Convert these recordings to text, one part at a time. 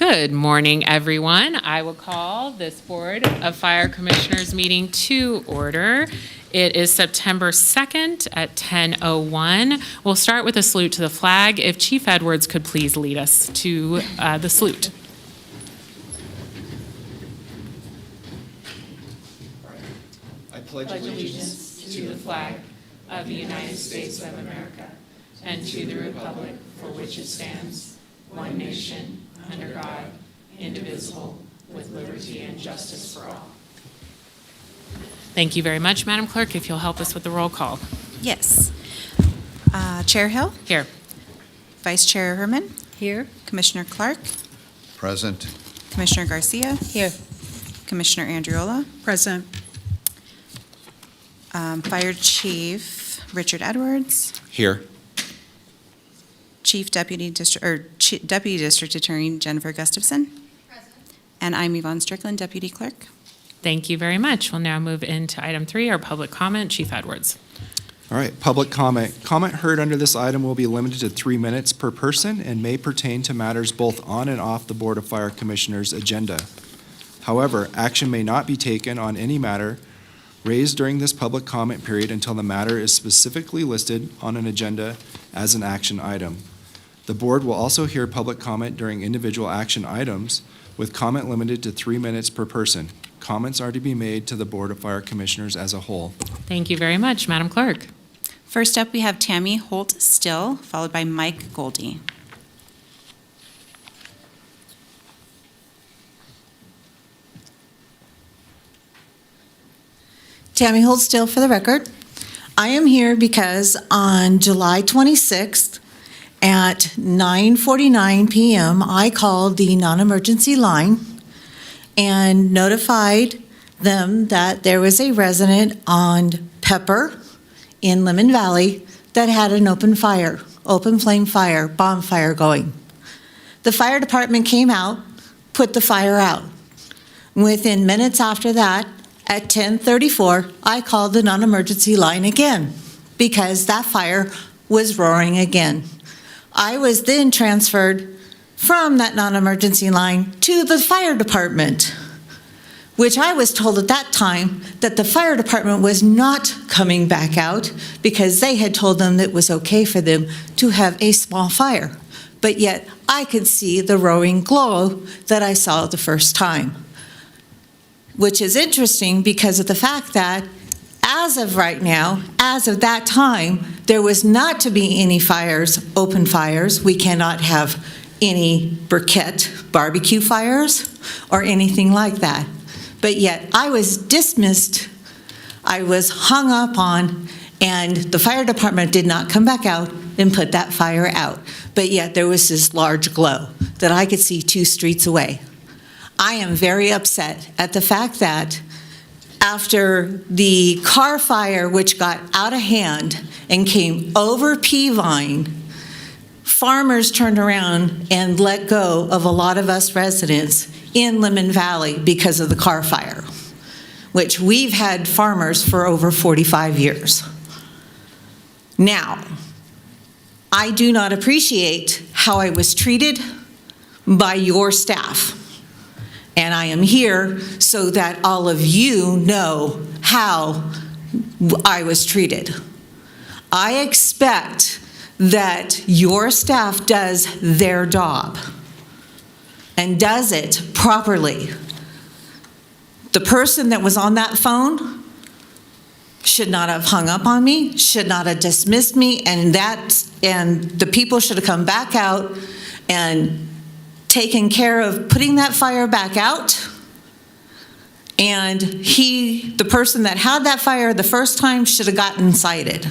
Good morning, everyone. I will call this Board of Fire Commissioners meeting to order. It is September 2nd at 10:01. We'll start with a salute to the flag. If Chief Edwards could please lead us to the salute. I pledge Allegiance to the flag of the United States of America and to the republic for which it stands, one nation, under God, indivisible, with liberty and justice for all. Thank you very much, Madam Clerk. If you'll help us with the roll call. Yes. Chair Hill? Here. Vice Chair Herman? Here. Commissioner Clark? Present. Commissioner Garcia? Here. Commissioner Andriola? Present. Fire Chief Richard Edwards? Here. Deputy District Attorney Jennifer Gustafson? Present. And I'm Yvonne Strickland, Deputy Clerk. Thank you very much. We'll now move into item 3, our public comment. Chief Edwards. All right, public comment. Comment heard under this item will be limited to 3 minutes per person and may pertain to matters both on and off the Board of Fire Commissioners' agenda. However, action may not be taken on any matter raised during this public comment period until the matter is specifically listed on an agenda as an action item. The board will also hear public comment during individual action items, with comment limited to 3 minutes per person. Comments are to be made to the Board of Fire Commissioners as a whole. Thank you very much, Madam Clerk. First up, we have Tammy Holt-Still, followed by Mike Goldie. Tammy Holt-Still for the record. I am here because on July 26th at 9:49 p.m., I called the non-emergency line and notified them that there was a resident on Pepper in Lemon Valley that had an open flame fire, bonfire going. The fire department came out, put the fire out. Within minutes after that, at 10:34, I called the non-emergency line again because that fire was roaring again. I was then transferred from that non-emergency line to the fire department, which I was told at that time that the fire department was not coming back out because they had told them that it was okay for them to have a small fire. But yet I could see the roaring glow that I saw the first time, which is interesting because of the fact that as of right now, as of that time, there was not to be any fires, open fires. We cannot have any briquette barbecue fires or anything like that. But yet I was dismissed, I was hung up on, and the fire department did not come back out and put that fire out. But yet there was this large glow that I could see 2 streets away. I am very upset at the fact that after the car fire, which got out of hand and came over Peavine, farmers turned around and let go of a lot of us residents in Lemon Valley because of the car fire, which we've had farmers for over 45 years. Now, I do not appreciate how I was treated by your staff. And I am here so that all of you know how I was treated. I expect that your staff does their job and does it properly. The person that was on that phone should not have hung up on me, should not have dismissed me, and the people should have come back out and taken care of putting that fire back out. And the person that had that fire the first time should have gotten cited.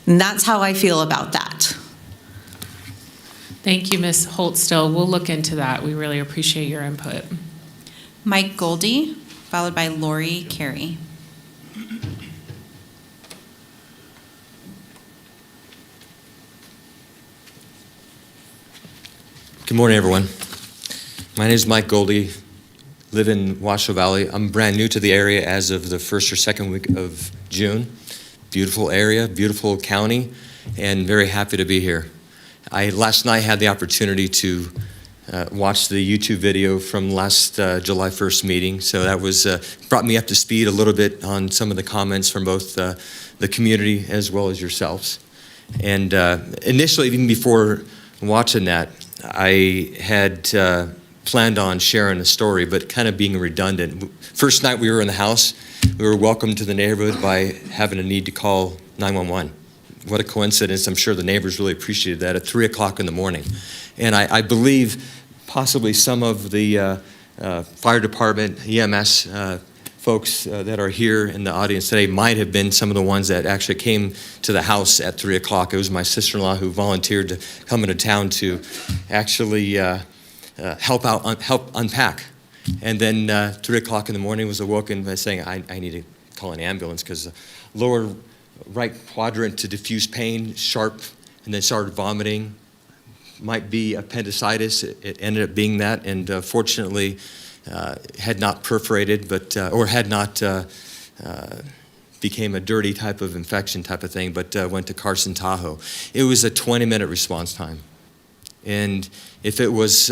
And that's how I feel about that. Thank you, Ms. Holt-Still. We'll look into that. We really appreciate your input. Mike Goldie, followed by Lori Carey. Good morning, everyone. My name is Mike Goldie, live in Washoe Valley. I'm brand new to the area as of the first or second week of June. Beautiful area, beautiful county, and very happy to be here. I last night had the opportunity to watched the YouTube video from last July 1st meeting. So that was brought me up to speed a little bit on some of the comments from both the community as well as yourselves. And initially, even before watching that, I had planned on sharing a story, but kind of being redundant. First night we were in the house, we were welcomed to the neighborhood by having a need to call 911. What a coincidence. I'm sure the neighbors really appreciated that at 3 o'clock in the morning. And I believe possibly some of the fire department, EMS folks that are here in the audience today might have been some of the ones that actually came to the house at 3 o'clock. It was my sister-in-law who volunteered to come into town to actually help unpack. And then 3 o'clock in the morning was awoken by saying, I need to call an ambulance because the lower right quadrant to diffuse pain, sharp, and then started vomiting. Might be appendicitis. It ended up being that, and fortunately had not perforated, but or had not became a dirty type of infection type of thing, but went to Carson Tahoe. It was a 20-minute response time, and if it was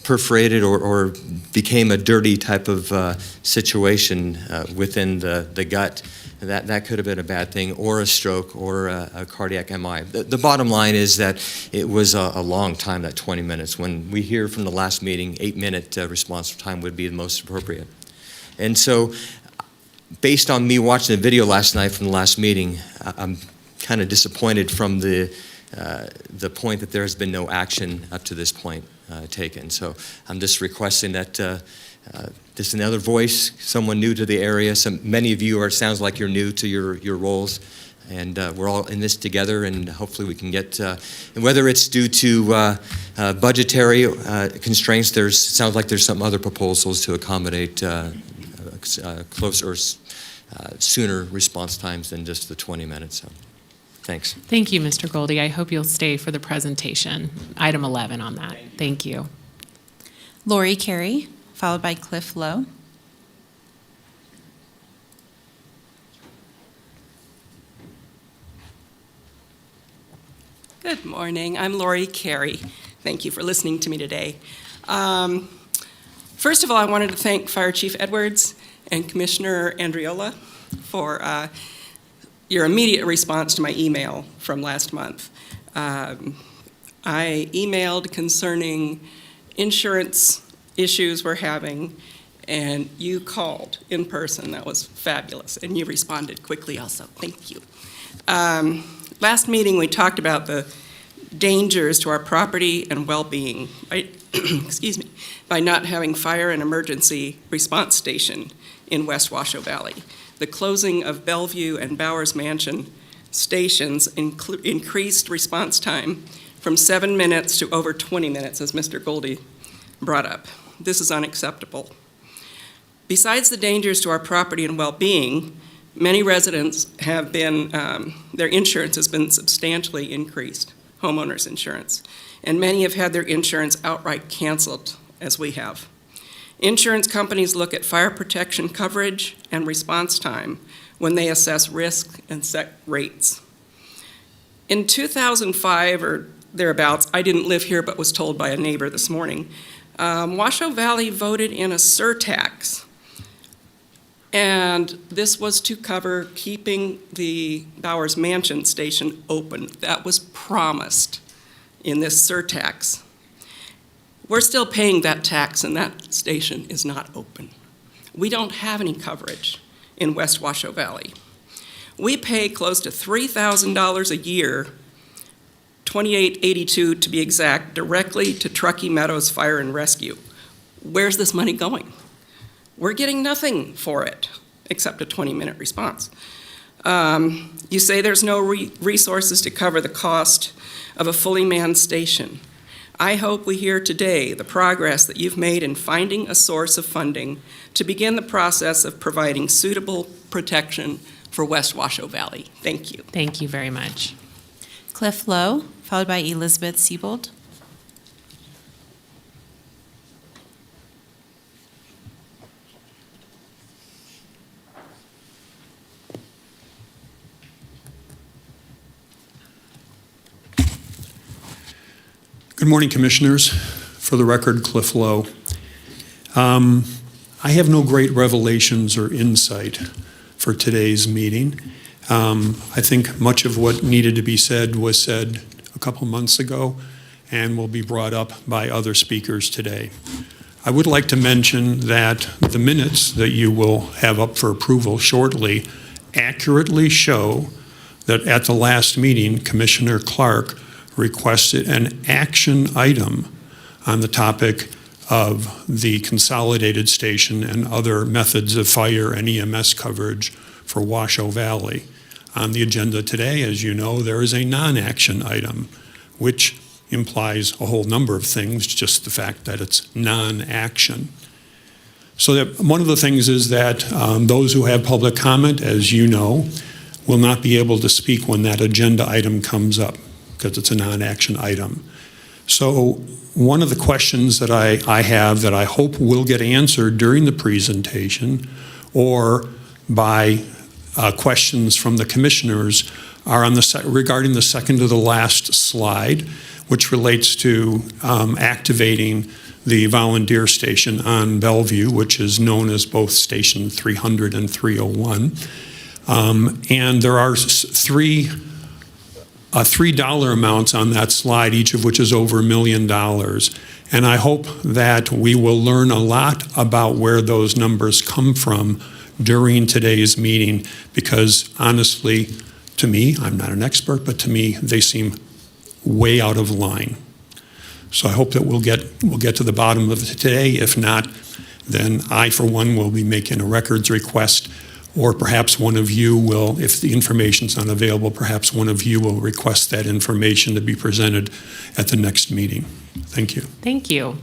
perforated or became a dirty type of situation within the gut, that could have been a bad thing, or a stroke, or a cardiac MI. The bottom line is that it was a long time, that 20 minutes. When we hear from the last meeting, 8-minute response time would be the most appropriate. And so, based on me watching the video last night from the last meeting, I'm kind of disappointed from the point that there has been no action up to this point taken. So I'm just requesting that just another voice, someone new to the area. Many of you sounds like you're new to your roles, and we're all in this together, and hopefully we can get, and whether it's due to budgetary constraints, sounds like there's some other proposals to accommodate closer or sooner response times than just the 20 minutes. So, thanks. Thank you, Mr. Goldie. I hope you'll stay for the presentation, item 11 on that. Thank you. Lori Carey, followed by Cliff Lowe. Good morning. I'm Lori Carey. Thank you for listening to me today. First of all, I wanted to thank Fire Chief Edwards and Commissioner Andriola for your immediate response to my email from last month. I emailed concerning insurance issues we're having, and you called in person. That was fabulous, and you responded quickly also. Thank you. Last meeting, we talked about the dangers to our property and well-being excuse me, by not having fire and emergency response station in West Washoe Valley. The closing of Bellevue and Bowers Mansion stations increased response time from 7 minutes to over 20 minutes, as Mr. Goldie brought up. This is unacceptable. Besides the dangers to our property and well-being, many residents have been, their insurance has been substantially increased, homeowners insurance, and many have had their insurance outright canceled, as we have. Insurance companies look at fire protection coverage and response time when they assess risk and set rates. In 2005 or thereabouts, I didn't live here but was told by a neighbor this morning, Washoe Valley voted in a surtax, and this was to cover keeping the Bowers Mansion station open. That was promised in this surtax. We're still paying that tax, and that station is not open. We don't have any coverage in West Washoe Valley. We pay close to $3,000 a year, $28.82 to be exact, directly to Truckee Meadows Fire and Rescue. Where's this money going? We're getting nothing for it, except a 20-minute response. You say there's no resources to cover the cost of a fully manned station. I hope we hear today the progress that you've made in finding a source of funding to begin the process of providing suitable protection for West Washoe Valley. Thank you. Thank you very much. Cliff Lowe, followed by Elizabeth Siebold. Good morning, Commissioners. For the record, Cliff Lowe. I have no great revelations or insight for today's meeting. I think much of what needed to be said was said a couple months ago and will be brought up by other speakers today. I would like to mention that the minutes that you will have up for approval shortly accurately show that at the last meeting, Commissioner Clark requested an action item on the topic of the consolidated station and other methods of fire and EMS coverage for Washoe Valley. On the agenda today, as you know, there is a non-action item, which implies a whole number of things, just the fact that it's non-action. So that one of the things is that those who have public comment, as you know, will not be able to speak when that agenda item comes up, because it's a non-action item. So one of the questions that I have that I hope will get answered during the presentation or by questions from the commissioners are on regarding the second to the last slide, which relates to activating the volunteer station on Bellevue, which is known as both Station 300 and 301. And there are three dollar amounts on that slide, each of which is over $1 million. And I hope that we will learn a lot about where those numbers come from during today's meeting, because honestly, to me, I'm not an expert, but to me, they seem way out of line. So I hope that we'll get to the bottom of it today. If not, then I, for one, will be making a records request, or perhaps one of you will, if the information's not available, perhaps one of you will request that information to be presented at the next meeting. Thank you. Thank you.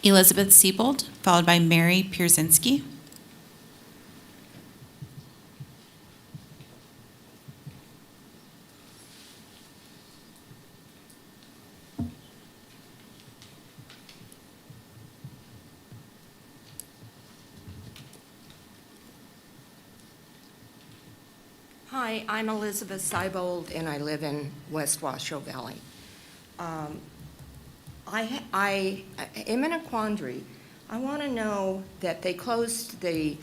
Elizabeth Siebold, followed by Mary Pierzynski. Hi, I'm Elizabeth Siebold, and I live in West Washoe Valley. I am in a quandary. I want to know that they closed the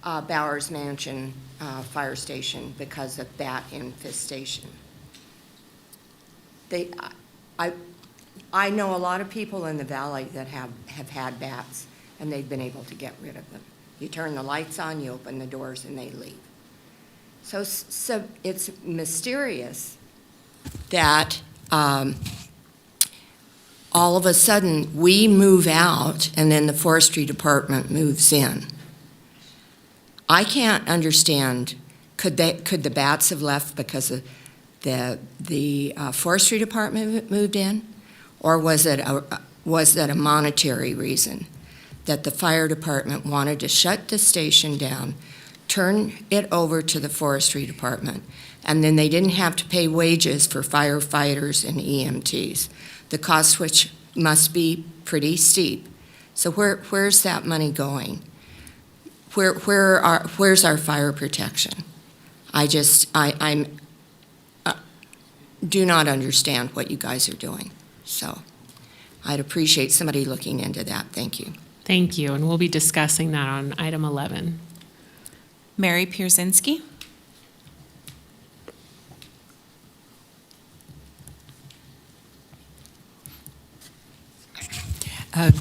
Bowers Mansion fire station because of bat infestation. I know a lot of people in the valley that have had bats, and they've been able to get rid of them. You turn the lights on, you open the doors, and they leave. So it's mysterious that all of a sudden we move out and then the forestry department moves in. I can't understand, could the bats have left because of the forestry department moved in? Or was that a monetary reason that the fire department wanted to shut the station down, turn it over to the forestry department, and then they didn't have to pay wages for firefighters and EMTs, the cost which must be pretty steep. So where's that money going? Where's our fire protection? I do not understand what you guys are doing. So I'd appreciate somebody looking into that. Thank you. Thank you, and we'll be discussing that on item 11. Mary Pierzynski.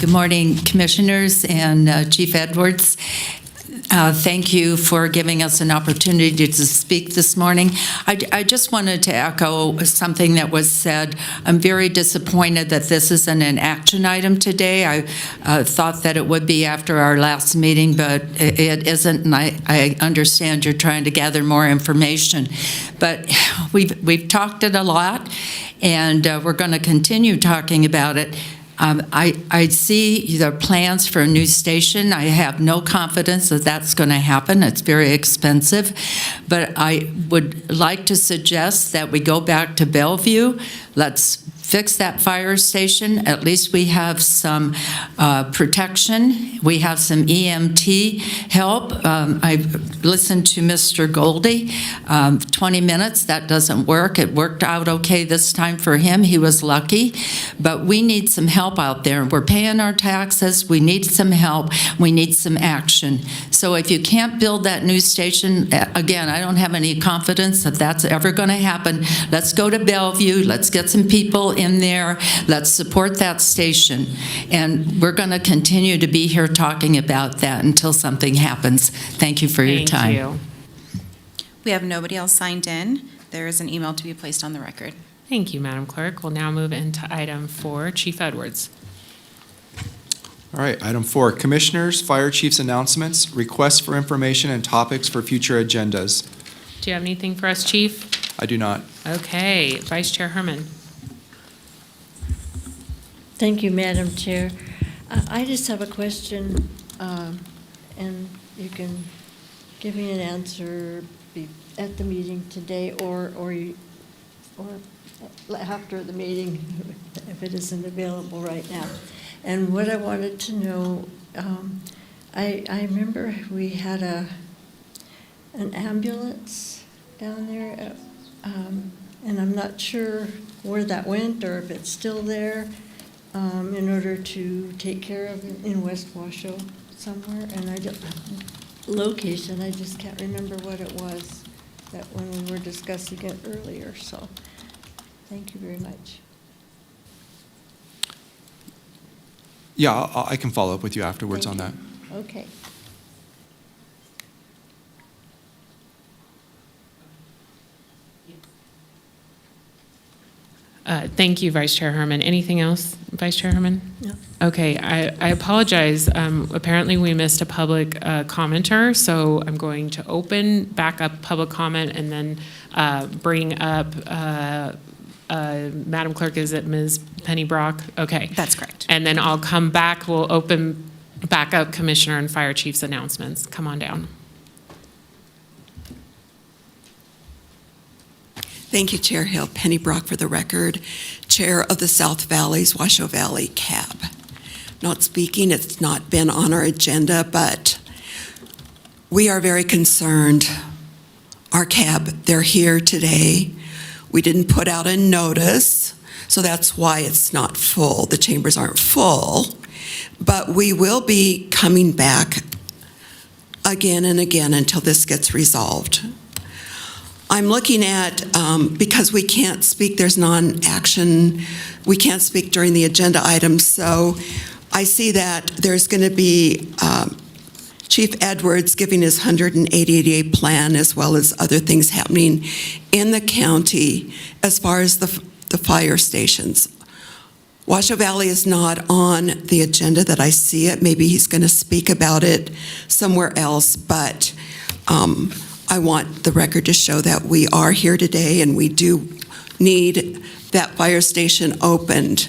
Good morning, Commissioners and Chief Edwards. Thank you for giving us an opportunity to speak this morning. I just wanted to echo something that was said. I'm very disappointed that this isn't an action item today. I thought that it would be after our last meeting, but it isn't, and I understand you're trying to gather more information. But we've talked it a lot, and we're going to continue talking about it. I see the plans for a new station. I have no confidence that that's going to happen. It's very expensive. But I would like to suggest that we go back to Bellevue. Let's fix that fire station. At least we have some protection. We have some EMT help. I've listened to Mr. Goldie 20 minutes, that doesn't work. It worked out okay this time for him. He was lucky. But we need some help out there. We're paying our taxes. We need some help. We need some action. So if you can't build that news station, again, I don't have any confidence that that's ever going to happen. Let's go to Bellevue. Let's get some people in there. Let's support that station. And we're going to continue to be here talking about that until something happens. Thank you for your time. Thank you. We have nobody else signed in. There is an email to be placed on the record. Thank you, Madam Clerk. We'll now move into item 4, Chief Edwards. All right, item 4, Commissioners, Fire Chief's announcements, requests for information and topics for future agendas. Do you have anything for us, Chief? I do not. Okay, Vice Chair Herman. Thank you, Madam Chair. I just have a question, and you can give me an answer at the meeting today or after the meeting if it isn't available right now. And what I wanted to know, I remember we had an ambulance down there, and I'm not sure where that went or if it's still there, in order to take care of in West Washoe somewhere. And I don't location, I just can't remember what it was that when we were discussing it earlier. So thank you very much. Yeah, I can follow up with you afterwards Thank on you. that. Okay. Thank you, Vice Chair Herman. Anything else, Vice Chair Herman? No. Okay, I apologize. Apparently, we missed a public commenter, so I'm going to open back up public comment and then bring up, Madam Clerk, is it Ms. Penny Brock? Okay. That's correct. And then I'll come back. We'll open back up Commissioner and Fire Chief's announcements. Come on down. Thank you, Chair Hill. Penny Brock for the record, Chair of the South Valley's Washoe Valley CAB. Not speaking, it's not been on our agenda, but we are very concerned. Our CAB, they're here today. We didn't put out a notice, so that's why it's not full. The chambers aren't full, but we will be coming back again and again until this gets resolved. I'm looking at, because we can't speak, there's non-action, we can't speak during the agenda items, so I see that there's going to be Chief Edwards giving his 180-day plan as well as other things happening in the county as far as the fire stations. Washoe Valley is not on the agenda that I see it. Maybe he's going to speak about it somewhere else, but I want the record to show that we are here today and we do need that fire station opened.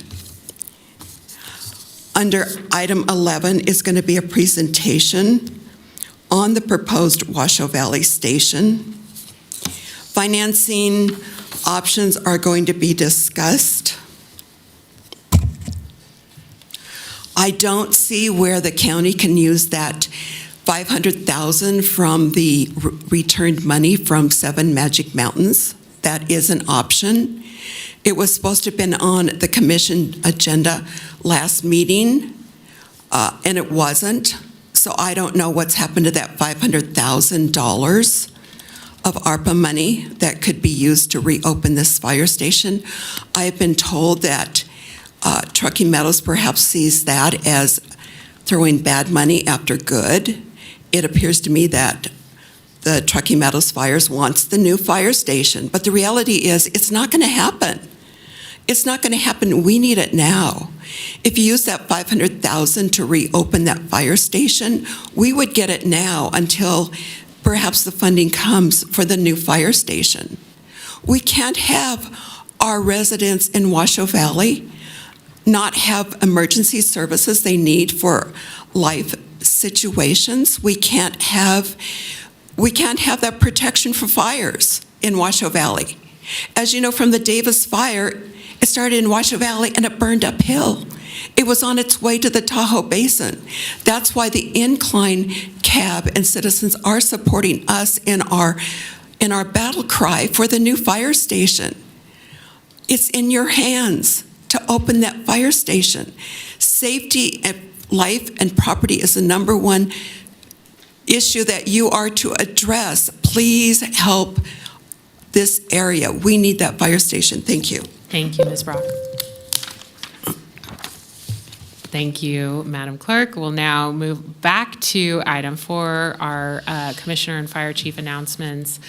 Under item 11 is going to be a presentation on the proposed Washoe Valley station. Financing options are going to be discussed. I don't see where the county can use that $500,000 from the returned money from 7 Magic Mountains. That is an option. It was supposed to have been on the commission agenda last meeting, and it wasn't. So I don't know what's happened to that $500,000 of ARPA money that could be used to reopen this fire station. I have been told that Trucking Metals perhaps sees that as throwing bad money after good. It appears to me that the Trucking Metals Fires wants the new fire station, but the reality is it's not going to happen. It's not going to happen. We need it now. If you use that $500,000 to reopen that fire station, we would get it now until perhaps the funding comes for the new fire station. We can't have our residents in Washoe Valley not have emergency services they need for life situations. We can't have that protection for fires in Washoe Valley. As you know from the Davis fire, it started in Washoe Valley and it burned uphill. It was on its way to the Tahoe Basin. That's why the Incline CAB and citizens are supporting us in our in our battle cry for the new fire station. It's in your hands to open that fire station. Safety and life and property is the number one issue that you are to address. Please help this area. We need that fire station. Thank you. Thank you, Ms. Brock. Thank you, Madam Clerk. We'll now move back to item 4, our Commissioner and Fire Chief announcements.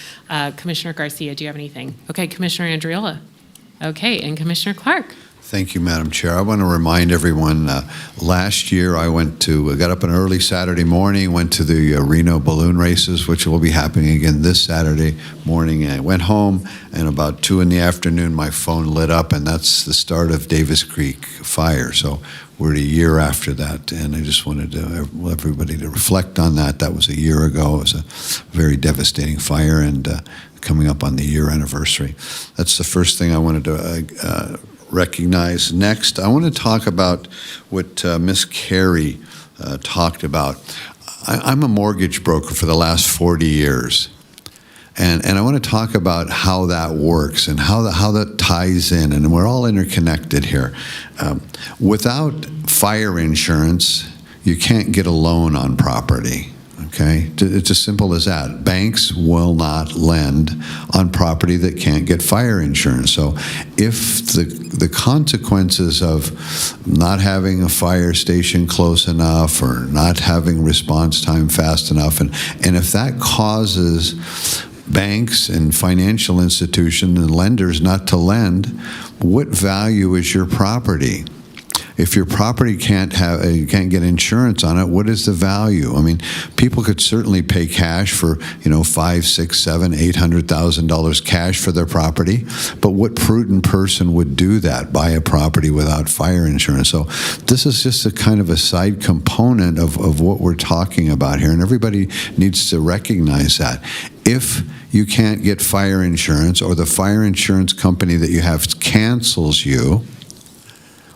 Commissioner Garcia, do you have anything? Okay, Commissioner Andriola. Okay, and Commissioner Clark. Thank you, Madam Chair. I want to remind everyone, last year I got up an early Saturday morning, went to the Reno balloon races, which will be happening again this Saturday morning. And I went home, and about 2 in the afternoon, my phone lit up, and that's the start of Davis Creek fire. So we're a year after that, and I just wanted everybody to reflect on that. That was a year ago. It was a very devastating fire, and coming up on the year anniversary. That's the first thing I wanted to recognize. Next, I want to talk about what Ms. Carey talked about. I'm a mortgage broker for the last 40 years. And I want to talk about how that works and how that ties in, and we're all interconnected here. Without fire insurance, you can't get a loan on property. Okay, it's as simple as that. Banks will not lend on property that can't get fire insurance. So if the consequences of not having a fire station close enough or not having response time fast enough, and if that causes banks and financial institutions and lenders not to lend, what value is your property? If your property can't get insurance on it, what is the value? I mean, people could certainly pay cash for, $500,000, $600,000, $700,000, $800,000 cash for their property. But what prudent person would do that, buy a property without fire insurance? So this is just a kind of a side component of what we're talking about here, and everybody needs to recognize that. If you can't get fire insurance, or the fire insurance company that you have cancels you,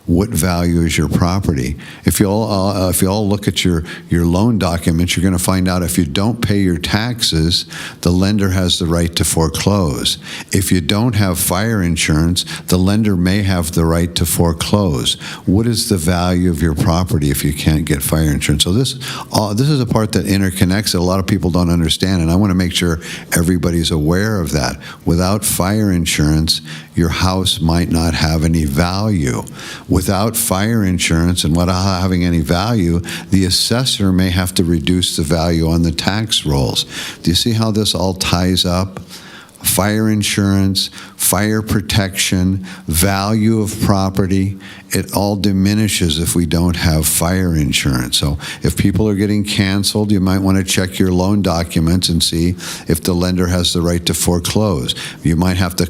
what value is your property? If you all look at your loan documents, you're going to find out if you don't pay your taxes, the lender has the right to foreclose. If you don't have fire insurance, the lender may have the right to foreclose. What is the value of your property if you can't get fire insurance? So this is a part that interconnects that a lot of people don't understand, and I want to make sure everybody's aware of that. Without fire insurance, your house might not have any value. Without fire insurance and without having any value, the assessor may have to reduce the value on the tax rolls. Do you see how this all ties up? Fire insurance, fire protection, value of property, it all diminishes if we don't have fire insurance. So if people are getting canceled, you might want to check your loan documents and see if the lender has the right to foreclose. You might have to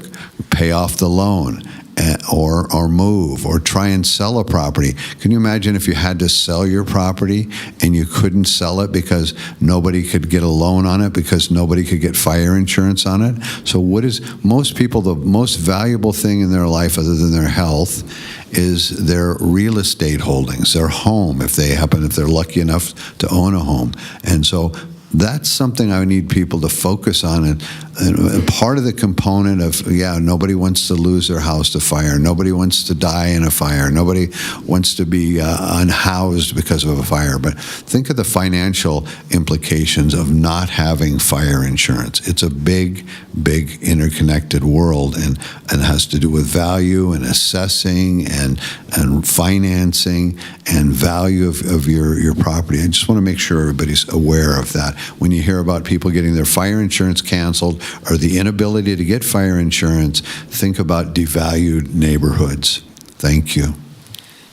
pay off the loan, or move, or try and sell a property. Can you imagine if you had to sell your property and you couldn't sell it because nobody could get a loan on it, because nobody could get fire insurance on it? So what is, most people, the most valuable thing in their life other than their health is their real estate holdings, their home, if they're lucky enough to own a home. And so that's something I need people to focus on. And part of the component of, nobody wants to lose their house to fire. Nobody wants to die in a fire. Nobody wants to be unhoused because of a fire. But think of the financial implications of not having fire insurance. It's a big, big interconnected world, and has to do with value and assessing and financing and value of your property. I just want to make sure everybody's aware of that. When you hear about people getting their fire insurance canceled or the inability to get fire insurance, think about devalued neighborhoods. Thank you.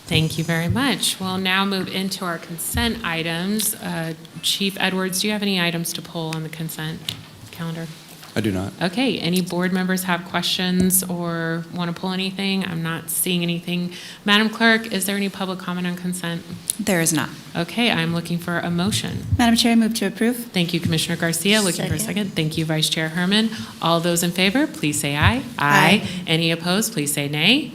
Thank you very much. We'll now move into our consent items. Chief Edwards, do you have any items to pull on the consent calendar? I do not. Okay, any board members have questions or want to pull anything? I'm not seeing anything. Madam Clerk, is there any public comment on consent? There is not. Okay, I'm looking for a motion. Madam Chair, I move to approve. Thank you, Commissioner Garcia. Looking for a second. Thank you, Vice Chair Herman. All those in favor, please say aye. Aye. Any opposed, please say nay.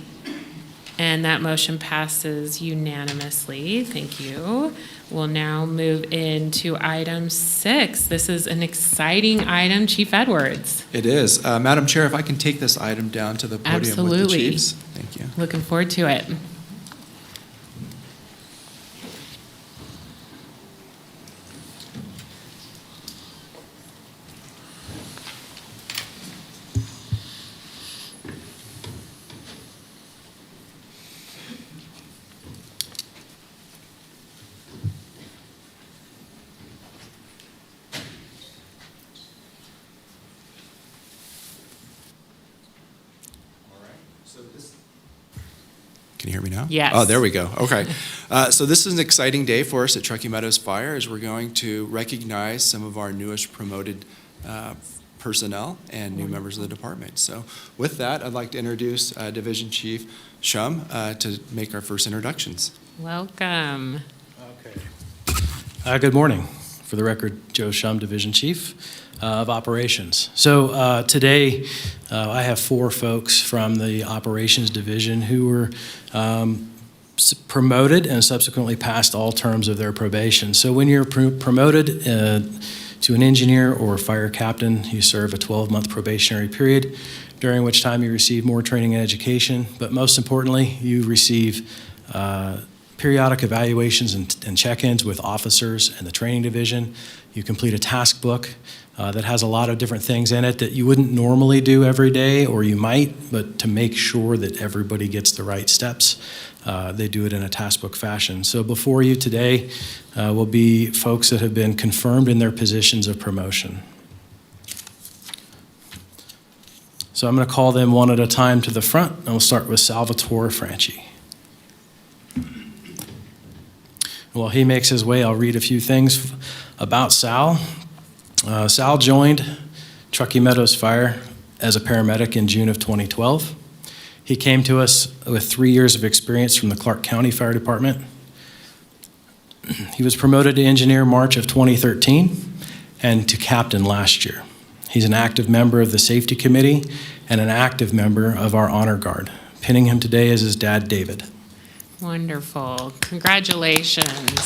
And that motion passes unanimously. Thank you. We'll now move into item 6. This is an exciting item. Chief Edwards. It is. Madam Chair, if I can take this item down to the podium with the Absolutely. chiefs. Thank you. Looking forward to it. Can you hear me now? Yes. Oh, there we go. Okay. So this is an exciting day for us at Truckee Meadows Fire as we're going to recognize some of our newest promoted personnel and new members of the department. So with that, I'd like to introduce Division Chief Shum to make our first introductions. Welcome. Okay. Good morning. For the record, Joe Shum, Division Chief of Operations. So today, I have 4 folks from the Operations Division who were promoted and subsequently passed all terms of their probation. So when you're promoted to an engineer or fire captain, you serve a 12-month probationary period, during which time you receive more training and education, but most importantly, you receive periodic evaluations and check-ins with officers and the training division. You complete a task book that has a lot of different things in it that you wouldn't normally do every day, or you might, but to make sure that everybody gets the right steps, they do it in a task book fashion. So before you today will be folks that have been confirmed in their positions of promotion. So I'm going to call them one at a time to the front, and we'll start with Salvatore Franchi. While he makes his way, I'll read a few things about Sal. Sal joined Truckee Meadows Fire as a paramedic in June of 2012. He came to us with 3 years of experience from the Clark County Fire Department. He was promoted to engineer March of 2013 and to captain last year. He's an active member of the safety committee and an active member of our honor guard. Pinning him today is his dad, David. Wonderful. Congratulations.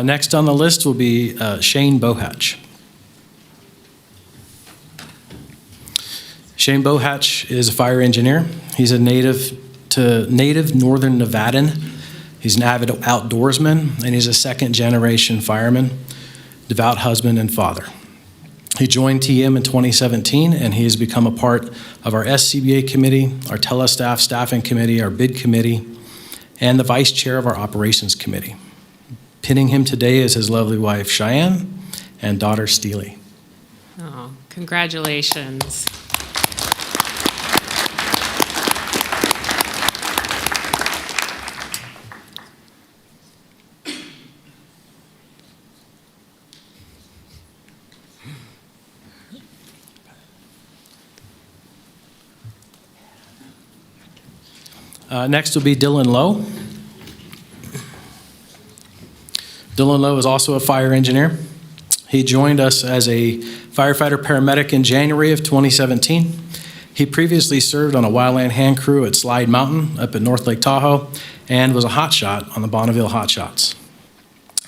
Next on the list will be Shane Bohatch. Shane Bohatch is a fire engineer. He's a native northern Nevadan. He's an avid outdoorsman, and he's a second-generation fireman, devout husband and father. He joined TM in 2017, and he has become a part of our SCBA committee, our telestaff staffing committee, our bid committee, and the vice chair of our operations committee. Pinning him today is his lovely wife, Cheyenne, and daughter, Steely. Oh, congratulations. Next will be Dylan Lowe. Dylan Lowe is also a fire engineer. He joined us as a firefighter paramedic in January of 2017. He previously served on a wildland hand crew at Slide Mountain up at North Lake Tahoe and was a hotshot on the Bonneville Hotshots.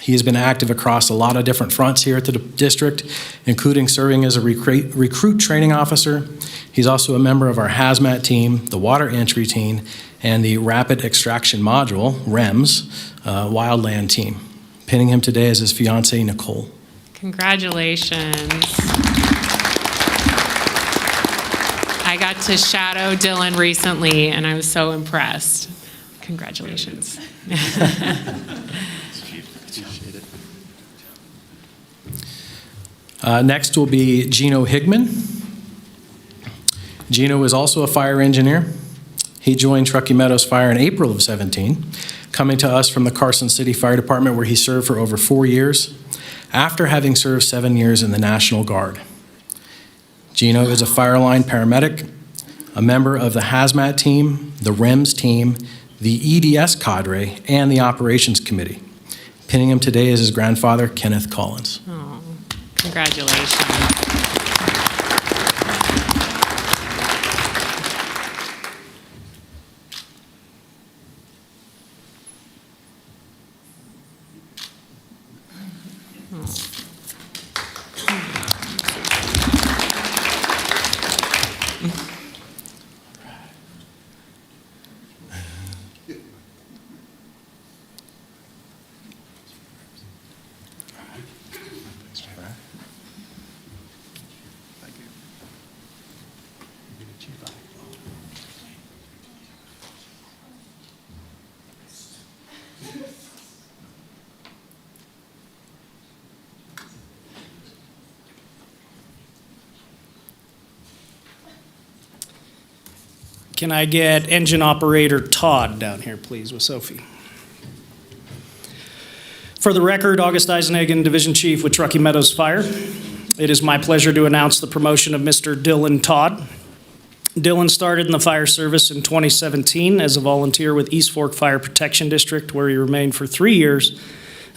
He has been active across a lot of different fronts here at the district, including serving as a recruit training officer. He's also a member of our hazmat team, the water entry team, and the Rapid Extraction Module, REMS, wildland team. Pinning him today is his fiancée, Nicole. Congratulations. I got to shadow Dylan recently, and I was so impressed. Congratulations. Next will be Gino Higman. Gino is also a fire engineer. He joined Truckee Meadows Fire in April of 17, coming to us from the Carson City Fire Department, where he served for over 4 years, after having served 7 years in the National Guard. Gino is a fire line paramedic, a member of the hazmat team, the REMS team, the EDS cadre, and the operations committee. Pinning him today is his grandfather, Kenneth Collins. Oh, congratulations. Can I get engine operator Todd down here, please, with Sophie? For the record, August Eisenhagen, Division Chief with Truckee Meadows Fire. It is my pleasure to announce the promotion of Mr. Dylan Todd. Dylan started in the fire service in 2017 as a volunteer with East Fork Fire Protection District, where he remained for 3 years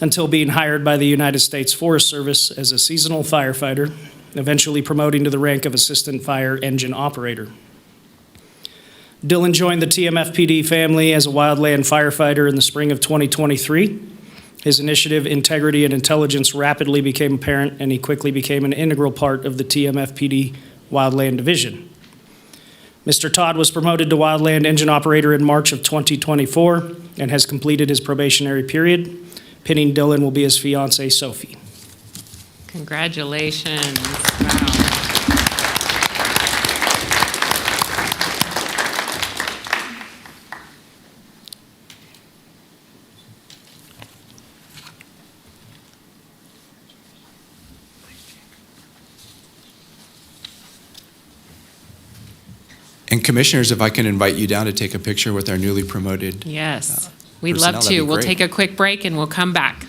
until being hired by the United States Forest Service as a seasonal firefighter, eventually promoting to the rank of Assistant Fire Engine Operator. Dylan joined the TMFPD family as a wildland firefighter in the spring of 2023. His initiative, integrity, and intelligence rapidly became apparent, and he quickly became an integral part of the TMFPD Wildland Division. Mr. Todd was promoted to Wildland Engine Operator in March of 2024 and has completed his probationary period. Pinning Dylan will be his fiancée, Sophie. Congratulations. Wow. And commissioners, if I can invite you down to take a picture with our newly promoted. Yes, we'd personnel, love that'd to. be We'll great. take a quick break and we'll come back.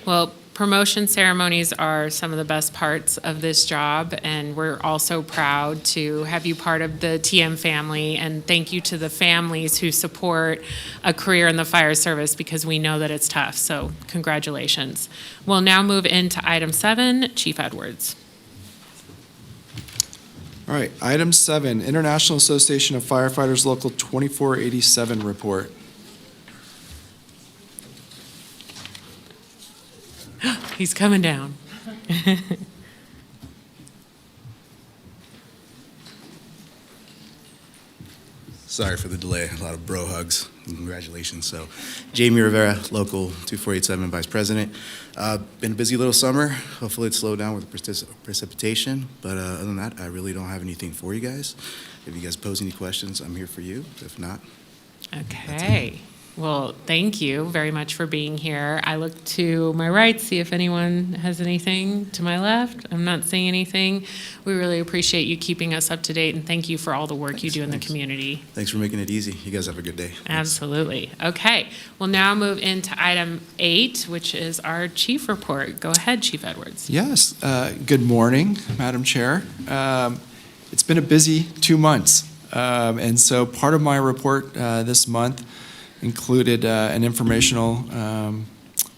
Well, promotion ceremonies are some of the best parts of this job, and we're also proud to have you part of the TM family, and thank you to the families who support a career in the fire service, because we know that it's tough, so congratulations. We'll now move into item 7, Chief Edwards. All right, item 7, International Association of Firefighters Local 2487 report. He's coming down. Sorry for the delay. A lot of bro hugs. Congratulations. So, Jamie Rivera, Local 2487 Vice President. Been a busy little summer. Hopefully it's slowed down with the precipitation. But other than that, I really don't have anything for you guys. If you guys pose any questions, I'm here for you. If not, Okay. Well, thank you very much for being here. I look to my right, see if anyone has anything. To my left, I'm not seeing anything. We really appreciate you keeping us up to date, and thank you for all the work you do in the community. thanks for making it easy. You guys have a good day. Absolutely. Okay. We'll now move into item 8, which is our chief report. Go ahead, Chief Edwards. Yes, good morning, Madam Chair. It's been a busy 2 months, and so part of my report this month included an informational,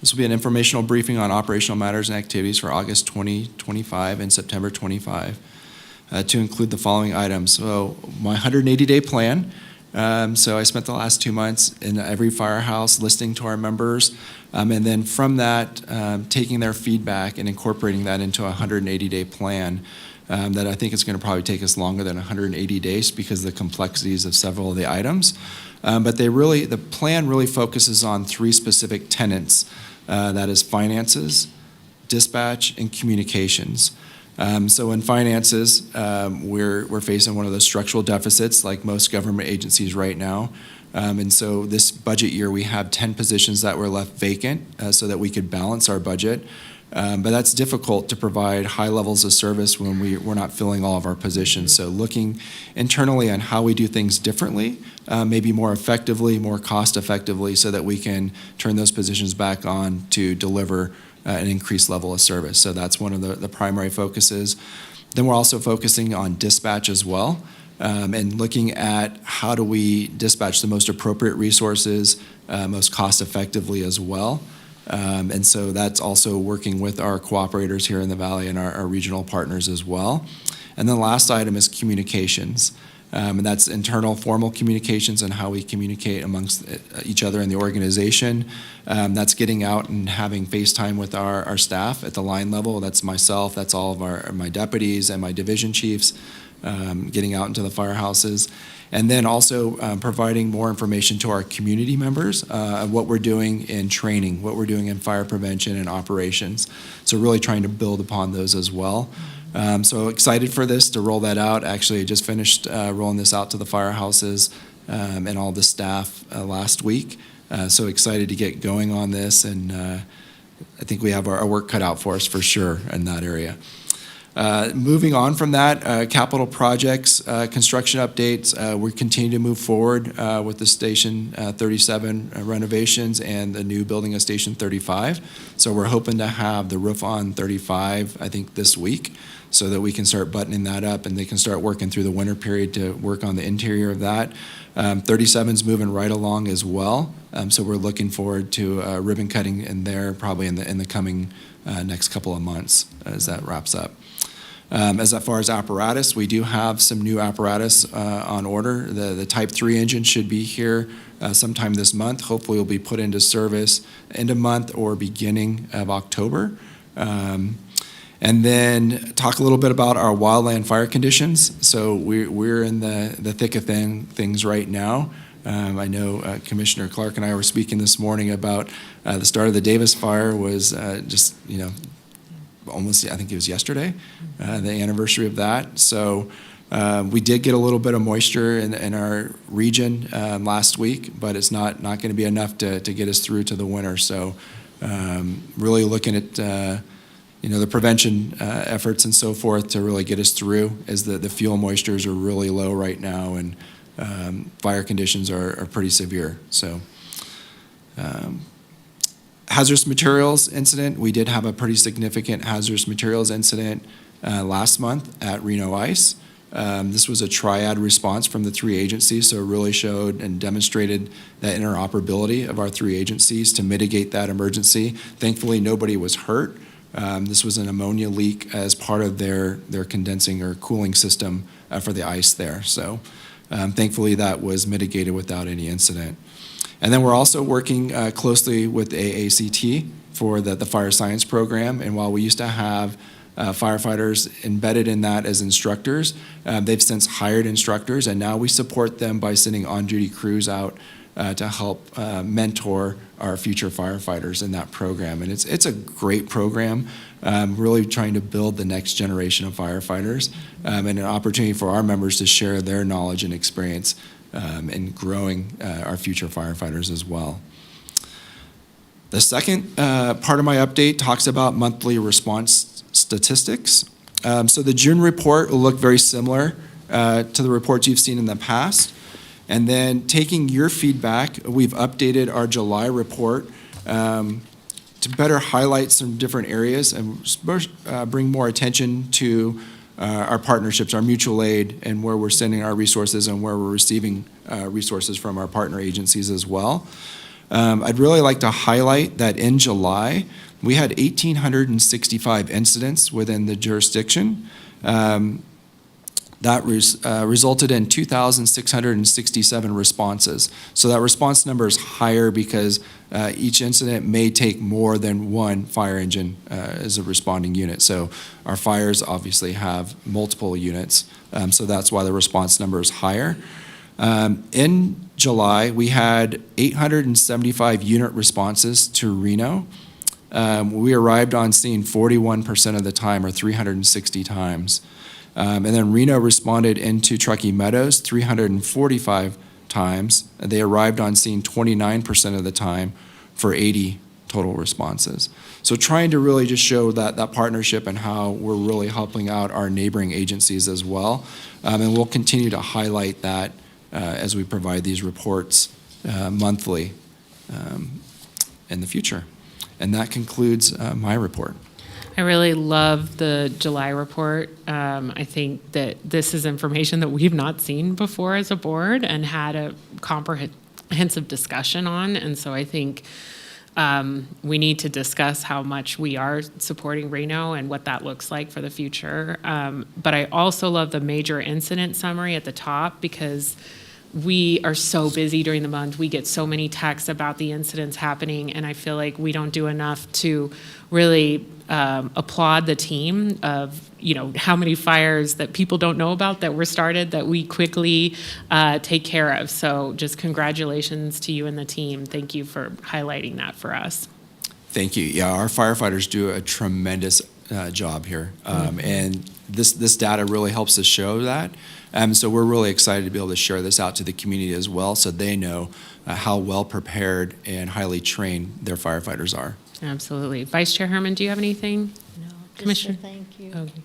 this will be an informational briefing on operational matters and activities for August 2025 and September 25 to include the following items. So my 180-day plan. So I spent the last 2 months in every firehouse listening to our members, and then from that, taking their feedback and incorporating that into a 180-day plan. That I think is going to probably take us longer than 180 days because of the complexities of several of the items. But the plan really focuses on 3 specific tenets. That is finances, dispatch, and communications. So in finances, we're facing one of those structural deficits like most government agencies right now. And so this budget year, we have 10 positions that were left vacant so that we could balance our budget. But that's difficult to provide high levels of service when we're not filling all of our positions. So looking internally on how we do things differently, maybe more effectively, more cost effectively, so that we can turn those positions back on to deliver an increased level of service. So that's one of the primary focuses. Then we're also focusing on dispatch as well, and looking at how do we dispatch the most appropriate resources, most cost effectively as well. And so that's also working with our cooperators here in the Valley and our regional partners as well. And then the last item is communications. And that's internal formal communications and how we communicate amongst each other in the organization. That's getting out and having FaceTime with our staff at the line level. That's myself, that's all of my deputies and my division chiefs, getting out into the firehouses. And then also providing more information to our community members of what we're doing in training, what we're doing in fire prevention and operations. So really trying to build upon those as well. So excited for this, to roll that out. Actually, I just finished rolling this out to the firehouses and all the staff last week. So excited to get going on this, and I think we have our work cut out for us for sure in that area. Moving on from that, capital projects, construction updates, we continue to move forward with the Station 37 renovations and the new building of Station 35. So we're hoping to have the roof on 35, I think, this week, so that we can start buttoning that up and they can start working through the winter period to work on the interior of that. 37's moving right along as well. So we're looking forward to ribbon cutting in there probably in the coming next couple of months as that wraps up. As far as apparatus, we do have some new apparatus on order. The Type 3 engine should be here sometime this month. Hopefully will be put into service end of month or beginning of October. And then talk a little bit about our wildland fire conditions. So we're in the thick of things right now. I know Commissioner Clark and I were speaking this morning about the start of the Davis fire was just, almost, I think it was yesterday, the anniversary of that. So we did get a little bit of moisture in our region last week, but it's not going to be enough to get us through to the winter. So really looking at the prevention efforts and so forth to really get us through, as the fuel moistures are really low right now, and fire conditions are pretty severe. So Hazardous materials incident, we did have a pretty significant hazardous materials incident last month at Reno Ice. This was a triad response from the three agencies, so it really showed and demonstrated that interoperability of our three agencies to mitigate that emergency. Thankfully, nobody was hurt. This was an ammonia leak as part of their condensing or cooling system for the ice there. So thankfully, that was mitigated without any incident. And then we're also working closely with AACT for the fire science program. And while we used to have firefighters embedded in that as instructors, they've since hired instructors, and now we support them by sending on-duty crews out to help mentor our future firefighters in that program. And it's a great program, really trying to build the next generation of firefighters, and an opportunity for our members to share their knowledge and experience in growing our future firefighters as well. The second part of my update talks about monthly response statistics. So the June report will look very similar to the reports you've seen in the past. And then taking your feedback, we've updated our July report to better highlight some different areas and bring more attention to our partnerships, our mutual aid, and where we're sending our resources and where we're receiving resources from our partner agencies as well. I'd really like to highlight that in July, we had 1,865 incidents within the jurisdiction. That resulted in 2,667 responses. So that response number is higher because each incident may take more than one fire engine as a responding unit. So our fires obviously have multiple units, so that's why the response number is higher. In July, we had 875 unit responses to Reno. We arrived on scene 41% of the time, or 360 times. And then Reno responded into Truckee Meadows 345 times. They arrived on scene 29% of the time for 80 total responses. So trying to really just show that partnership and how we're really helping out our neighboring agencies as well. And we'll continue to highlight that as we provide these reports monthly in the future. And that concludes my report. I really love the July report. I think that this is information that we've not seen before as a board and had a comprehensive discussion on. And so I think we need to discuss how much we are supporting Reno and what that looks like for the future. But I also love the major incident summary at the top, because we are so busy during the month. We get so many texts about the incidents happening, and I feel like we don't do enough to really applaud the team of, how many fires that people don't know about that were started that we quickly take care of. So just congratulations to you and the team. Thank you for highlighting that for us. Thank you. Yeah, our firefighters do a tremendous job here. And this data really helps us show that. So we're really excited to be able to share this out to the community as well, so they know how well prepared and highly trained their firefighters are. Absolutely. Vice Chair Herman, do you have anything? No, just Commissioner? thank you. Okay.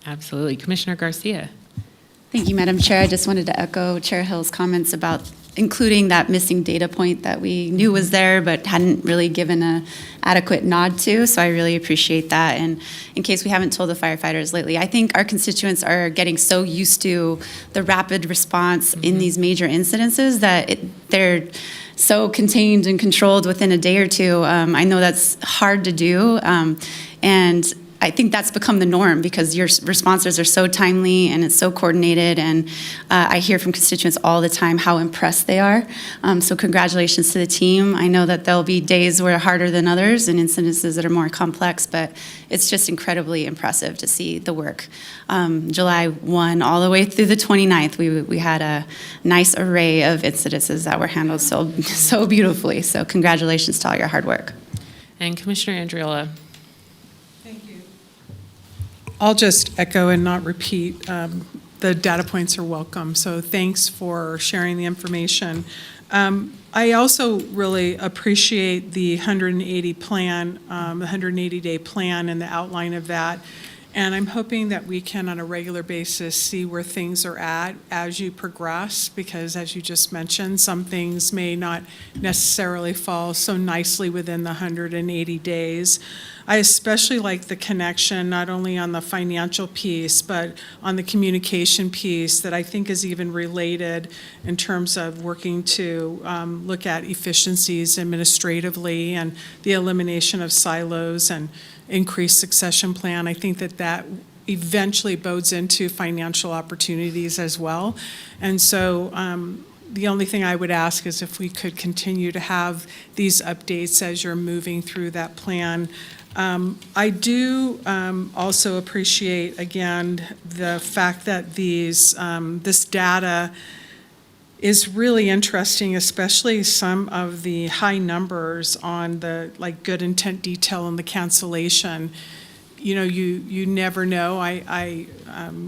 Absolutely. Commissioner Garcia. Thank you, Madam Chair. I just wanted to echo Chair Hill's comments about including that missing data point that we knew was there but hadn't really given an adequate nod to. So I really appreciate that. And in case we haven't told the firefighters lately, I think our constituents are getting so used to the rapid response in these major incidences that they're so contained and controlled within a day or two. I know that's hard to do. And I think that's become the norm because your responses are so timely and it's so coordinated, and I hear from constituents all the time how impressed they are. So congratulations to the team. I know that there'll be days where are harder than others and incidences that are more complex, but it's just incredibly impressive to see the work. July 1 all the way through the 29th, we had a nice array of incidences that were handled so beautifully. So congratulations to all your hard work. And Commissioner Andriola. I'll just echo and not repeat. The data points are welcome, so thanks for sharing the information. I also really appreciate the 180 plan, the 180-day plan and the outline of that. And I'm hoping that we can, on a regular basis, see where things are at as you progress, because as you just mentioned, some things may not necessarily fall so nicely within the 180 days. I especially like the connection, not only on the financial piece, but on the communication piece that I think is even related in terms of working to look at efficiencies administratively and the elimination of silos and increased succession plan. I think that that eventually bodes into financial opportunities as well. And so the only thing I would ask is if we could continue to have these updates as you're moving through that plan. I do also appreciate, again, the fact that this data is really interesting, especially some of the high numbers on the good intent detail and the cancellation. You know, you never know. I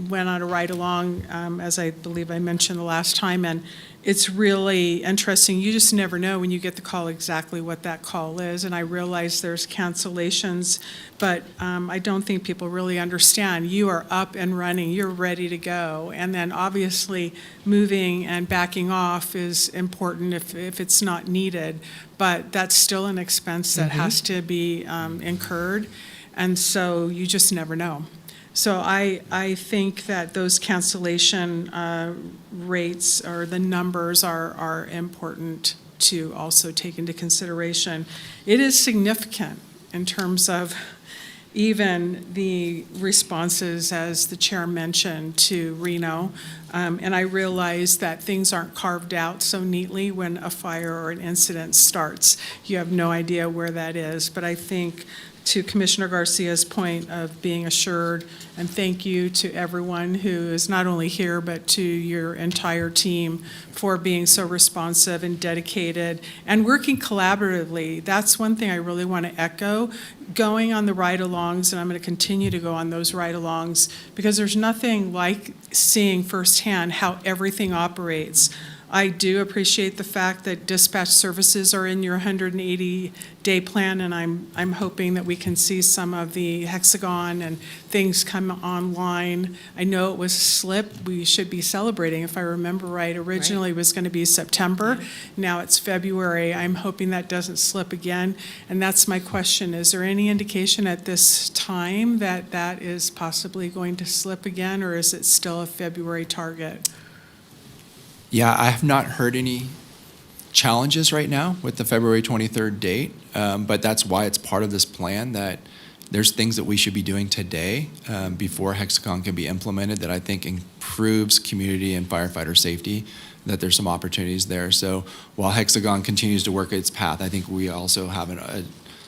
went on a ride along, as I believe I mentioned the last time, and it's really interesting. You just never know when you get the call exactly what that call is. And I realize there's cancellations, but I don't think people really understand. You are up and running. You're ready to go. And then obviously moving and backing off is important if it's not needed. But that's still an expense that has to be incurred. And so you just never know. So I think that those cancellation rates or the numbers are important to also take into consideration. It is significant in terms of even the responses, as the chair mentioned, to Reno. And I realize that things aren't carved out so neatly when a fire or an incident starts. You have no idea where that is. But I think to Commissioner Garcia's point of being assured, and thank you to everyone who is not only here, but to your entire team for being so responsive and dedicated and working collaboratively. That's one thing I really want to echo. Going on the ride-alongs, and I'm going to continue to go on those ride-alongs, because there's nothing like seeing firsthand how everything operates. I do appreciate the fact that dispatch services are in your 180-day plan, and I'm hoping that we can see some of the hexagon and things come online. I know it was a slip. We should be celebrating, if I remember right. Originally it was going to be September. Now it's February. I'm hoping that doesn't slip again. And that's my question. Is there any indication at this time that that is possibly going to slip again, or is it still a February target? Yeah, I have not heard any challenges right now with the February 23rd date, but that's why it's part of this plan, that there's things that we should be doing today before Hexagon can be implemented that I think improves community and firefighter safety, that there's some opportunities there. So while Hexagon continues to work its path, I think we also have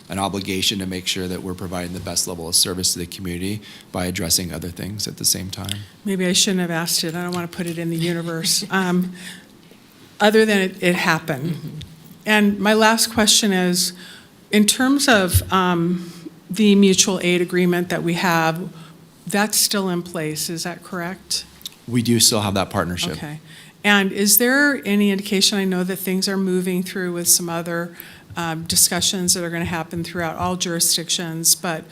an obligation to make sure that we're providing the best level of service to the community by addressing other things at the same time. Maybe I shouldn't have asked it. I don't want to put it in the universe. Other than it happened. And my last question is, in terms of the mutual aid agreement that we have, that's still in place, is that correct? We do still have that partnership. Okay. And is there any indication, I know that things are moving through with some other discussions that are going to happen throughout all jurisdictions, but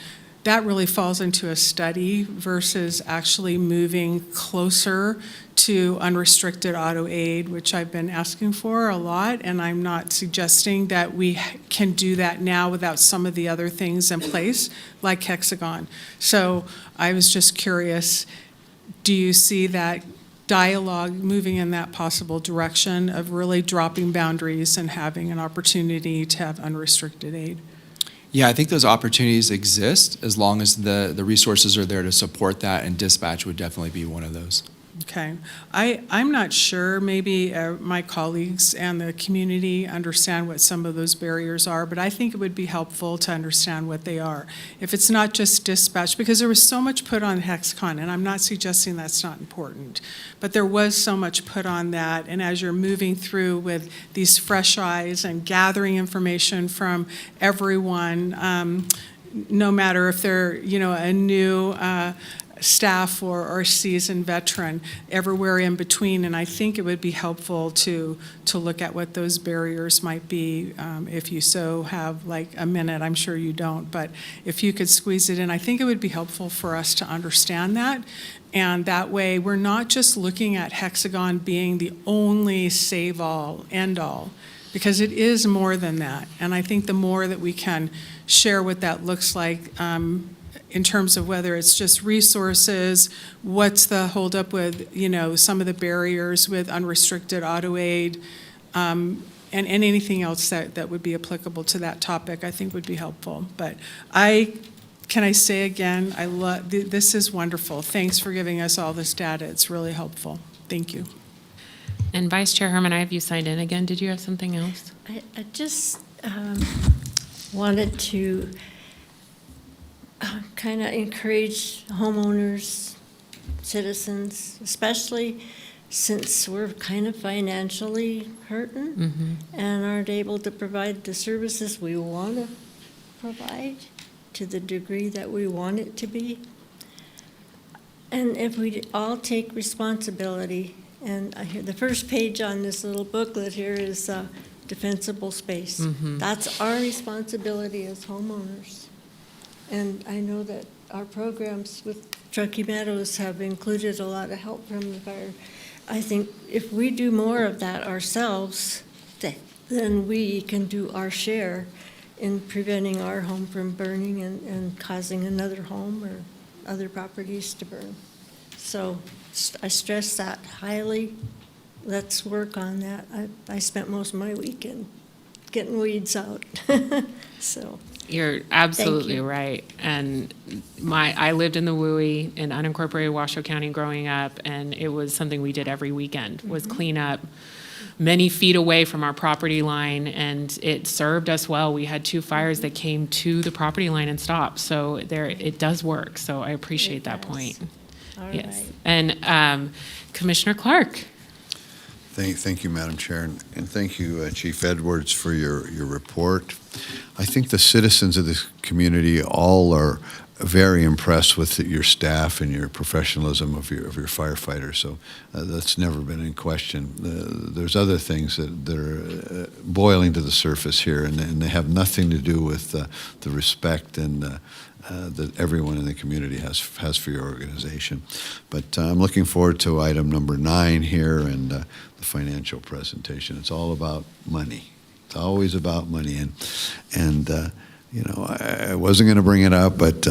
that really falls into a study versus actually moving closer to unrestricted auto aid, which I've been asking for a lot, and I'm not suggesting that we can do that now without some of the other things in place, like Hexagon. So I was just curious, do you see that dialogue moving in that possible direction of really dropping boundaries and having an opportunity to have unrestricted aid? Yeah, I think those opportunities exist as long as the resources are there to support that, and dispatch would definitely be one of those. Okay. I'm not sure, maybe my colleagues and the community understand what some of those barriers are, but I think it would be helpful to understand what they are. If it's not just dispatch, because there was so much put on Hexagon, and I'm not suggesting that's not important, but there was so much put on that, and as you're moving through with these fresh eyes and gathering information from everyone, no matter if they're, a new staff or seasoned veteran, everywhere in between. And I think it would be helpful to look at what those barriers might be, if you so have like a minute. I'm sure you don't, but if you could squeeze it in, I think it would be helpful for us to understand that. And that way, we're not just looking at Hexagon being the only save-all, end-all, because it is more than that. And I think the more that we can share what that looks like, in terms of whether it's just resources, what's the holdup with, some of the barriers with unrestricted auto aid, and anything else that would be applicable to that topic, I think would be helpful. But can I say again, I love, this is wonderful. Thanks for giving us all this data. It's really helpful. Thank you. And Vice Chair Herman, I have you signed in again. Did you have something else? I just wanted to kind of encourage homeowners, citizens, especially since we're kind of financially hurting and aren't able to provide the services we want to provide to the degree that we want it to be. And if we all take responsibility, and I hear the first page on this little booklet here is defensible space. That's our responsibility as homeowners. And I know that our programs with Truckee Meadows have included a lot of help from the fire. I think if we do more of that ourselves, then we can do our share in preventing our home from burning and causing another home or other properties to burn. So I stress that highly. Let's work on that. I spent most of my weekend getting weeds out. So. You're absolutely right. And I lived in the WUI in unincorporated Washoe County growing up, and it was something we did every weekend, was clean up many feet away from our property line, and it served us well. We had 2 fires that came to the property line and stopped, so it does work. So I appreciate that point. All yes. right. And Commissioner Clark. Thank you, Madam Chair, and thank you, Chief Edwards, for your report. I think the citizens of this community all are very impressed with your staff and your professionalism of your firefighters. So that's never been in question. There's other things that are boiling to the surface here, and they have nothing to do with the respect and that everyone in the community has for your organization. But I'm looking forward to item number 9 here and the financial presentation. It's all about money. It's always about money, and I wasn't going to bring it up, but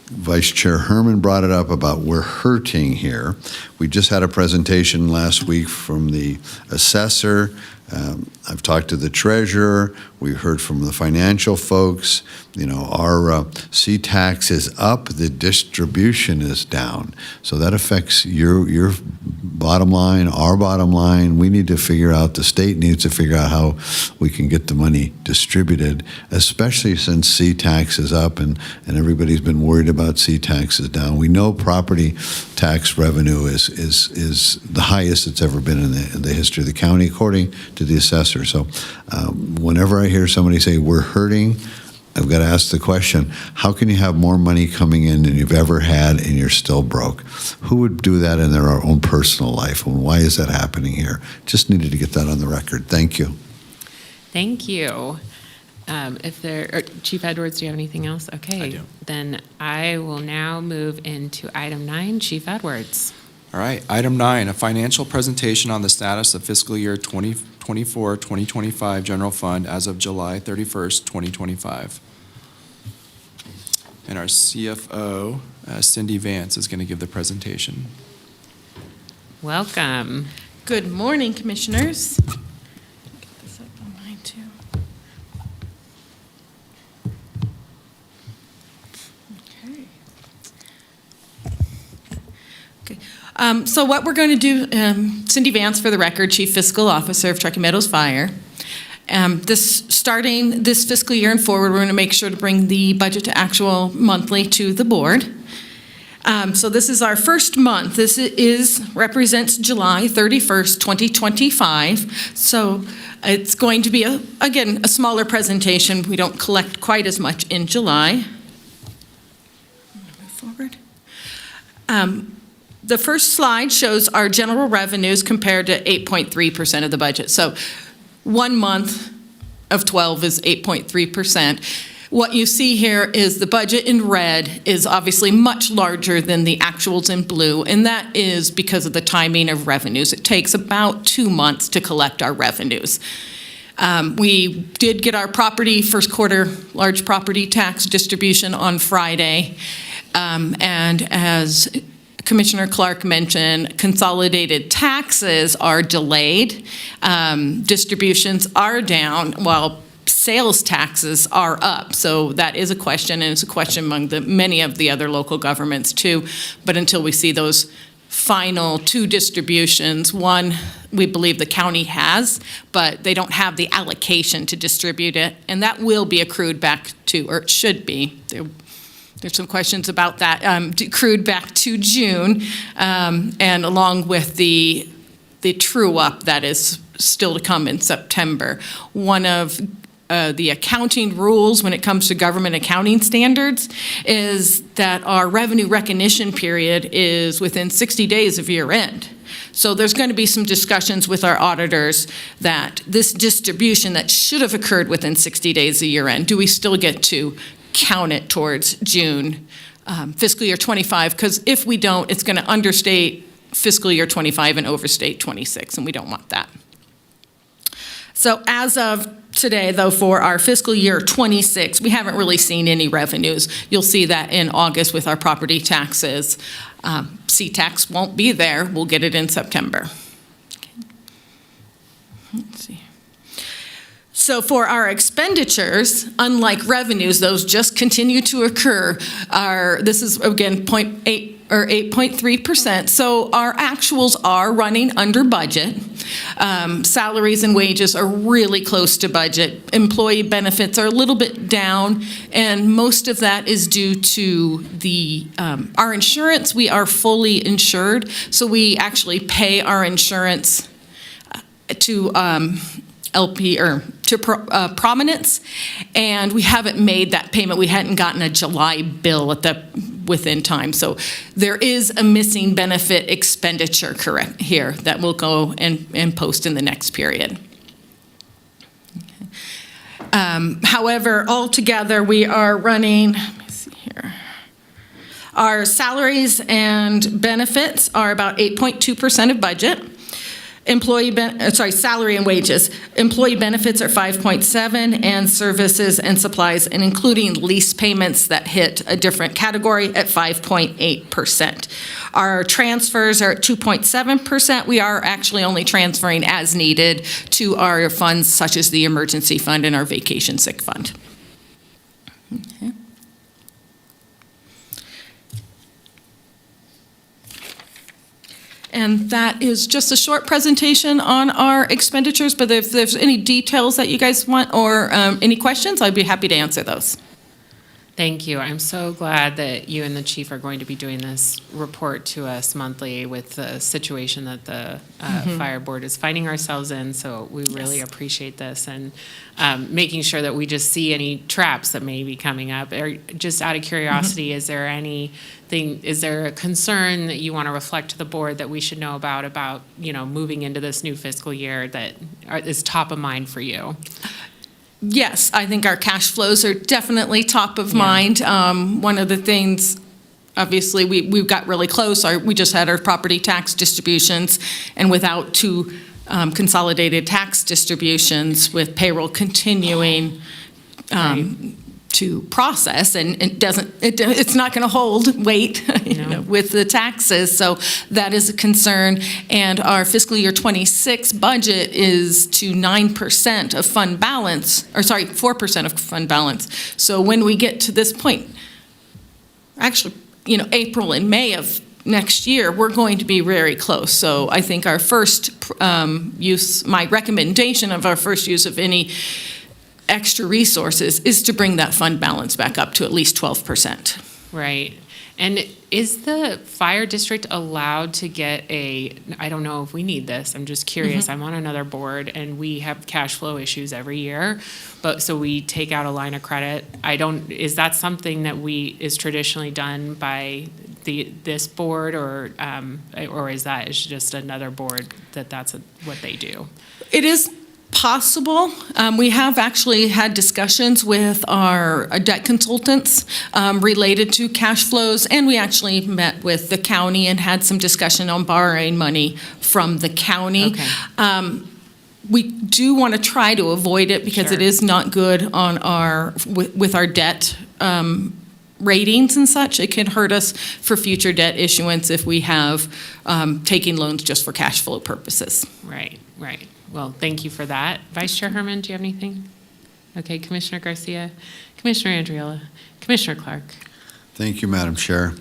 Vice Chair Herman brought it up about we're hurting here. We just had a presentation last week from the assessor. I've talked to the treasurer. We heard from the financial folks. Our C-tax is up. The distribution is down. So that affects your bottom line, our bottom line. We need to figure out, the state needs to figure out how we can get the money distributed, especially since C-tax is up and everybody's been worried about C-tax is down. We know property tax revenue is the highest it's ever been in the history of the county, according to the assessor. So whenever I hear somebody say we're hurting, I've got to ask the question, how can you have more money coming in than you've ever had and you're still broke? Who would do that in their own personal life? And why is that happening here? Just needed to get that on the record. Thank you. Thank you. Chief Edwards, do you have anything else? Okay. I do. Then I will now move into item 9. Chief Edwards. All right, item 9, a financial presentation on the status of fiscal year 2024-2025 general fund as of July 31st, 2025. And our CFO, Cindy Vance, is going to give the presentation. Welcome. Good morning, Commissioners. Get this up on mine, too. Okay. So what we're going to do, Cindy Vance, for the record, Chief Fiscal Officer of Truckee Meadows Fire. Starting this fiscal year and forward, we're going to make sure to bring the budget to actual monthly to the board. So this is our first month. This represents July 31st, 2025. So it's going to be, again, a smaller presentation. We don't collect quite as much in July. Move forward. The first slide shows our general revenues compared to 8.3% of the budget. So 1 month of 12 is 8.3%. What you see here is the budget in red is obviously much larger than the actuals in blue, and that is because of the timing of revenues. It takes about 2 months to collect our revenues. We did get our first quarter large property tax distribution on Friday, and as Commissioner Clark mentioned, consolidated taxes are delayed. Distributions are down while sales taxes are up. So that is a question, and it's a question among many of the other local governments too. But until we see those final 2 distributions, one we believe the county has, but they don't have the allocation to distribute it, and that will be accrued back to, or it should be. There's some questions about that, accrued back to June, and along with the true-up that is still to come in September. One of the accounting rules when it comes to government accounting standards is that our revenue recognition period is within 60 days of year end. So there's going to be some discussions with our auditors that this distribution that should have occurred within 60 days of year end, do we still get to count it towards June fiscal year 25? Because if we don't, it's going to understate fiscal year 25 and overstate 26, and we don't want that. So as of today, though, for our fiscal year 26, we haven't really seen any revenues. You'll see that in August with our property taxes. C-tax won't be there. We'll get it in September. Okay. Let's see. So for our expenditures, unlike revenues, those just continue to occur. This is, again, 8.3%. So our actuals are running under budget. Salaries and wages are really close to budget. Employee benefits are a little bit down, and most of that is due to our insurance. We are fully insured, so we actually pay our insurance to LP or to Prominence, and we haven't made that payment. We hadn't gotten a July bill within time, so there is a missing benefit expenditure correct here that will go and post in the next period. Okay. However, altogether we are running. Let me see here. Our salaries and benefits are about 8.2% of budget. Salary and wages. Employee benefits are 5.7%, and services and supplies, and including lease payments that hit a different category at 5.8%. Our transfers are at 2.7%. We are actually only transferring as needed to our funds such as the emergency fund and our vacation sick fund. Okay. And that is just a short presentation on our expenditures, but if there's any details that you guys want or any questions, I'd be happy to answer those. Thank you. I'm so glad that you and the chief are going to be doing this report to us monthly with the situation that the fire board is finding ourselves in. So we really appreciate this, and making sure that we just see any traps that may be coming up. Or just out of curiosity, is there a concern that you want to reflect to the board that we should know about, moving into this new fiscal year that is top of mind for you? Yes, I think our cash flows are definitely top of mind. One of the things, obviously, we got really close. We just had our property tax distributions, and without 2 consolidated tax distributions, with payroll continuing to process, and it's not going to hold weight with the taxes, so that is a concern. And our fiscal year 26 budget is to 9% of fund balance, 4% of fund balance. So when we get to this point, actually, April and May of next year, we're going to be very close. So I think our first my recommendation of our first use of any extra resources is to bring that fund balance back up to at least 12%. Right. And is the fire district allowed to get I don't know if we need this, I'm just curious. I'm on another board, and we have cash flow issues every year, so we take out a line of credit. Is that something that is traditionally done by this board, or is that just another board that's what they do? It is possible. We have actually had discussions with our debt consultants related to cash flows, and we actually met with the county and had some discussion on borrowing money from the county. Okay. We do want to try to avoid it because Sure. it is not good on with our debt ratings and such. It can hurt us for future debt issuance if we have taking loans just for cash flow purposes. Right. Well, thank you for that. Vice Chair Herman, do you have anything? Okay, Commissioner Garcia, Commissioner Andriola, Commissioner Clark. Thank you, Madam Chair.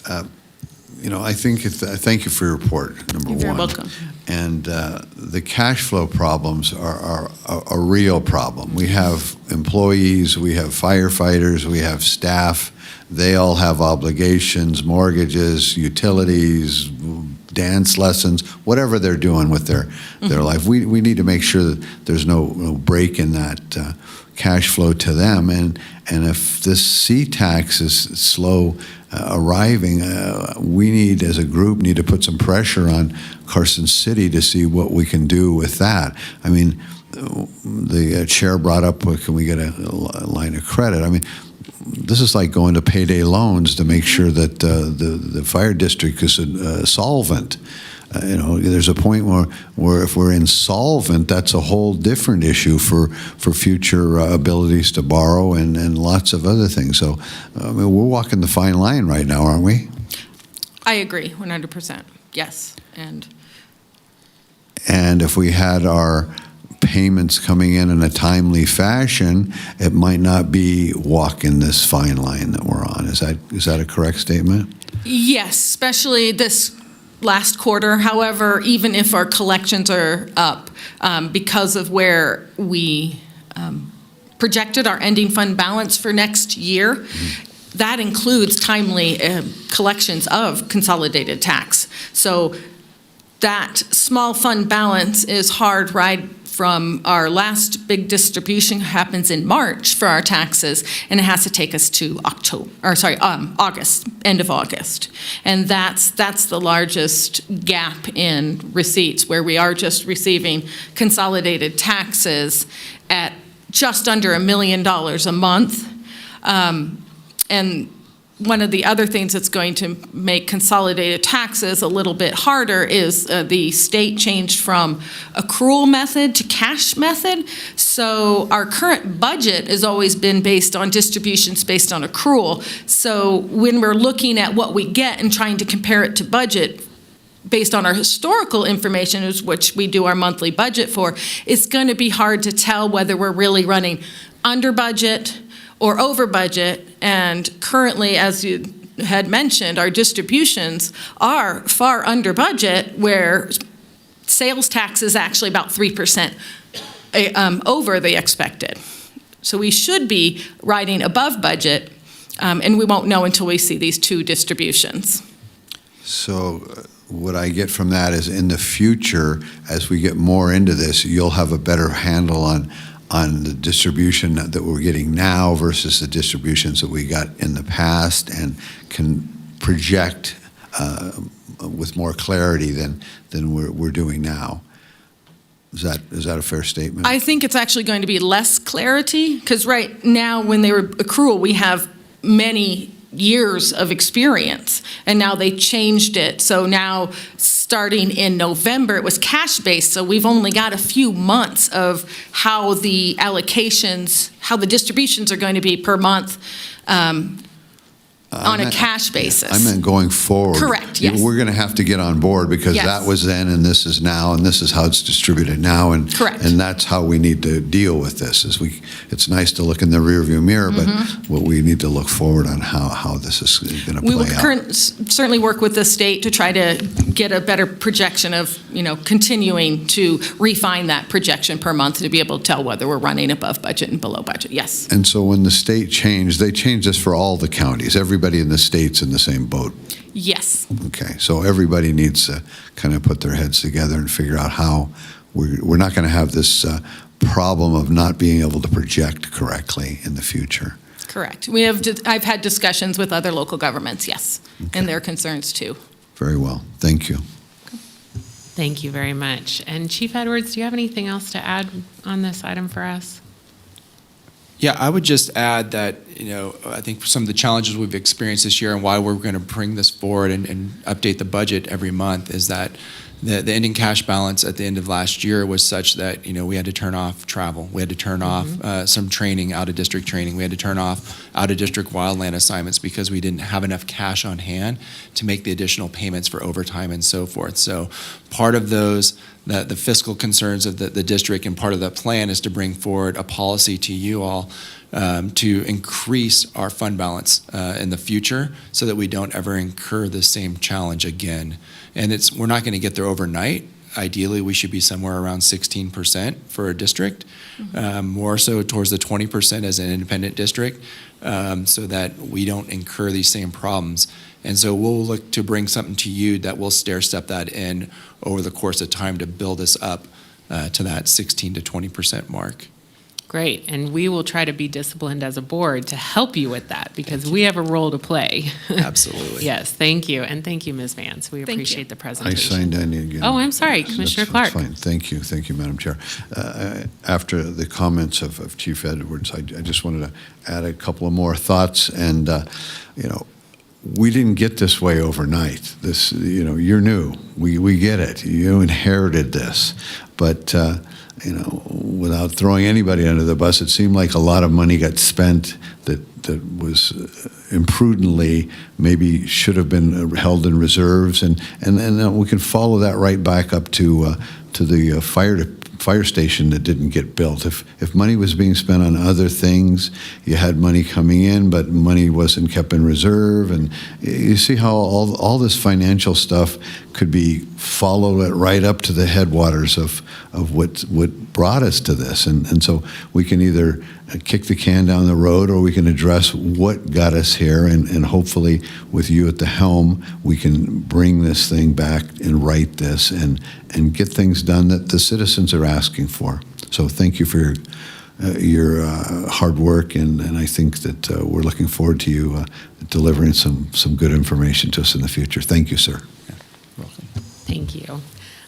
I think thank you for your report, number one. You're very welcome. And the cash flow problems are a real problem. We have employees, we have firefighters, we have staff. They all have obligations, mortgages, utilities, dance lessons, whatever they're doing with their life. We need to make sure that there's no break in that cash flow to them. And if this C-tax is slow arriving, we need, as a group, need to put some pressure on Carson City to see what we can do with that. I mean, the chair brought up, can we get a line of credit? I mean, this is like going to payday loans to make sure that the fire district is solvent. There's a point where if we're insolvent, that's a whole different issue for future abilities to borrow and lots of other things. So we're walking the fine line right now, aren't we? I agree, 100%. Yes, and if we had our payments coming in a timely fashion, it might not be walking this fine line that we're on. Is that a correct statement? yes, especially this last quarter. However, even if our collections are up because of where we projected our ending fund balance for next year, that includes timely collections of consolidated tax. So that small fund balance is hard right from our last big distribution happens in March for our taxes, and it has to take us to August, end of August. And that's the largest gap in receipts, where we are just receiving consolidated taxes at just under $1 million a month. And one of the other things that's going to make consolidated taxes a little bit harder is the state changed from accrual method to cash method. So our current budget has always been based on distributions based on accrual. So when we're looking at what we get and trying to compare it to budget, based on our historical information, which we do our monthly budget for, it's going to be hard to tell whether we're really running under budget or over budget. And currently, as you had mentioned, our distributions are far under budget, where sales tax is actually about 3% over the expected. So we should be riding above budget, and we won't know until we see these two distributions. So what I get from that is, in the future, as we get more into this, you'll have a better handle on the distribution that we're getting now versus the distributions that we got in the past, and can project with more clarity than we're doing now. Is that a fair statement? I think it's actually going to be less clarity, because right now, when they were accrual, we have many years of experience, and now they changed it. So now, starting in November, it was cash-based, so we've only got a few months of how the allocations, how the distributions are going to be per month on a cash basis. I meant going forward. Correct, yes. We're going to have to get on board, because Yes. that was then and this is now, and this is how it's distributed now. And Correct. And that's how we need to deal with this. It's nice to look in the rearview mirror, but what we need to look forward on how this is going to We play will out. certainly work with the state to try to get a better projection of, continuing to refine that projection per month to be able to tell whether we're running above budget and below budget. Yes. And so when the state changed, they changed this for all the counties. Everybody in the state's in the same boat. Yes. Okay, so everybody needs to kind of put their heads together and figure out how we're not going to have this problem of not being able to project correctly in the future. Correct. I've had discussions with other local governments, yes, and their concerns too. Very well. Thank you. Thank you very much. And Chief Edwards, do you have anything else to add on this item for us? Yeah, I would just add that, I think some of the challenges we've experienced this year and why we're going to bring this forward and update the budget every month is that the ending cash balance at the end of last year was such that, we had to turn off travel. We had to turn off some training, out-of-district training. We had to turn off out-of-district wildland assignments because we didn't have enough cash on hand to make the additional payments for overtime and so forth. So part of those, the fiscal concerns of the district and part of that plan is to bring forward a policy to you all to increase our fund balance in the future so that we don't ever incur the same challenge again. And we're not going to get there overnight. Ideally, we should be somewhere around 16% for a district, more so towards the 20% as an independent district, so that we don't incur these same problems. And so we'll look to bring something to you that will stair-step that in over the course of time to build us up to that 16 to 20% mark. Great, and we will try to be disciplined as a board to help you with that because we have a role to play. Absolutely. Yes, thank you, and thank you, Ms. Vance. We appreciate the I presentation. signed in again. Oh, I'm sorry, Commissioner Clark. Fine. Thank you, Madam Chair. After the comments of Chief Edwards, I just wanted to add a couple of more thoughts. And we didn't get this way overnight. This, you're new. We get it. You inherited this, but. Without throwing anybody under the bus, it seemed like a lot of money got spent that was imprudently maybe should have been held in reserves, and we can follow that right back up to the fire station that didn't get built. If money was being spent on other things, you had money coming in, but money wasn't kept in reserve, and you see how all this financial stuff could be followed right up to the headwaters of what brought us to this, and so we can either kick the can down the road or we can address what got us here, and hopefully with you at the helm we can bring this thing back and right this and get things done that the citizens are asking for. So thank you for your hard work, and I think that we're looking forward to you delivering some good information to us in the future. Thank you, sir. Thank you.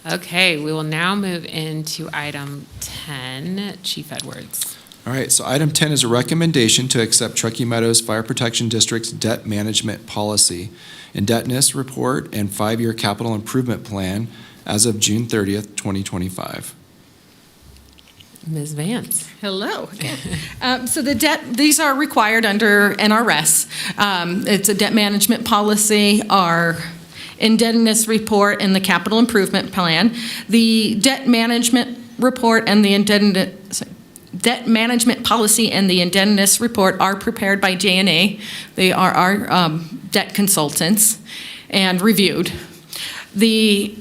Okay, we will now move into item 10. Chief Edwards. All right, so item 10 is a recommendation to accept Truckee Meadows Fire Protection District's debt management policy, indebtedness report, and 5-year capital improvement plan as of June 30th, 2025. Ms. Vance. Hello. So these are required under NRS. It's a debt management policy, our indebtedness report, and the capital improvement plan. The debt management report and the debt management policy and the indebtedness report are prepared by J&A. They are our debt consultants and reviewed. The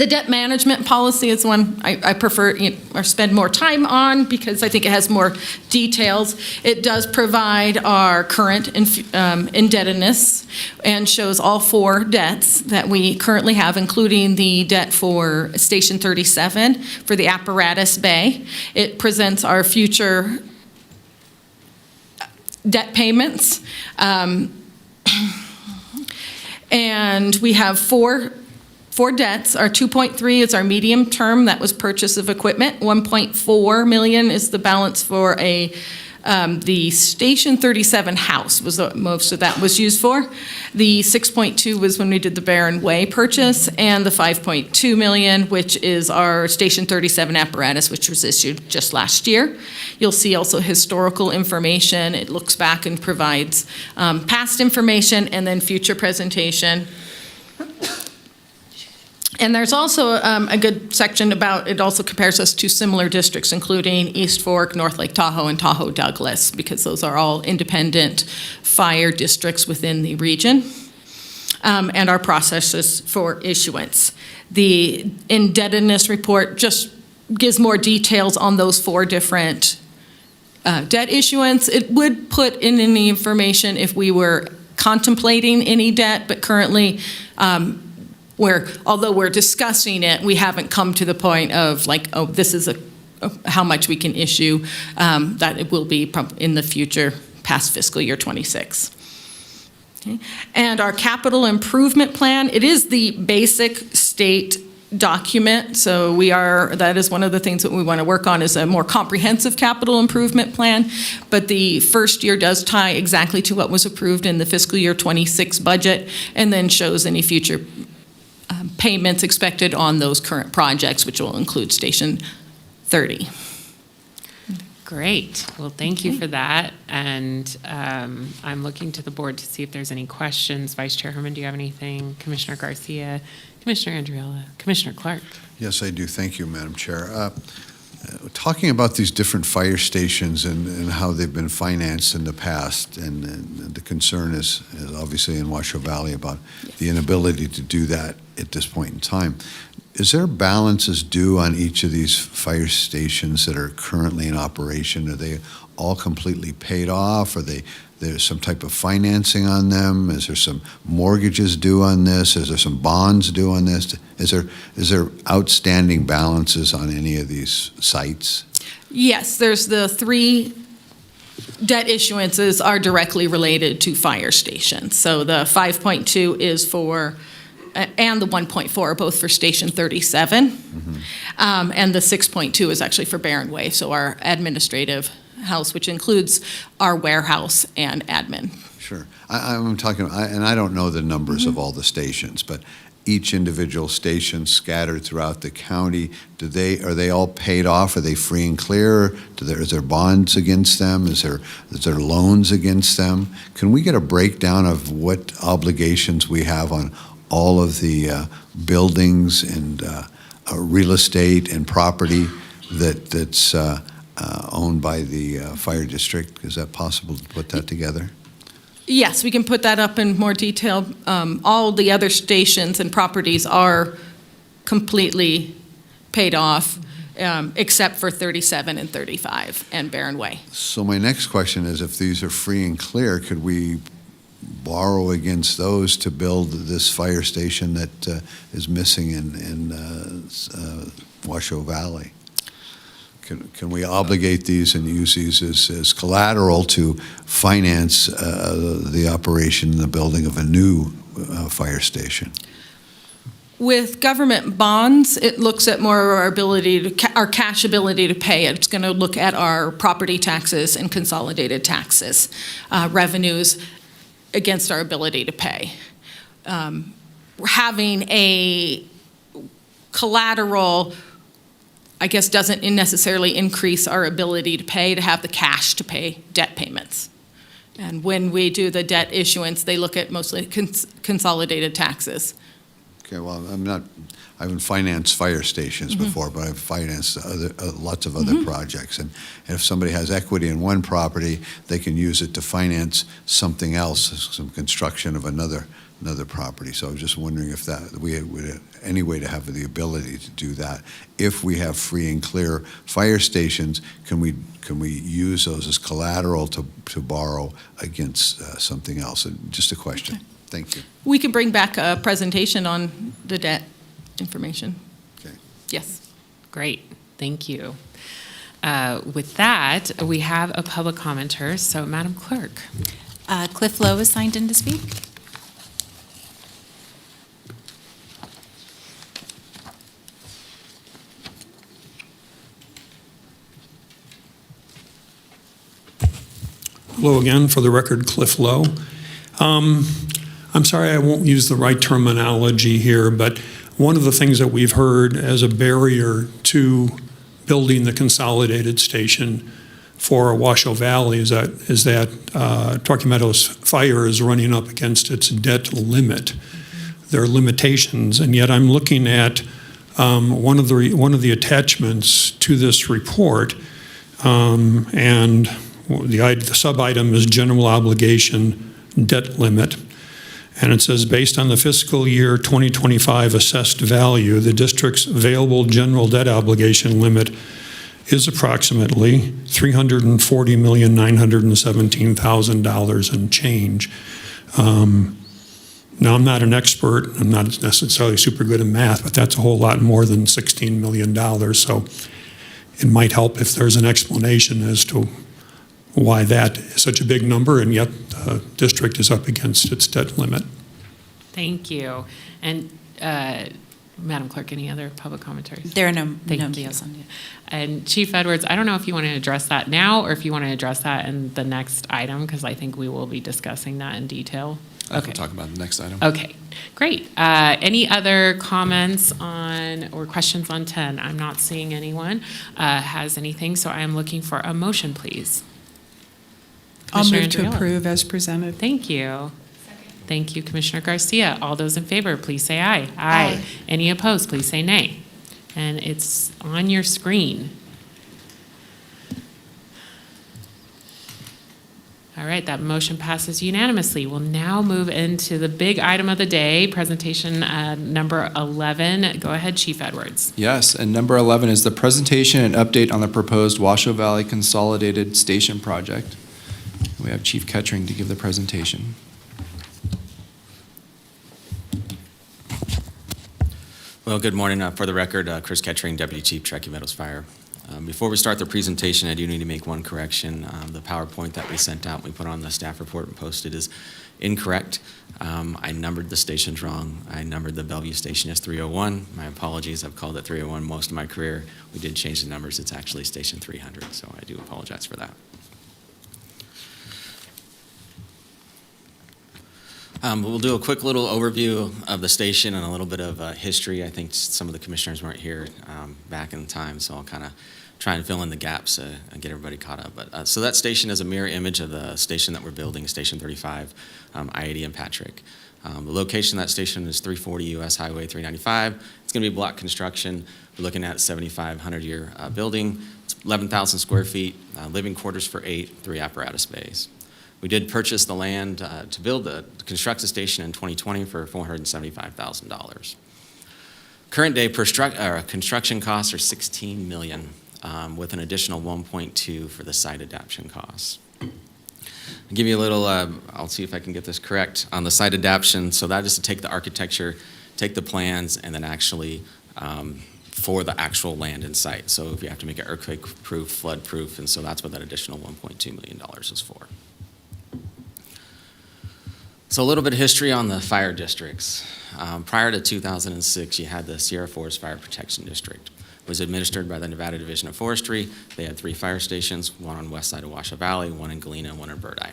debt management policy is one I prefer or spend more time on because I think it has more details. It does provide our current indebtedness and shows all 4 debts that we currently have, including the debt for Station 37 for the apparatus bay. It presents our future debt payments. And we have 4 debts. Our 2.3 is our medium term. That was purchase of equipment. 1.4 million is the balance for the Station 37 house was what most of that was used for. The 6.2 was when we did the Barron Way purchase, and the 5.2 million, which is our Station 37 apparatus, which was issued just last year. You'll see also historical information. It looks back and provides past information and then future presentation. And there's also a good section about, it also compares us to similar districts, including East Fork, North Lake Tahoe, and Tahoe Douglas, because those are all independent fire districts within the region, and our processes for issuance. The indebtedness report just gives more details on those 4 different debt issuance. It would put in any information if we were contemplating any debt, but currently, although we're discussing it, we haven't come to the point of like, oh, this is a how much we can issue, that it will be in the future past fiscal year 26. Okay. And our capital improvement plan, it is the basic state document, so that is one of the things that we want to work on, is a more comprehensive capital improvement plan, but the first year does tie exactly to what was approved in the fiscal year 26 budget, and then shows any future payments expected on those current projects, which will include Station 30. Great. Well, thank you for that. And I'm looking to the board to see if there's any questions. Vice Chair Herman, do you have anything? Commissioner Garcia, Commissioner Andriola, Commissioner Clark. Yes, I do. Thank you, Madam Chair. Talking about these different fire stations and how they've been financed in the past, and the concern is obviously in Washoe Valley about the inability to do that at this point in time. Is there balances due on each of these fire stations that are currently in operation? Are they all completely paid off? Are there's some type of financing on them? Is there some mortgages due on this? Is there some bonds due on this? Is there outstanding balances on any of these sites? Yes, there's the 3 debt issuances are directly related to fire stations. So the 5.2 is for, and the 1.4 are both for Station 37. Mm-hmm. And the 6.2 is actually for Barron Way, so our administrative house, which includes our warehouse and admin. Sure. I'm talking, and I don't know the numbers Mm-hmm. of all the stations, but each individual station scattered throughout the county, are they all paid off? Are they free and clear? Is there bonds against them? Is there loans against them? Can we get a breakdown of what obligations we have on all of the buildings and real estate and property that's owned by the fire district? Is that possible to put that together? Yes, we can put that up in more detail. All the other stations and properties are completely paid off, except for 37 and 35 and Barron Way. So my next question is, if these are free and clear, could we borrow against those to build this fire station that is missing in Washoe Valley? Can we obligate these and use these as collateral to finance the operation and the building of a new fire station? With government bonds, it looks at more of our ability to, our cash ability to pay. It's going to look at our property taxes and consolidated taxes, revenues against our ability to pay. Having a collateral, I guess, doesn't necessarily increase our ability to pay, to have the cash to pay debt payments. And when we do the debt issuance, they look at mostly consolidated taxes. Okay, well, I haven't financed fire stations before, but I've financed lots of other projects. And if somebody has equity in one property, they can use it to finance something else, some construction of another property. So I was just wondering if we would any way to have the ability to do that. If we have free and clear fire stations, can we use those as collateral to borrow against something else? Just a question. Okay. Thank you. We can bring back a presentation on the debt information. Okay. Yes. Great. Thank you. With that, we have a public commenter. So, Madam Clerk. Cliff Lowe is signed in to speak. Hello again, for the record, Cliff Lowe. I'm sorry I won't use the right terminology here, but one of the things that we've heard as a barrier to building the consolidated station for Washoe Valley is that Truckee Meadows Fire is running up against its debt limit. There are limitations, and yet I'm looking at one of the attachments to this report, and the sub-item is general obligation debt limit. And it says, based on the fiscal year 2025 assessed value, the district's available general debt obligation limit is approximately $340,917,000 and change. Now, I'm not an expert. I'm not necessarily super good at math, but that's a whole lot more than $16 million. So it might help if there's an explanation as to why that is such a big number, and yet the district is up against its debt limit. Thank you. And Madam Clerk, any other public commentaries? There are nobody else on it. And Chief Edwards, I don't know if you want to address that now or if you want to address that in the next item, because I think we will be discussing that in detail. I can talk about the next item. Okay, great. Any other comments on or questions on 10? I'm not seeing anyone has anything, so I am looking for a motion, please. I'll move Commissioner to Andriolo. approve as presented. Thank you. Thank you, Commissioner Garcia. All those in favor, please say aye. Aye. Any opposed, please say nay. And it's on your screen. All right, that motion passes unanimously. We'll now move into the big item of the day, presentation number 11. Go ahead, Chief Edwards. Yes, and number 11 is the presentation and update on the proposed Washoe Valley Consolidated Station Project. We have Chief Kettering to give the presentation. Well, good morning. For the record, Chris Kettering, Deputy Chief, Truckee Meadows Fire. Before we start the presentation, I do need to make one correction. The PowerPoint that we sent out, we put on the staff report and posted is incorrect. I numbered the stations wrong. I numbered the Bellevue station as 301. My apologies. I've called it 301 most of my career. We did change the numbers. It's actually station 300, so I do apologize for that. We'll do a quick little overview of the station and a little bit of history. I think some of the commissioners weren't here back in time, so I'll kind of try and fill in the gaps and get everybody caught up. But so that station is a mirror image of the station that we're building, Station 35, I-80 and Patrick. The location of that station is 340 U.S. Highway 395. It's going to be block construction. We're looking at a 7,500-year building. It's 11,000 square feet, living quarters for 8, 3 apparatus bays. We did purchase the land to construct the station in 2020 for $475,000. Current day construction costs are $16 million, with an additional $1.2 for the site adaptation costs. I'll give you a little, I'll see if I can get this correct, on the site adaptation. So that is to take the architecture, take the plans, and then actually for the actual land and site. So if you have to make it earthquake-proof, flood-proof, and so that's what that additional $1.2 million is for. So a little bit of history on the fire districts. Prior to 2006, you had the Sierra Forest Fire Protection District. It was administered by the Nevada Division of Forestry. They had 3 fire stations, one on the west side of Washoe Valley, one in Galena, and one in Birdeye.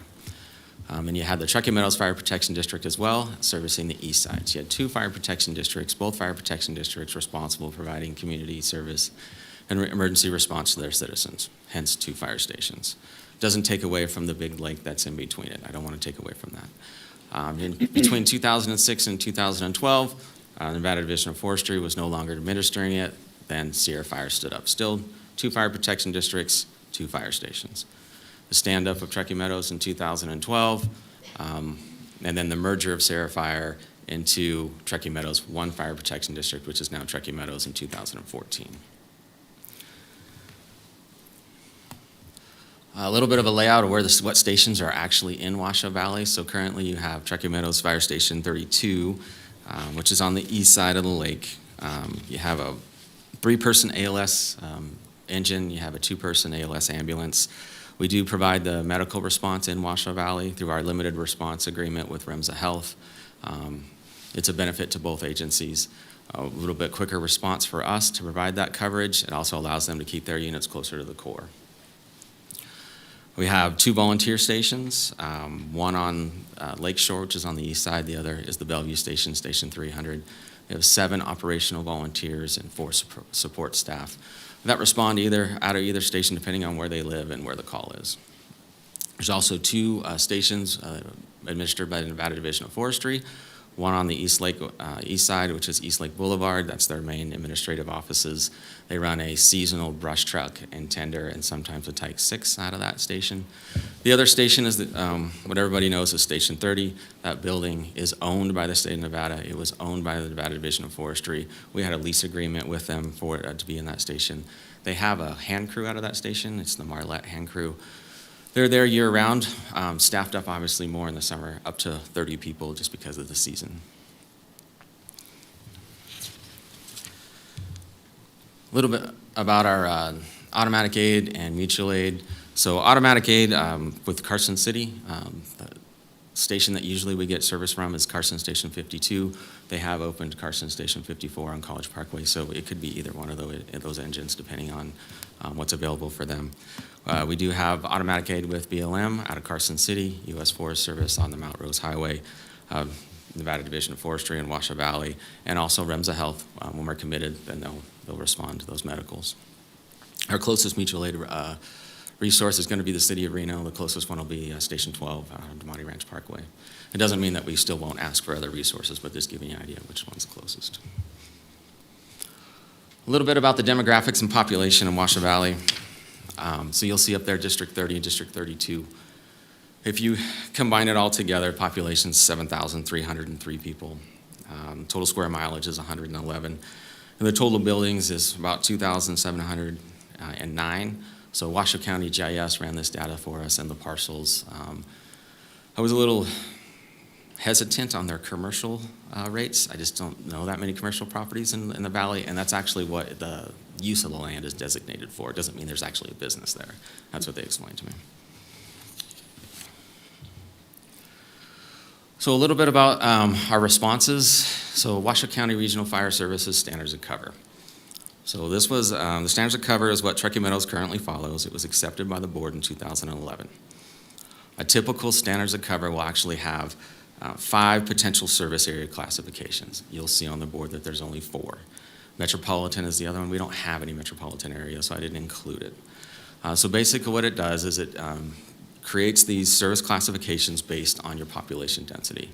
And you had the Truckee Meadows Fire Protection District as well, servicing the east side. So you had 2 fire protection districts, both fire protection districts responsible for providing community service and emergency response to their citizens, hence 2 fire stations. Doesn't take away from the big lake that's in between it. I don't want to take away from that. Between 2006 and 2012, Nevada Division of Forestry was no longer administering it. Then Sierra Fire stood up. Still 2 fire protection districts, 2 fire stations. The stand-up of Truckee Meadows in 2012, and then the merger of Sierra Fire into Truckee Meadows, 1 fire protection district, which is now Truckee Meadows in 2014. A little bit of a layout of what stations are actually in Washoe Valley. So currently you have Truckee Meadows Fire Station 32, which is on the east side of the lake. You have a 3-person ALS engine. You have a 2-person ALS ambulance. We do provide the medical response in Washoe Valley through our limited response agreement with REMSA Health. It's a benefit to both agencies. A little bit quicker response for us to provide that coverage. It also allows them to keep their units closer to the core. We have 2 volunteer stations, one on Lakeshore, which is on the east side. The other is the Bellevue Station, Station 300. We have 7 operational volunteers and 4 support staff that respond out of either station depending on where they live and where the call is. There's also 2 stations administered by the Nevada Division of Forestry. One on the east side, which is East Lake Boulevard. That's their main administrative offices. They run a seasonal brush truck and tender and sometimes a Type 6 out of that station. The other station is what everybody knows is Station 30. That building is owned by the state of Nevada. It was owned by the Nevada Division of Forestry. We had a lease agreement with them for to be in that station. They have a hand crew out of that station. It's the Marlette hand crew. They're there year-round, staffed up obviously more in the summer, up to 30 people just because of the season. A little bit about automatic aid and mutual aid. So automatic aid with Carson City, the station that usually we get service from is Carson Station 52. They have opened Carson Station 54 on College Parkway, so it could be either one of those engines depending on what's available for them. We do have automatic aid with BLM out of Carson City, U.S. Forest Service on the Mount Rose Highway, Nevada Division of Forestry in Washoe Valley, and also Remsa Health. When we're committed, then they'll respond to those medicals. Our closest mutual aid resource is going to be the city of Reno. The closest one will be Station 12 on DeMonte Ranch Parkway. It doesn't mean that we still won't ask for other resources, but just giving you an idea of which one's the closest. A little bit about the demographics and population in Washoe Valley. So you'll see up there District 30 and District 32. If you combine it all together, population's 7,303 people. Total square mileage is 111. And the total buildings is about 2,709. So Washoe County GIS ran this data for us and the parcels. I was a little hesitant on their commercial rates. I just don't know that many commercial properties in the valley, and that's actually what the use of the land is designated for. It doesn't mean there's actually a business there. That's what they explained to me. So a little bit about our responses. So Washoe County Regional Fire Services Standards of Cover. So this was, the Standards of Cover is what Truckee Meadows currently follows. It was accepted by the board in 2011. A typical Standards of Cover will actually have 5 potential service area classifications. You'll see on the board that there's only 4. Metropolitan is the other one. We don't have any metropolitan areas, so I didn't include it. So basically what it does is it creates these service classifications based on your population density.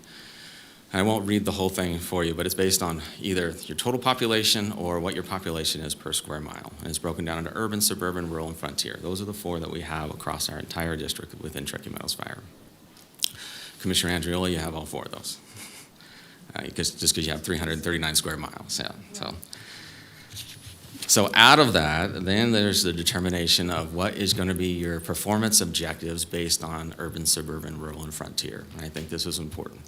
I won't read the whole thing for you, but it's based on either your total population or what your population is per square mile. And it's broken down into urban, suburban, rural, and frontier. Those are the 4 that we have across our entire district within Truckee Meadows Fire. Commissioner Andriola, you have all 4 of those. Just because you have 339 square miles. Yeah, so out of that, then there's the determination of what is going to be your performance objectives based on urban, suburban, rural, and frontier. And I think this is important.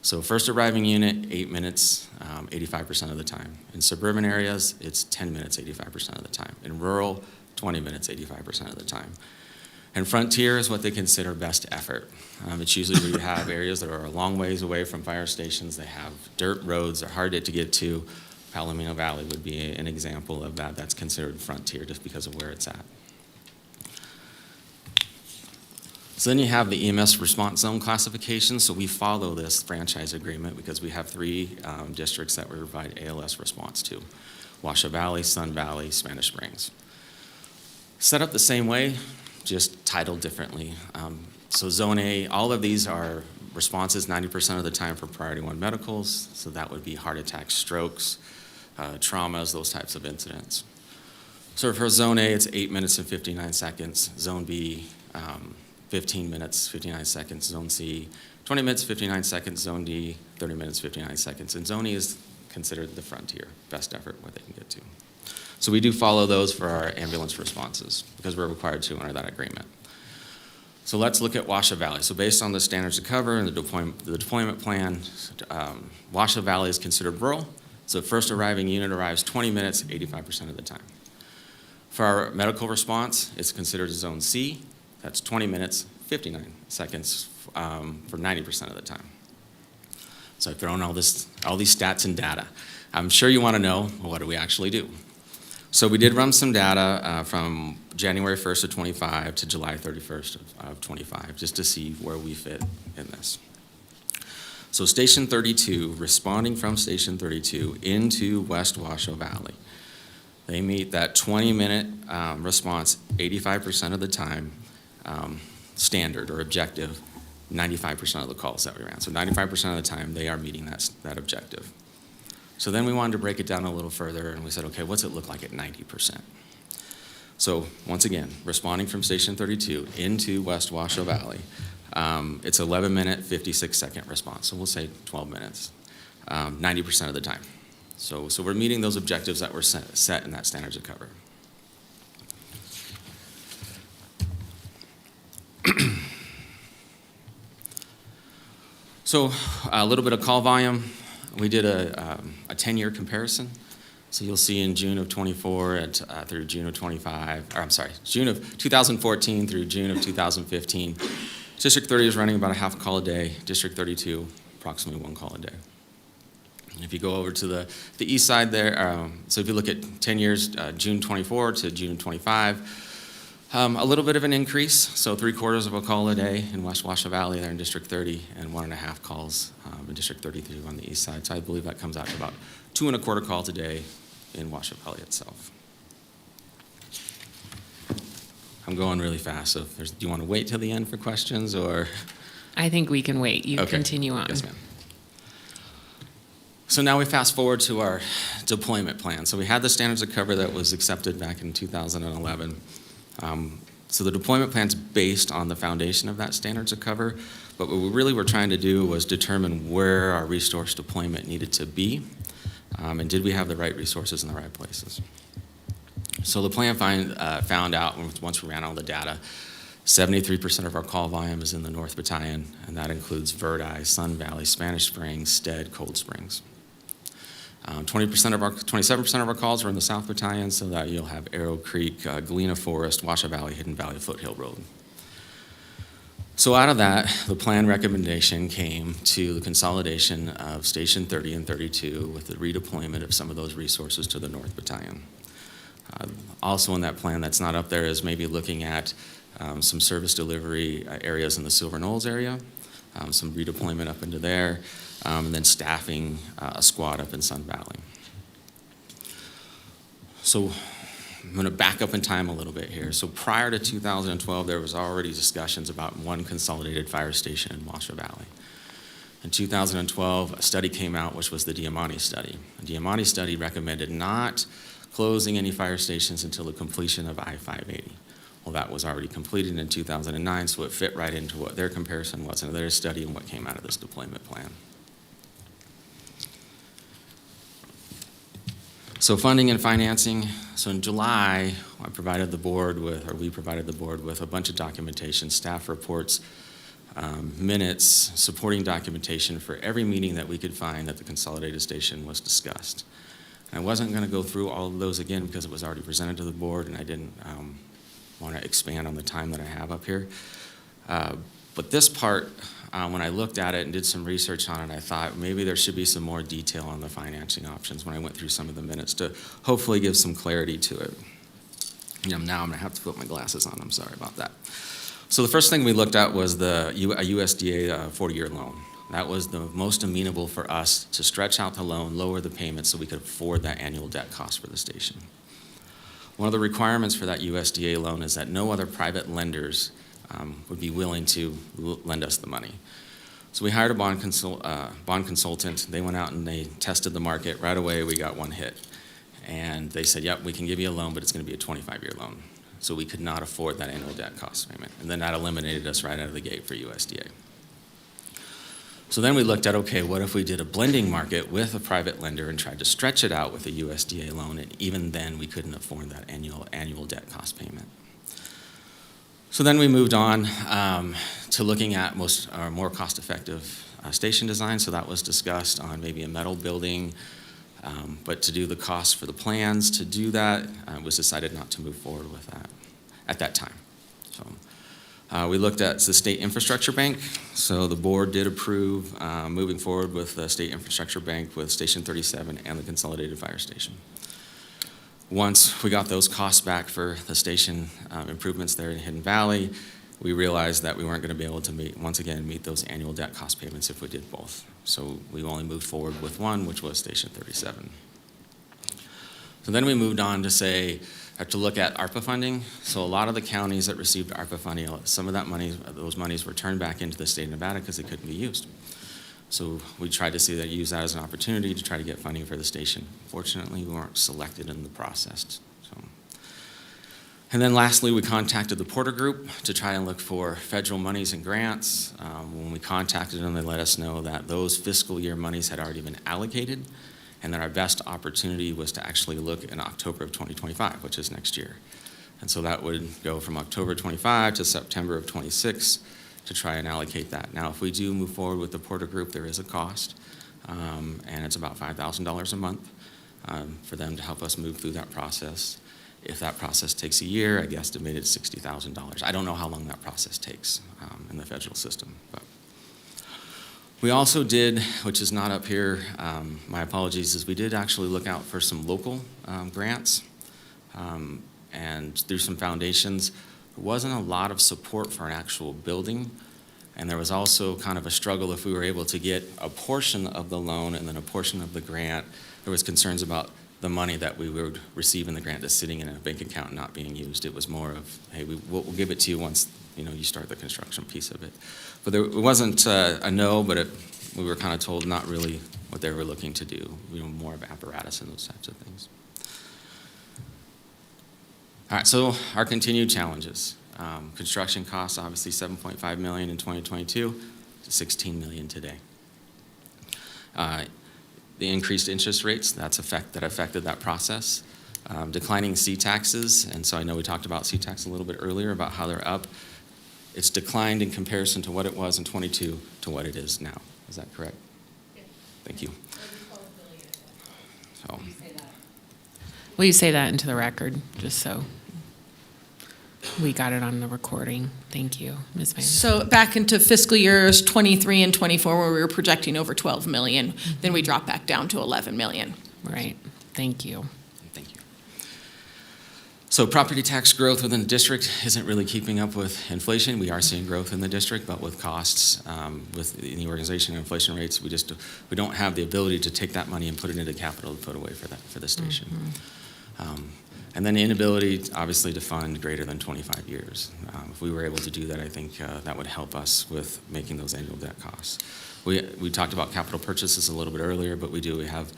So first arriving unit, 8 minutes, 85% of the time. In suburban areas, it's 10 minutes, 85% of the time. In rural, 20 minutes, 85% of the time. And frontier is what they consider best effort. It's usually where you have areas that are a long ways away from fire stations. They have dirt roads, they're hard to get to. Palomino Valley would be an example of that. That's considered frontier just because of where it's at. So then you have the EMS response zone classification. So we follow this franchise agreement because we have 3 districts that we provide ALS response to. Washoe Valley, Sun Valley, Spanish Springs. Set up the same way, just titled differently. So Zone A, all of these are responses 90% of the time for Priority 1 medicals. So that would be heart attacks, strokes, traumas, those types of incidents. So for Zone A, it's 8 minutes and 59 seconds. Zone B, 15 minutes, 59 seconds. Zone C, 20 minutes, 59 seconds. Zone D, 30 minutes, 59 seconds. And Zone E is considered the frontier, best effort, what they can get to. So we do follow those for our ambulance responses because we're required to under that agreement. So let's look at Washoe Valley. So based on the Standards of Cover and the deployment plan, Washoe Valley is considered rural. So first arriving unit arrives 20 minutes, 85% of the time. For our medical response, it's considered Zone C. That's 20 minutes, 59 seconds for 90% of the time. So I've thrown all these stats and data. I'm sure you want to know, well, what do we actually do? So we did run some data from January 1st of 25 to July 31st of 25, just to see where we fit in this. So Station 32, responding from Station 32 into West Washoe Valley, they meet that 20-minute response 85% of the time, standard or objective, 95% of the calls that we ran. So 95% of the time, they are meeting that objective. So then we wanted to break it down a little further, and we said, okay, what's it look like at 90%? So once again, responding from Station 32 into West Washoe Valley, it's 11-minute, 56-second response. So we'll say 12 minutes, 90% of the time. So we're meeting those objectives that were set in that Standards of Cover. So a little bit of call volume. We did a 10-year comparison. So you'll see in June of 24 through June of 25, or I'm sorry, June of 2014 through June of 2015, District 30 is running about a half call a day. District 32, approximately 1 call a day. And if you go over to the east side there, so if you look at 10 years, June 24 to June 25, a little bit of an increase. So 3/4 of a call a day in West Washoe Valley there in District 30, and 1.5 calls in District 32 on the east side. So I believe that comes out to about 2.25 calls a day in Washoe Valley itself. I'm going really fast, so do you want to wait till the end for questions, or? I think we can wait. You Okay. continue on. Yes, ma'am. So now we fast forward to our deployment plan. So we had the standards of cover that was accepted back in 2011. So the deployment plan's based on the foundation of that standards of cover, but what we really were trying to do was determine where our resource deployment needed to be, and did we have the right resources in the right places. So the plan found out, once we ran all the data, 73% of our call volume is in the North Battalion, and that includes Verdi, Sun Valley, Spanish Springs, Stead, Cold Springs. 27% of our calls are in the South Battalion, so that you'll have Arrow Creek, Galena Forest, Washoe Valley, Hidden Valley, Foothill Road. So out of that, the plan recommendation came to the consolidation of Station 30 and 32 with the redeployment of some of those resources to the North Battalion. Also in that plan that's not up there is maybe looking at some service delivery areas in the Silver Knolls area, some redeployment up into there, and then staffing a squad up in Sun Valley. So I'm going to back up in time a little bit here. So prior to 2012, there was already discussions about one consolidated fire station in Washoe Valley. In 2012, a study came out, which was the Diamante study. The Diamante study recommended not closing any fire stations until the completion of I-580. Well, that was already completed in 2009, so it fit right into what their comparison was in their study and what came out of this deployment plan. So funding and financing. So in July, we provided the board with a bunch of documentation, staff reports, minutes, supporting documentation for every meeting that we could find that the consolidated station was discussed. And I wasn't going to go through all of those again because it was already presented to the board, and I didn't want to expand on the time that I have up here. But this part, when I looked at it and did some research on it, I thought maybe there should be some more detail on the financing options when I went through some of the minutes to hopefully give some clarity to it. Now I'm going to have to put my glasses on. I'm sorry about that. So the first thing we looked at was a USDA 40-year loan. That was the most amenable for us to stretch out the loan, lower the payments so we could afford that annual debt cost for the station. One of the requirements for that USDA loan is that no other private lenders would be willing to lend us the money. So we hired a bond consultant. They went out and they tested the market. Right away, we got one hit. And they said, yep, we can give you a loan, but it's going to be a 25-year loan. So we could not afford that annual debt cost payment. And then that eliminated us right out of the gate for USDA. So then we looked at, okay, what if we did a blending market with a private lender and tried to stretch it out with a USDA loan, and even then we couldn't afford that annual debt cost payment. So then we moved on to looking at more cost-effective station design. So that was discussed on maybe a metal building, but to do the cost for the plans to do that, it was decided not to move forward with that at that time. So we looked at the State Infrastructure Bank. So the board did approve moving forward with the State Infrastructure Bank with Station 37 and the Consolidated Fire Station. Once we got those costs back for the station improvements there in Hidden Valley, we realized that we weren't going to be able to meet those annual debt cost payments if we did both. So we only moved forward with one, which was Station 37. So then we moved on to look at ARPA funding. So a lot of the counties that received ARPA funding, some of those monies were turned back into the state of Nevada because they couldn't be used. So we tried to use that as an opportunity to try to get funding for the station. Fortunately, we weren't selected in the process. And then lastly, we contacted the Porter Group to try and look for federal monies and grants. When we contacted them, they let us know that those fiscal year monies had already been allocated, and that our best opportunity was to actually look in October of 2025, which is next year. And so that would go from October 25 to September of 26 to try and allocate that. Now, if we do move forward with the Porter Group, there is a cost, and it's about $5,000 a month. for them to help us move through that process. If that process takes a year, I guesstimated $60,000. I don't know how long that process takes in the federal system. But we also did, which is not up here, my apologies, is we did actually look out for some local grants. And through some foundations, there wasn't a lot of support for an actual building. And there was also kind of a struggle if we were able to get a portion of the loan and then a portion of the grant. There was concerns about the money that we would receive in the grant just sitting in a bank account and not being used. It was more of, hey, we'll give it to you once you start the construction piece of it. But it wasn't a no, but we were kind of told not really what they were looking to do, more of apparatus and those types of things. All right, so our continued challenges. Construction costs, obviously $7.5 million in 2022 to $16 million today. The increased interest rates, that affected that process. Declining C taxes, and so I know we talked about C tax a little bit earlier about how they're up. It's declined in comparison to what it was in 22 to what it is now. Is that correct? Yes. Thank you. So. Will you say that into the record, just so we got it on the recording? Thank you, Ms. Van. So back into fiscal years 23 and 24, where we were projecting over 12 million, then we dropped back down to 11 million. Right. Thank you. Thank you. So property tax growth within the district isn't really keeping up with inflation. We are seeing growth in the district, but with costs, with the organization and inflation rates, we don't have the ability to take that money and put it into capital to put away for the station. And then the inability, obviously, to fund greater than 25 years. If we were able to do that, I think that would help us with making those annual debt costs. We talked about capital purchases a little bit earlier, but we have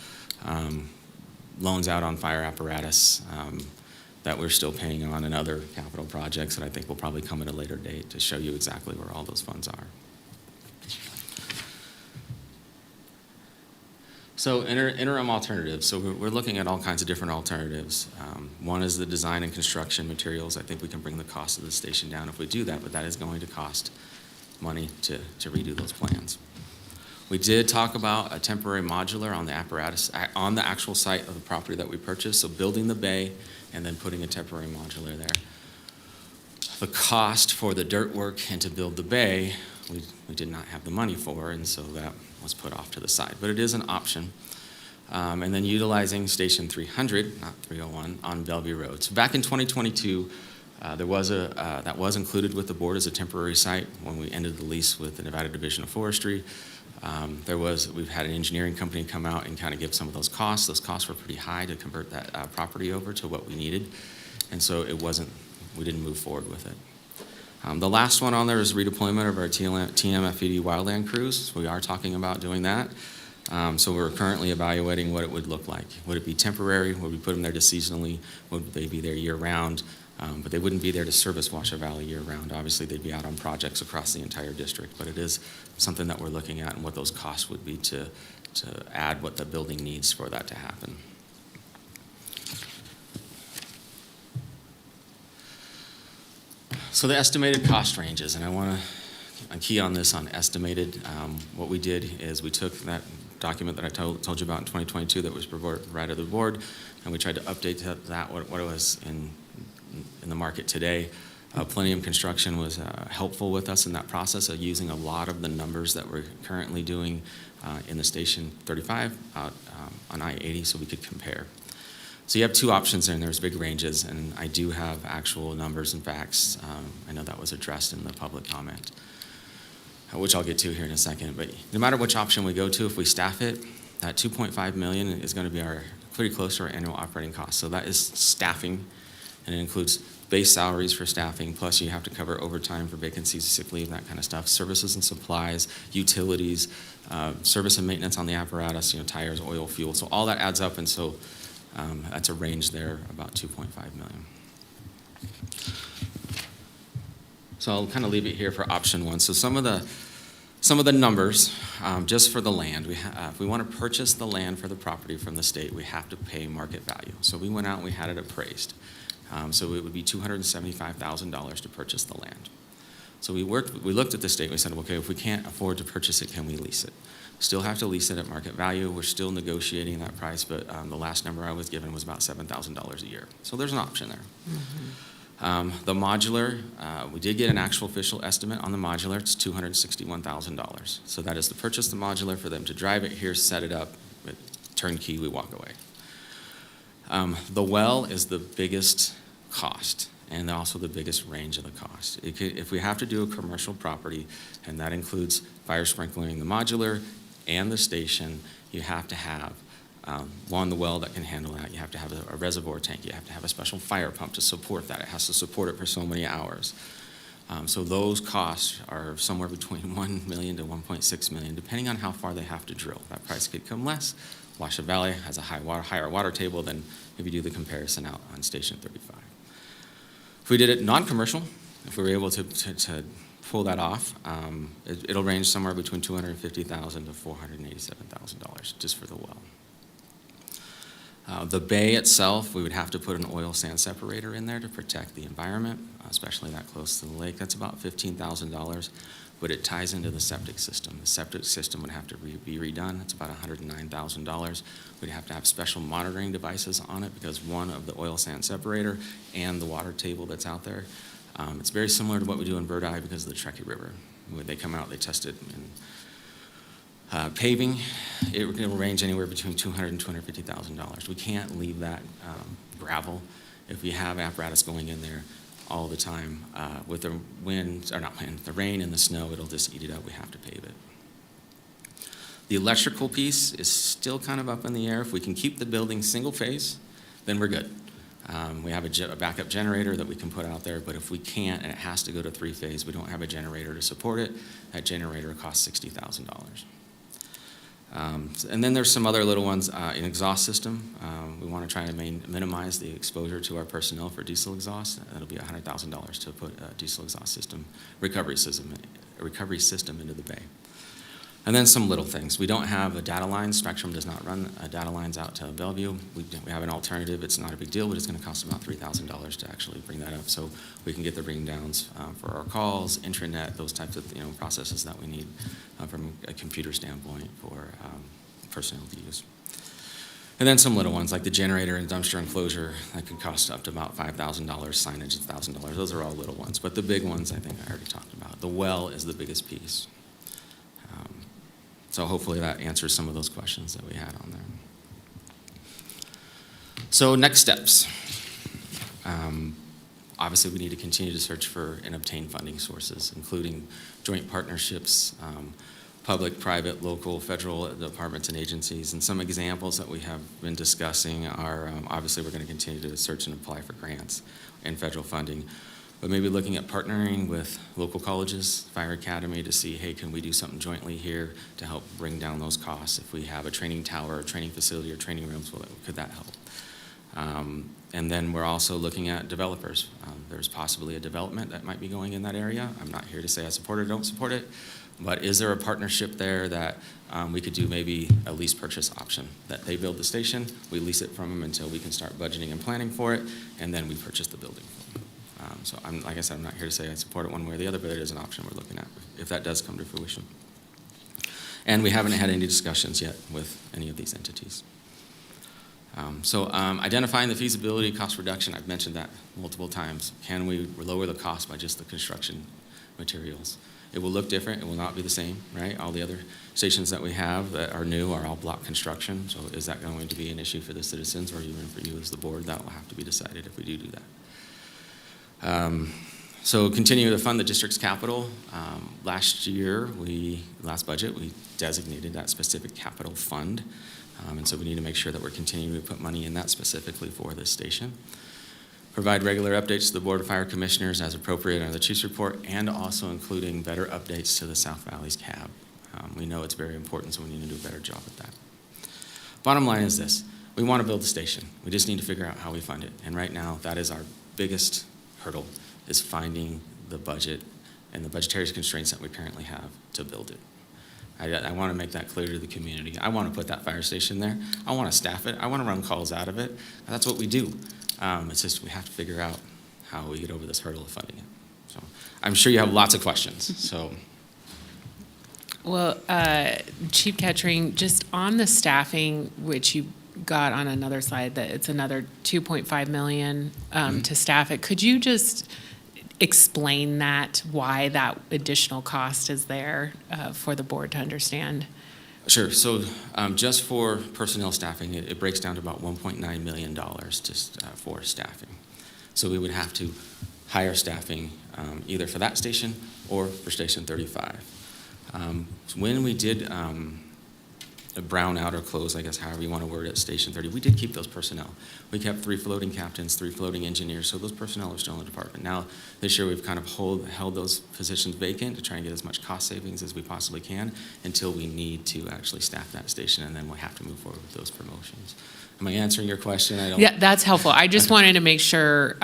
loans out on fire apparatus that we're still paying on and other capital projects that I think will probably come at a later date to show you exactly where all those funds are. So interim alternatives. So we're looking at all kinds of different alternatives. One is the design and construction materials. I think we can bring the cost of the station down if we do that, but that is going to cost money to redo those plans. We did talk about a temporary modular on the apparatus, on the actual site of the property that we purchased, so building the bay and then putting a temporary modular there. The cost for the dirt work and to build the bay, we did not have the money for, and so that was put off to the side. But it is an option. And then utilizing Station 300, not 301, on Bellevue Road. So back in 2022, that was included with the board as a temporary site when we ended the lease with the Nevada Division of Forestry. We've had an engineering company come out and kind of give some of those costs. Those costs were pretty high to convert that property over to what we needed. And so we didn't move forward with it. The last one on there is redeployment of our TMFED wildland crews. We are talking about doing that. So we're currently evaluating what it would look like. Would it be temporary? Would we put them there just seasonally? Would they be there year-round? But they wouldn't be there to service Washoe Valley year-round. Obviously, they'd be out on projects across the entire district, but it is something that we're looking at and what those costs would be to add what the building needs for that to happen. So the estimated cost ranges, and I want to key on this on estimated. What we did is we took that document that I told you about in 2022 that was provided to the board, and we tried to update that what it was in the market today. Plenum Construction was helpful with us in that process of using a lot of the numbers that we're currently doing in the Station 35 out on I-80 so we could compare. So you have two options there, and there's big ranges, and I do have actual numbers and facts. I know that was addressed in the public comment, which I'll get to here in a second. But no matter which option we go to, if we staff it, that $2.5 million is going to be pretty close to our annual operating costs. So that is staffing, and it includes base salaries for staffing, plus you have to cover overtime for vacancies, sick leave, that kind of stuff, services and supplies, utilities, service and maintenance on the apparatus, tires, oil, fuel. So all that adds up, and so that's a range there, about $2.5 million. So I'll kind of leave it here for option one. So some of the numbers, just for the land, if we want to purchase the land for the property from the state, we have to pay market value. So we went out and we had it appraised. So it would be $275,000 to purchase the land. So we looked at the state, and we said, okay, if we can't afford to purchase it, can we lease it? Still have to lease it at market value. We're still negotiating that price, but the last number I was given was about $7,000 a year. So there's an option there. The modular, we did get an actual official estimate on the modular. It's $261,000. So that is to purchase the modular, for them to drive it here, set it up, with turnkey, we walk away. The well is the biggest cost, and also the biggest range of the cost. If we have to do a commercial property, and that includes fire sprinklering the modular and the station, you have to have the well that can handle that. You have to have a reservoir tank. You have to have a special fire pump to support that. It has to support it for so many hours. So those costs are somewhere between $1 million to $1.6 million, depending on how far they have to drill. That price could come less. Washoe Valley has a higher water table than if you do the comparison out on Station 35. If we did it non-commercial, if we were able to pull that off, it'll range somewhere between $250,000 to $487,000 just for the well. The bay itself, we would have to put an oil sand separator in there to protect the environment, especially that close to the lake. That's about $15,000, but it ties into the septic system. The septic system would have to be redone. It's about $109,000. We'd have to have special monitoring devices on it because one of the oil sand separator and the water table that's out there, it's very similar to what we do in Bird Eye because of the Truckee River. When they come out, they test it in paving. It will range anywhere between $200,000 and $250,000. We can't leave that gravel if we have apparatus going in there all the time. With the the rain and the snow, it'll just eat it up. We have to pave it. The electrical piece is still kind of up in the air. If we can keep the building single phase, then we're good. We have a backup generator that we can put out there, but if we can't and it has to go to 3-phase, we don't have a generator to support it, that generator costs $60,000. And then there's some other little ones, an exhaust system. We want to try to minimize the exposure to our personnel for diesel exhaust. That'll be $100,000 to put a diesel exhaust system, recovery system into the bay. And then some little things. We don't have a data line. Spectrum does not run data lines out to Bellevue. We have an alternative. It's not a big deal, but it's going to cost about $3,000 to actually bring that up so we can get the ring downs for our calls, intranet, those types of processes that we need from a computer standpoint for personnel to use. And then some little ones like the generator and dumpster enclosure that could cost up to about $5,000, signage $1,000. Those are all little ones, but the big ones I think I already talked about. The well is the biggest piece. So hopefully that answers some of those questions that we had on there. So next steps. Obviously, we need to continue to search for and obtain funding sources, including joint partnerships, public, private, local, federal departments and agencies. And some examples that we have been discussing are, obviously, we're going to continue to search and apply for grants and federal funding. But maybe looking at partnering with local colleges, Fire Academy, to see, hey, can we do something jointly here to help bring down those costs? If we have a training tower, or training facility, or training rooms, well, could that help? And then we're also looking at developers. There's possibly a development that might be going in that area. I'm not here to say I support it or don't support it, but is there a partnership there that we could do maybe a lease purchase option, that they build the station, we lease it from them until we can start budgeting and planning for it, and then we purchase the building. So like I said, I'm not here to say I support it one way or the other, but it is an option we're looking at if that does come to fruition. And we haven't had any discussions yet with any of these entities. Identifying the feasibility, cost reduction, I've mentioned that multiple times. Can we lower the cost by just the construction materials? It will look different. It will not be the same, right? All the other stations that we have that are new are all block construction. So is that going to be an issue for the citizens or even for you as the board? That will have to be decided if we do that. So continue to fund the district's capital. Last budget, we designated that specific capital fund. And so we need to make sure that we're continuing to put money in that specifically for this station. Provide regular updates to the Board of Fire Commissioners as appropriate under the Chief's report, and also including better updates to the South Valley's CAB. We know it's very important, so we need to do a better job with that. Bottom line is this. We want to build the station. We just need to figure out how we fund it. And right now, that is our biggest hurdle, is finding the budget and the budgetary constraints that we currently have to build it. I want to make that clear to the community. I want to put that fire station there. I want to staff it. I want to run calls out of it. That's what we do. It's just we have to figure out how we get over this hurdle of funding it. So I'm sure you have lots of questions, so. Well, Chief Kettering, just on the staffing, which you got on another slide, that it's another 2.5 million to staff it. Could you just explain that, why that additional cost is there for the board to understand? Sure. So just for personnel staffing, it breaks down to about $1.9 million just for staffing. So we would have to hire staffing either for that station or for Station 35. When we did brown out or close, I guess however you want to word it, Station 30, we did keep those personnel. We kept 3 floating captains, 3 floating engineers, so those personnel are still in the department. Now, this year we've kind of held those positions vacant to try and get as much cost savings as we possibly can until we need to actually staff that station, and then we'll have to move forward with those promotions. Am I answering your question? Yeah, that's helpful. I just wanted to make sure,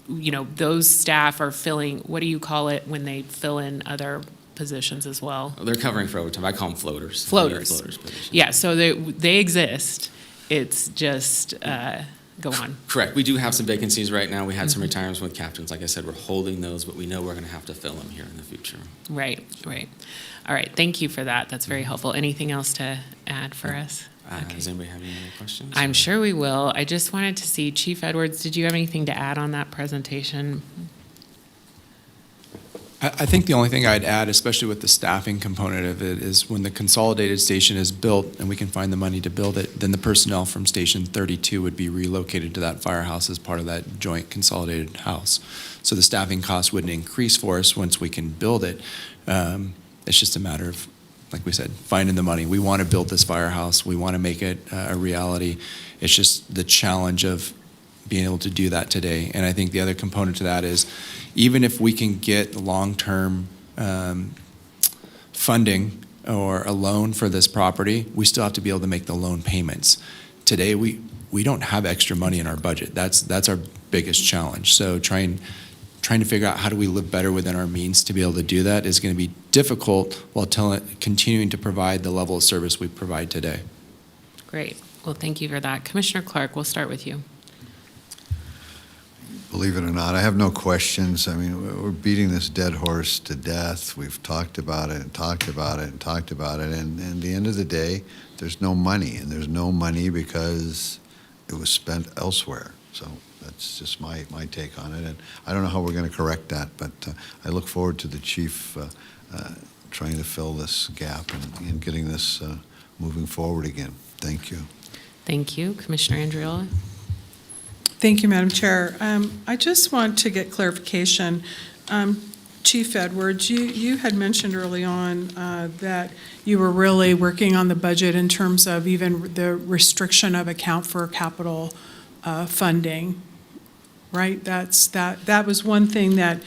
those staff are filling, what do you call it when they fill in other positions as well? They're covering for overtime. I call them floaters. Floaters. Positions. Yeah, so they exist. It's just, go on. Correct. We do have some vacancies right now. We had some retirements with captains. Like I said, we're holding those, but we know we're going to have to fill them here in the future. Right. All right, thank you for that. That's very helpful. Anything else to add for us? Okay. Does anybody have any other questions? I'm sure we will. I just wanted to see, Chief Edwards, did you have anything to add on that presentation? I think the only thing I'd add, especially with the staffing component of it, is when the consolidated station is built and we can find the money to build it, then the personnel from Station 32 would be relocated to that firehouse as part of that joint consolidated house. So the staffing costs wouldn't increase for us once we can build it. It's just a matter of, like we said, finding the money. We want to build this firehouse. We want to make it a reality. It's just the challenge of being able to do that today. And I think the other component to that is, even if we can get long-term funding or a loan for this property, we still have to be able to make the loan payments. Today, we don't have extra money in our budget. That's our biggest challenge. So trying to figure out how do we live better within our means to be able to do that is going to be difficult while continuing to provide the level of service we provide today. Great. Well, thank you for that. Commissioner Clark, we'll start with you. Believe it or not, I have no questions. I mean, we're beating this dead horse to death. We've talked about it and talked about it and talked about it. And at the end of the day, there's no money. And there's no money because it was spent elsewhere. So that's just my take on it. And I don't know how we're going to correct that, but I look forward to the chief trying to fill this gap and getting this moving forward again. Thank you. Thank you. Commissioner Andriola? Thank you, Madam Chair. I just want to get clarification. Chief Edwards, you had mentioned early on that you were really working on the budget in terms of even the restriction of account for capital funding, right? That was one thing that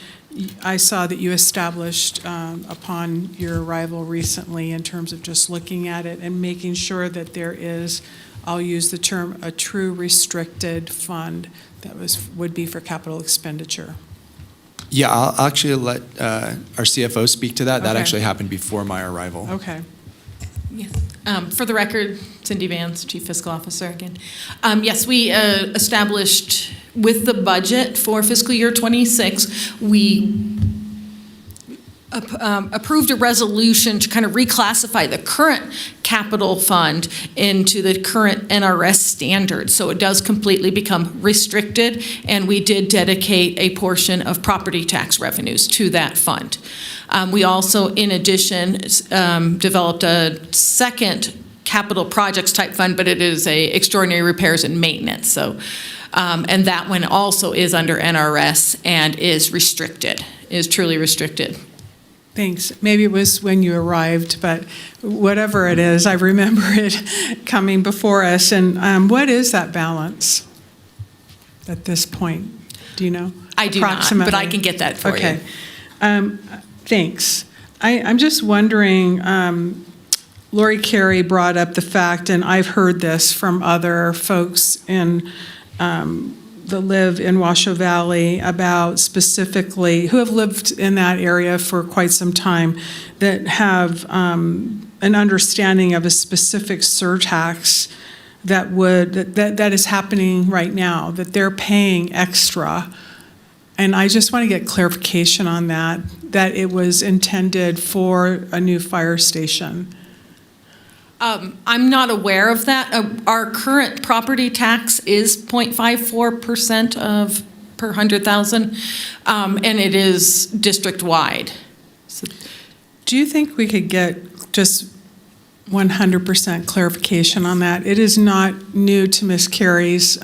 I saw that you established upon your arrival recently in terms of just looking at it and making sure that there is, I'll use the term, a true restricted fund that would be for capital expenditure. Yeah, I'll actually let our CFO speak to that. That Okay. actually happened before my arrival. Okay. Yes. For the record, Cindy Vance, Chief Fiscal Officer again. Yes, we established with the budget for fiscal year 26, we approved a resolution to kind of reclassify the current capital fund into the current NRS standards. So it does completely become restricted, and we did dedicate a portion of property tax revenues to that fund. We also, in addition, developed a second capital projects type fund, but it is a extraordinary repairs and maintenance. So, and that one also is under NRS and is restricted, is truly restricted. Thanks. Maybe it was when you arrived, but whatever it is, I remember it coming before us. And what is that balance at this point? Do you know? I do not, but I can get that for you. Okay. Thanks. I'm just wondering, Lori Carey brought up the fact, and I've heard this from other folks that live in Washoe Valley about specifically, who have lived in that area for quite some time, that have an understanding of a specific surtax that is happening right now, that they're paying extra And I just want to get clarification on that it was intended for a new fire station. I'm not aware of that. Our current property tax is 0.54% of per 100,000, and it is district-wide. Do you think we could get just 100% clarification on that? It is not new to Ms. Carey's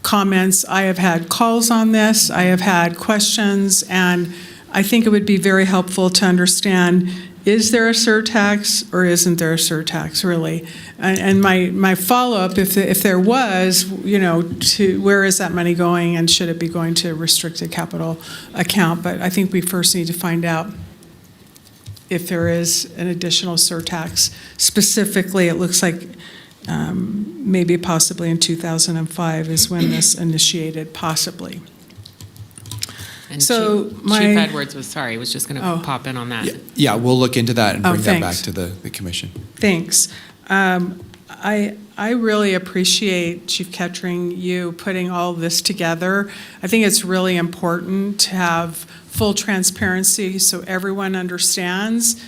comments. I have had calls on this. I have had questions, and I think it would be very helpful to understand, is there a surtax or isn't there a surtax, really? And my follow-up, if there was, to where is that money going, and should it be going to a restricted capital account? But I think we first need to find out if there is an additional surtax. Specifically, it looks like maybe possibly in 2005 is when this initiated, possibly. And so Chief Edwards was just going to pop in on that. Yeah, we'll look into that and bring that back thanks. to the commission. Thanks. I really appreciate, Chief Kettering, you putting all this together. I think it's really important to have full transparency so everyone understands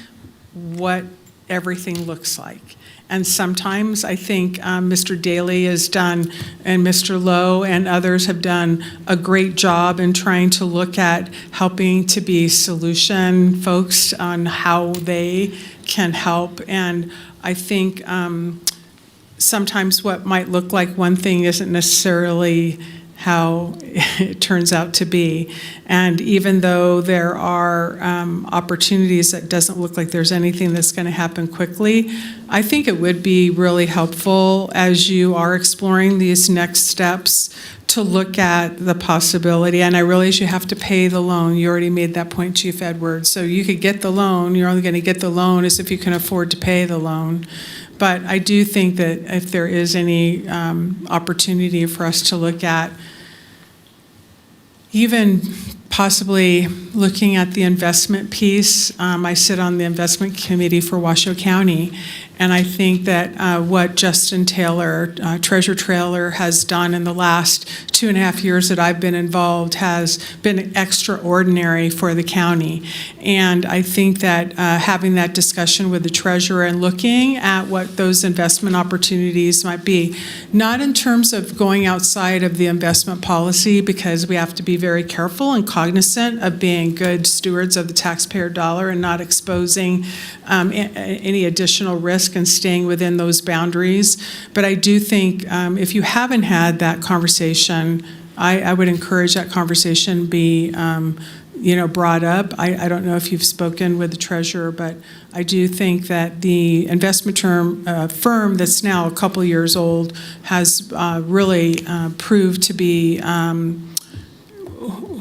what everything looks like. And sometimes I think Mr. Daly has done, and Mr. Lowe and others have done a great job in trying to look at helping to be solution folks on how they can help. And I think sometimes what might look like one thing isn't necessarily how it turns out to be. And even though there are opportunities that doesn't look like there's anything that's going to happen quickly, I think it would be really helpful as you are exploring these next steps to look at the possibility. And I realize you have to pay the loan. You already made that point, Chief Edwards. So you could get the loan. You're only going to get the loan as if you can afford to pay the loan. But I do think that if there is any opportunity for us to look at even possibly looking at the investment piece. I sit on the investment committee for Washoe County, and I think that what Justin Taylor, Treasurer Taylor, has done in the last 2.5 years that I've been involved has been extraordinary for the county. And I think that having that discussion with the treasurer and looking at what those investment opportunities might be, not in terms of going outside of the investment policy, because we have to be very careful and cognizant of being good stewards of the taxpayer dollar and not exposing any additional risk and staying within those boundaries. But I do think if you haven't had that conversation, I would encourage that conversation be brought up. I don't know if you've spoken with the treasurer, but I do think that the investment firm that's now a couple years old has really proved to be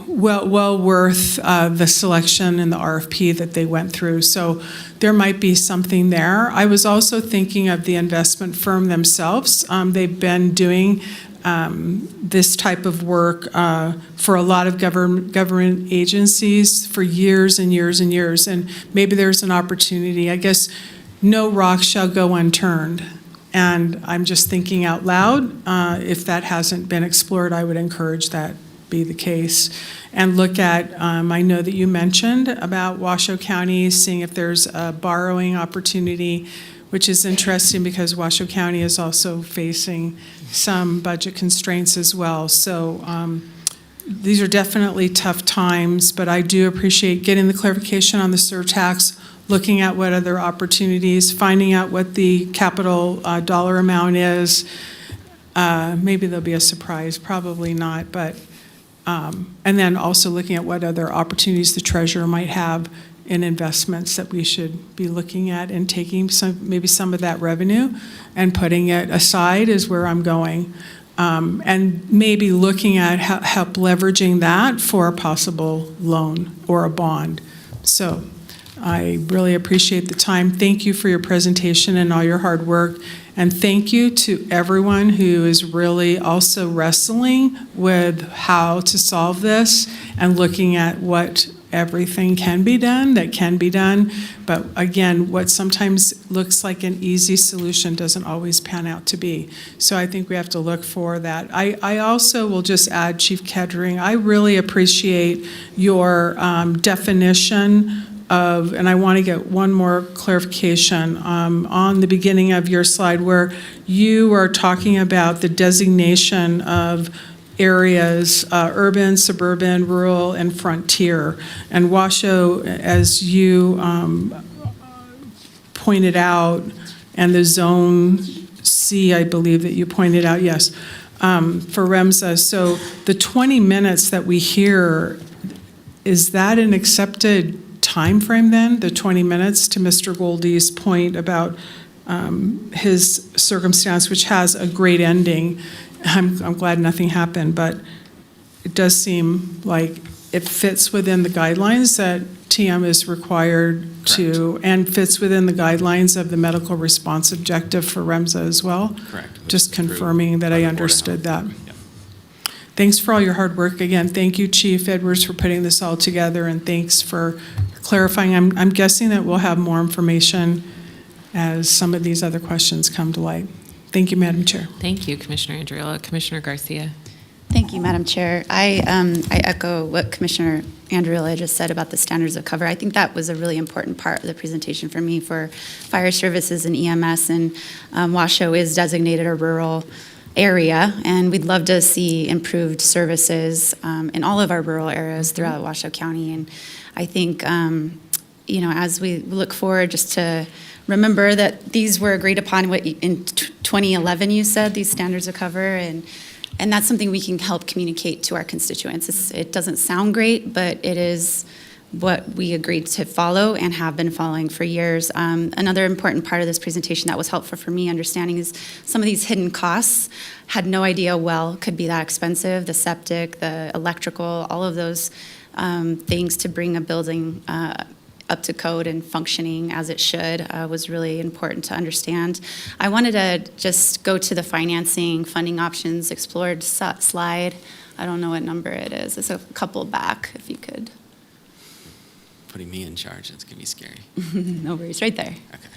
well worth the selection and the RFP that they went through. So there might be something there. I was also thinking of the investment firm themselves. They've been doing this type of work for a lot of government agencies for years and years and years. And maybe there's an opportunity. I guess no rock shall go unturned. And I'm just thinking out loud. If that hasn't been explored, I would encourage that be the case. And look at, I know that you mentioned about Washoe County, seeing if there's a borrowing opportunity, which is interesting because Washoe County is also facing some budget constraints as well. So these are definitely tough times, but I do appreciate getting the clarification on the surtax, looking at what other opportunities, finding out what the capital dollar amount is. Maybe there'll be a surprise, probably not, but and then also looking at what other opportunities the treasurer might have in investments that we should be looking at and taking maybe some of that revenue and putting it aside is where I'm going. And maybe looking at help leveraging that for a possible loan or a bond. So I really appreciate the time. Thank you for your presentation and all your hard work. And thank you to everyone who is really also wrestling with how to solve this and looking at what everything can be done that can be done. But again, what sometimes looks like an easy solution doesn't always pan out to be. So I think we have to look for that. I also will just add, Chief Kettering, I really appreciate your definition of, and I want to get one more clarification, on the beginning of your slide where you are talking about the designation of areas, urban, suburban, rural, and frontier. And Washoe, as you pointed out, and the Zone C, I believe that you pointed out, yes, for REMSA. So the 20 minutes that we hear, is that an accepted time frame then, the 20 minutes, to Mr. Goldie's point about his circumstance, which has a great ending? I'm glad nothing happened, but it does seem like it fits within the guidelines that TM is required to, and fits within the guidelines of the medical response objective for REMSA as well. Correct. Just confirming that I understood that. Thanks for all your hard work. Again, thank you, Chief Edwards, for putting this all together, and thanks for clarifying. I'm guessing that we'll have more information as some of these other questions come to light. Thank you, Madam Chair. Thank you, Commissioner Andriola. Commissioner Garcia. Thank you, Madam Chair. I echo what Commissioner Andriola just said about the standards of cover. I think that was a really important part of the presentation for me for fire services and EMS, and Washoe is designated a rural area, and we'd love to see improved services in all of our rural areas throughout Washoe County. And I think, as we look forward, just to remember that these were agreed upon in 2011, you said, these standards of cover, and that's something we can help communicate to our constituents. It doesn't sound great, but it is what we agreed to follow and have been following for years. Another important part of this presentation that was helpful for me understanding is some of these hidden costs. Had no idea a well could be that expensive, the septic, the electrical, all of those things to bring a building up to code and functioning as it should was really important to understand. I wanted to just go to the financing, funding options explored slide. I don't know what number it is. It's a couple back, if you could. Putting me in charge, that's going to be scary. No worries, right there. Okay.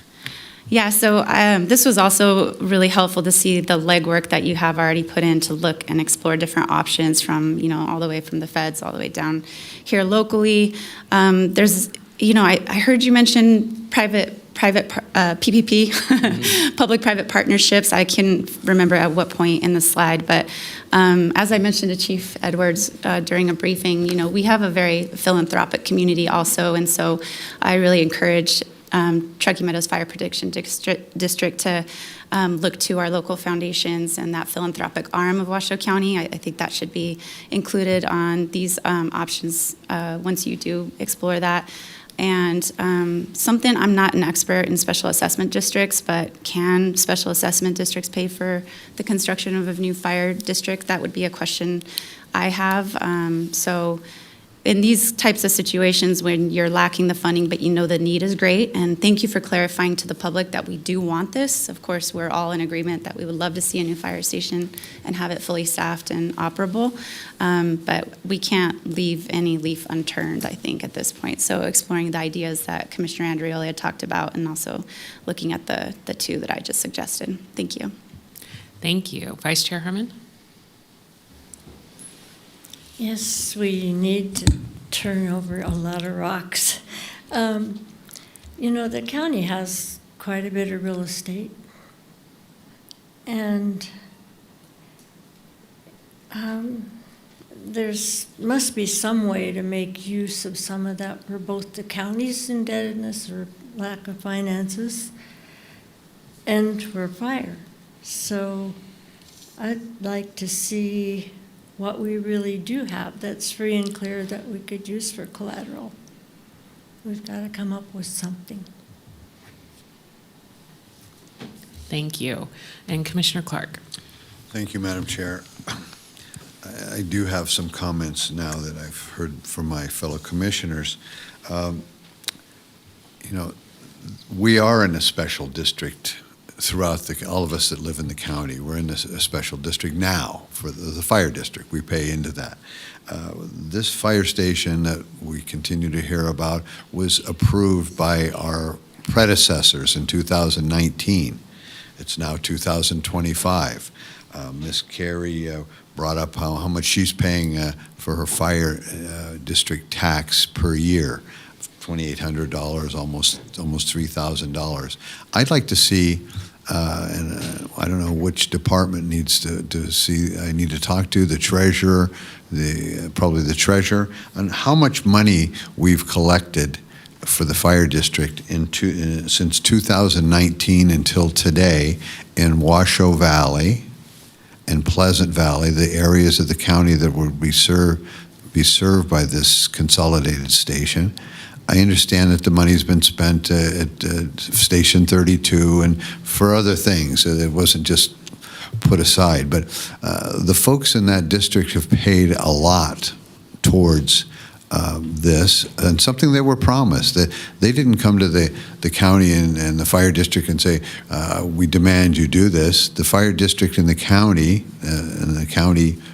Yeah, so this was also really helpful to see the legwork that you have already put in to look and explore different options from, all the way from the feds all the way down here locally. There's, I heard you mention private PPP, public-private partnerships. I can remember at what point in the slide, but as I mentioned to Chief Edwards during a briefing, we have a very philanthropic community also, and so I really encourage Truckee Meadows Fire Protection District to look to our local foundations and that philanthropic arm of Washoe County. I think that should be included on these options once you do explore that. And something, I'm not an expert in special assessment districts, but can special assessment districts pay for the construction of a new fire district? That would be a question I have. So in these types of situations when you're lacking the funding, but the need is great, and thank you for clarifying to the public that we do want this. Of course, we're all in agreement that we would love to see a new fire station and have it fully staffed and operable, but we can't leave any leaf unturned, I think, at this point. So exploring the ideas that Commissioner Andriola had talked about, and also looking at the two that I just suggested. Thank you. Thank you. Vice Chair Herman? Yes, we need to turn over a lot of rocks. The county has quite a bit of real estate, and there's must be some way to make use of some of that for both the county's indebtedness or lack of finances and for fire. So I'd like to see what we really do have that's free and clear that we could use for collateral. We've got to come up with something. Thank you. And Commissioner Clark? Thank you, Madam Chair. I do have some comments now that I've heard from my fellow commissioners. We are in a special district throughout all of us that live in the county. We're in a special district now for the fire district. We pay into that. This fire station that we continue to hear about was approved by our predecessors in 2019. It's now 2025. Ms. Carey brought up how much she's paying for her fire district tax per year, $2,800, almost $3,000. I'd like to see, and I don't know which department needs to see. I need to talk to the treasurer, probably the treasurer, on how much money we've collected for the fire district since 2019 until today in Washoe Valley and Pleasant Valley, the areas of the county that would be served by this consolidated station. I understand that the money's been spent at Station 32 and for other things. It wasn't just put aside. But the folks in that district have paid a lot towards this, and something they were promised. That they didn't come to the county and the fire district and say, we demand you do this. The fire district and the county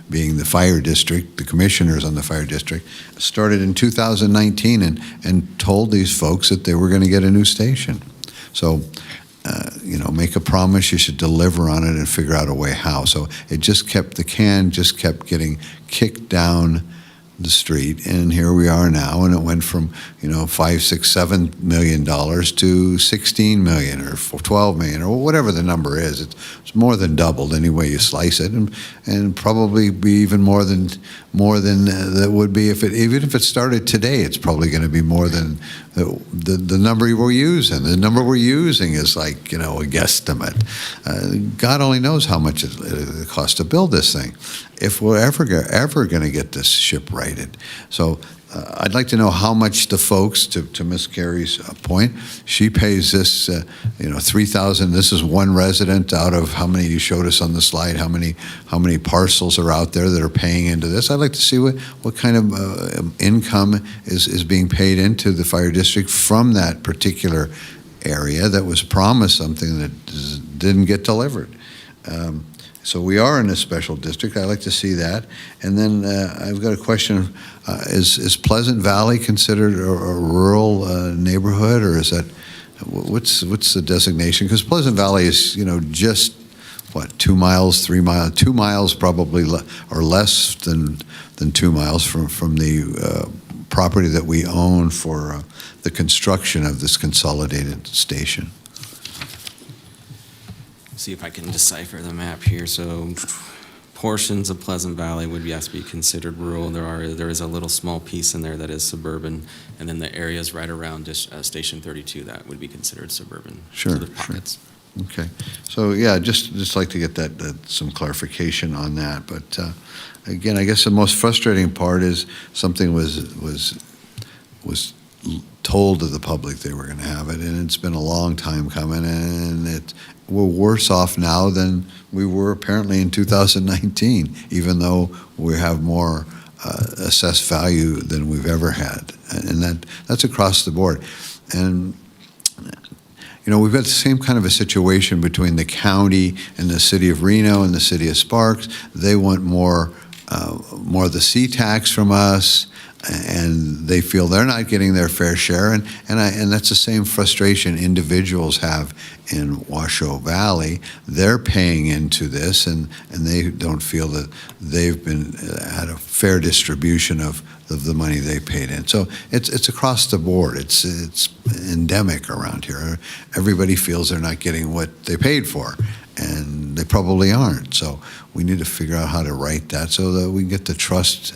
being the fire district, the commissioners on the fire district, started in 2019 and told these folks that they were going to get a new station. So, make a promise, you should deliver on it and figure out a way how. So the can just kept getting kicked down the street, and here we are now, and it went from $5, $6, $7 million to 16 million or 12 million or whatever the number is. It's more than doubled any way you slice it, and probably be even more than that would be even if it started today. It's probably going to be more than the number we're using. The number we're using is like a guesstimate. God only knows how much it costs to build this thing, if we're ever going to get this ship righted. So I'd like to know how much the folks, to Ms. Carey's point, she pays this, $3,000. This is one resident out of how many you showed us on the slide. How many parcels are out there that are paying into this? I'd like to see what kind of income is being paid into the fire district from that particular area that was promised something that didn't get delivered. So we are in a special district. I'd like to see that. And then I've got a question. Is Pleasant Valley considered a rural neighborhood, or is that, what's the designation? Because Pleasant Valley is, just, 2 miles, 3 miles, 2 miles probably, or less than 2 miles from the property that we own for the construction of this consolidated station. See if I can decipher the map here. So portions of Pleasant Valley would be considered rural. There is a little small piece in there that is suburban, and then the areas right around Station 32 that would be considered suburban. Sure. So the pockets. Sure. Okay. So yeah, just like to get that some clarification on that. But again, I guess the most frustrating part is something was told to the public they were going to have it, and it's been a long time coming, and we're worse off now than we were apparently in 2019, even though we have more assessed value than we've ever had, and that's across the board. And we've got the same kind of a situation between the county and the city of Reno and the city of Sparks. They want more of the C tax from us, and they feel they're not getting their fair share, and that's the same frustration individuals have in Washoe Valley. They're paying into this, and they don't feel that they've been had a fair distribution of the money they paid in. So it's across the board. It's endemic around here. Everybody feels they're not getting what they paid for, and they probably aren't. So we need to figure out how to right that so that we can get the trust.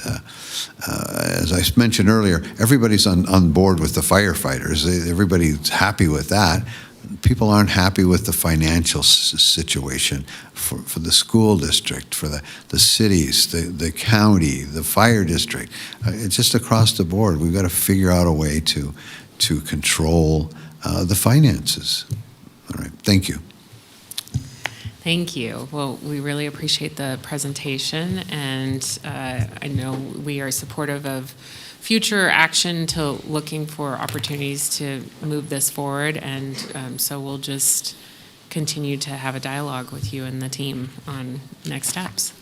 As I mentioned earlier, everybody's on board with the firefighters. Everybody's happy with that. People aren't happy with the financial situation for the school district, for the cities, the county, the fire district. It's just across the board. We've got to figure out a way to control the finances. All right, thank you. Thank you. Well, we really appreciate the presentation, and I know we are supportive of future action to looking for opportunities to move this forward, and so we'll just continue to have a dialogue with you and the team on next steps.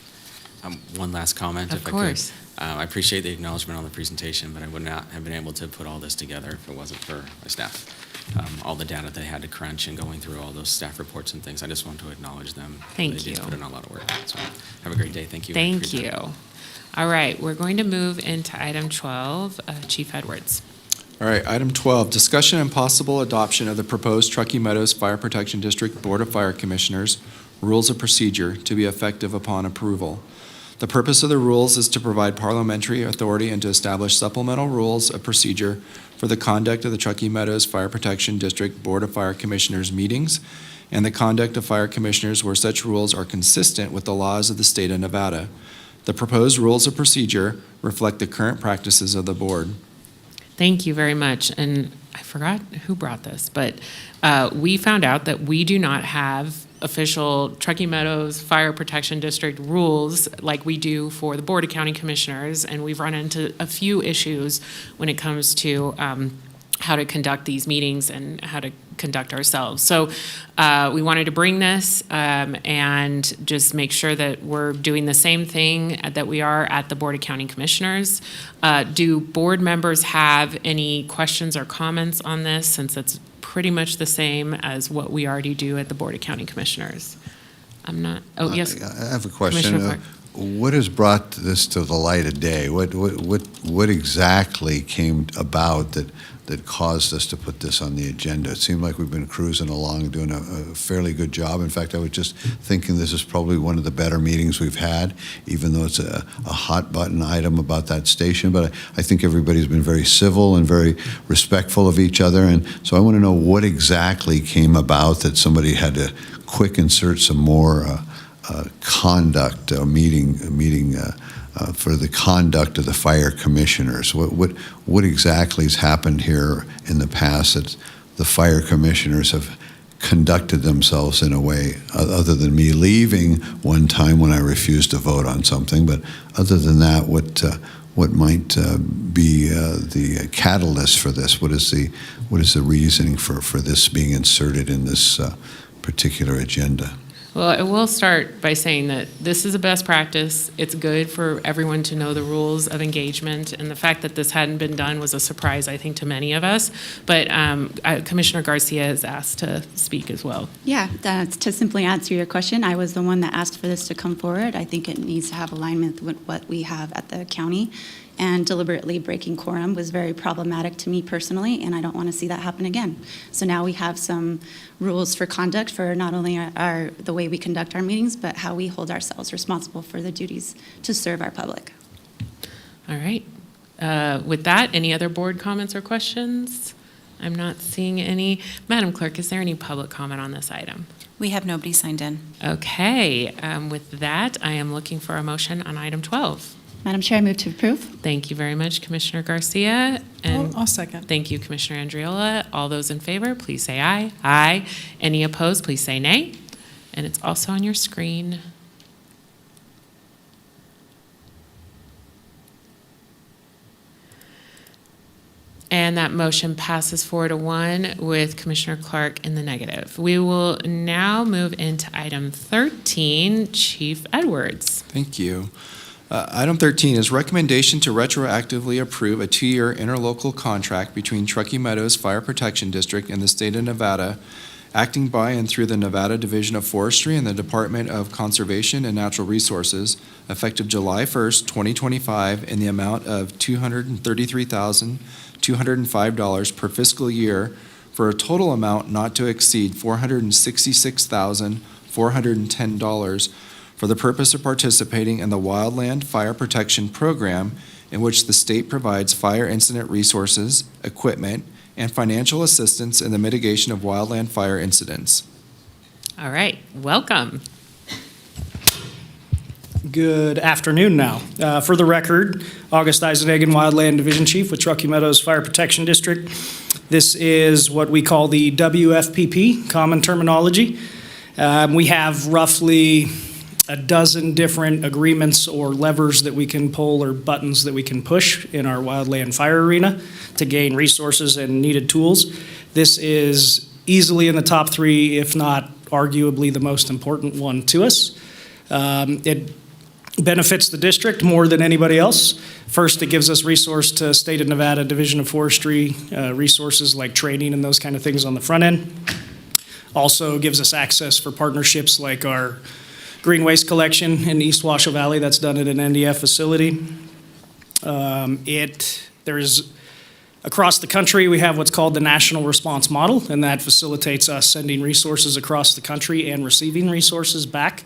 One last comment, Of if course. I could. I appreciate the acknowledgement on the presentation, but I would not have been able to put all this together if it wasn't for my staff. All the data they had to crunch and going through all those staff reports and things, I just want to acknowledge them. Thank They just you. put in a lot of work. So have a great day. Thank you. Thank for your you. time. All right, we're going to move into item 12. Chief Edwards. All right, item 12, discussion and possible adoption of the proposed Truckee Meadows Fire Protection District Board of Fire Commissioners Rules of Procedure to be effective upon approval. The purpose of the rules is to provide parliamentary authority and to establish supplemental rules of procedure for the conduct of the Truckee Meadows Fire Protection District Board of Fire Commissioners meetings and the conduct of fire commissioners where such rules are consistent with the laws of the state of Nevada. The proposed rules of procedure reflect the current practices of the board. Thank you very much. And I forgot who brought this, but we found out that we do not have official Truckee Meadows Fire Protection District rules like we do for the Board of County Commissioners, and we've run into a few issues when it comes to how to conduct these meetings and how to conduct ourselves. So we wanted to bring this and just make sure that we're doing the same thing that we are at the Board of County Commissioners. Do board members have any questions or comments on this, since it's pretty much the same as what we already do at the Board of County Commissioners? I'm not, oh, yes. I have a question. Commissioner Clark. What has brought this to the light of day? What exactly came about that caused us to put this on the agenda? It seemed like we've been cruising along, doing a fairly good job. In fact, I was just thinking this is probably one of the better meetings we've had, even though it's a hot button item about that station. But I think everybody's been very civil and very respectful of each other. And so I want to know what exactly came about that somebody had to quick insert some more conduct, meeting for the conduct of the fire commissioners. What exactly has happened here in the past that the fire commissioners have conducted themselves in a way, other than me leaving one time when I refused to vote on something, but other than that, what might be the catalyst for this? What is the reasoning for this being inserted in this particular agenda? Well, I will start by saying that this is a best practice. It's good for everyone to know the rules of engagement, and the fact that this hadn't been done was a surprise, I think, to many of us. But Commissioner Garcia is asked to speak as well. Yeah, to simply answer your question, I was the one that asked for this to come forward. I think it needs to have alignment with what we have at the county, and deliberately breaking quorum was very problematic to me personally, and I don't want to see that happen again. So now we have some rules for conduct for not only the way we conduct our meetings, but how we hold ourselves responsible for the duties to serve our public. All right. With that, any other board comments or questions? I'm not seeing any. Madam Clerk, is there any public comment on this item? We have nobody signed in. Okay. With that, I am looking for a motion on item 12. Madam Chair, I move to approve. Thank you very much, Commissioner Garcia. And I'll second. Thank you, Commissioner Andriola. All those in favor, please say aye. Aye. Any opposed, please say nay. And it's also on your screen. And that motion passes 4-1 with Commissioner Clark in the negative. We will now move into item 13, Chief Edwards. Thank you. Item 13 is recommendation to retroactively approve a 2-year interlocal contract between Truckee Meadows Fire Protection District and the state of Nevada, acting by and through the Nevada Division of Forestry and the Department of Conservation and Natural Resources, effective July 1st, 2025, in the amount of $233,205 per fiscal year, for a total amount not to exceed $466,410 for the purpose of participating in the Wildland Fire Protection Program, in which the state provides fire incident resources, equipment, and financial assistance in the mitigation of wildland fire incidents. All right, welcome. Good afternoon now. For the record, August Eisenhagen, Wildland Division Chief with Truckee Meadows Fire Protection District. This is what we call the WFPP, common terminology. We have roughly a dozen different agreements or levers that we can pull or buttons that we can push in our wildland fire arena to gain resources and needed tools. This is easily in the top 3, if not arguably the most important one to us. It benefits the district more than anybody else. First, it gives us resource to State of Nevada Division of Forestry, resources like training and those kind of things on the front end. Also gives us access for partnerships like our green waste collection in East Washoe Valley that's done at an NDF facility. There's across the country, we have what's called the National Response Model, and that facilitates us sending resources across the country and receiving resources back.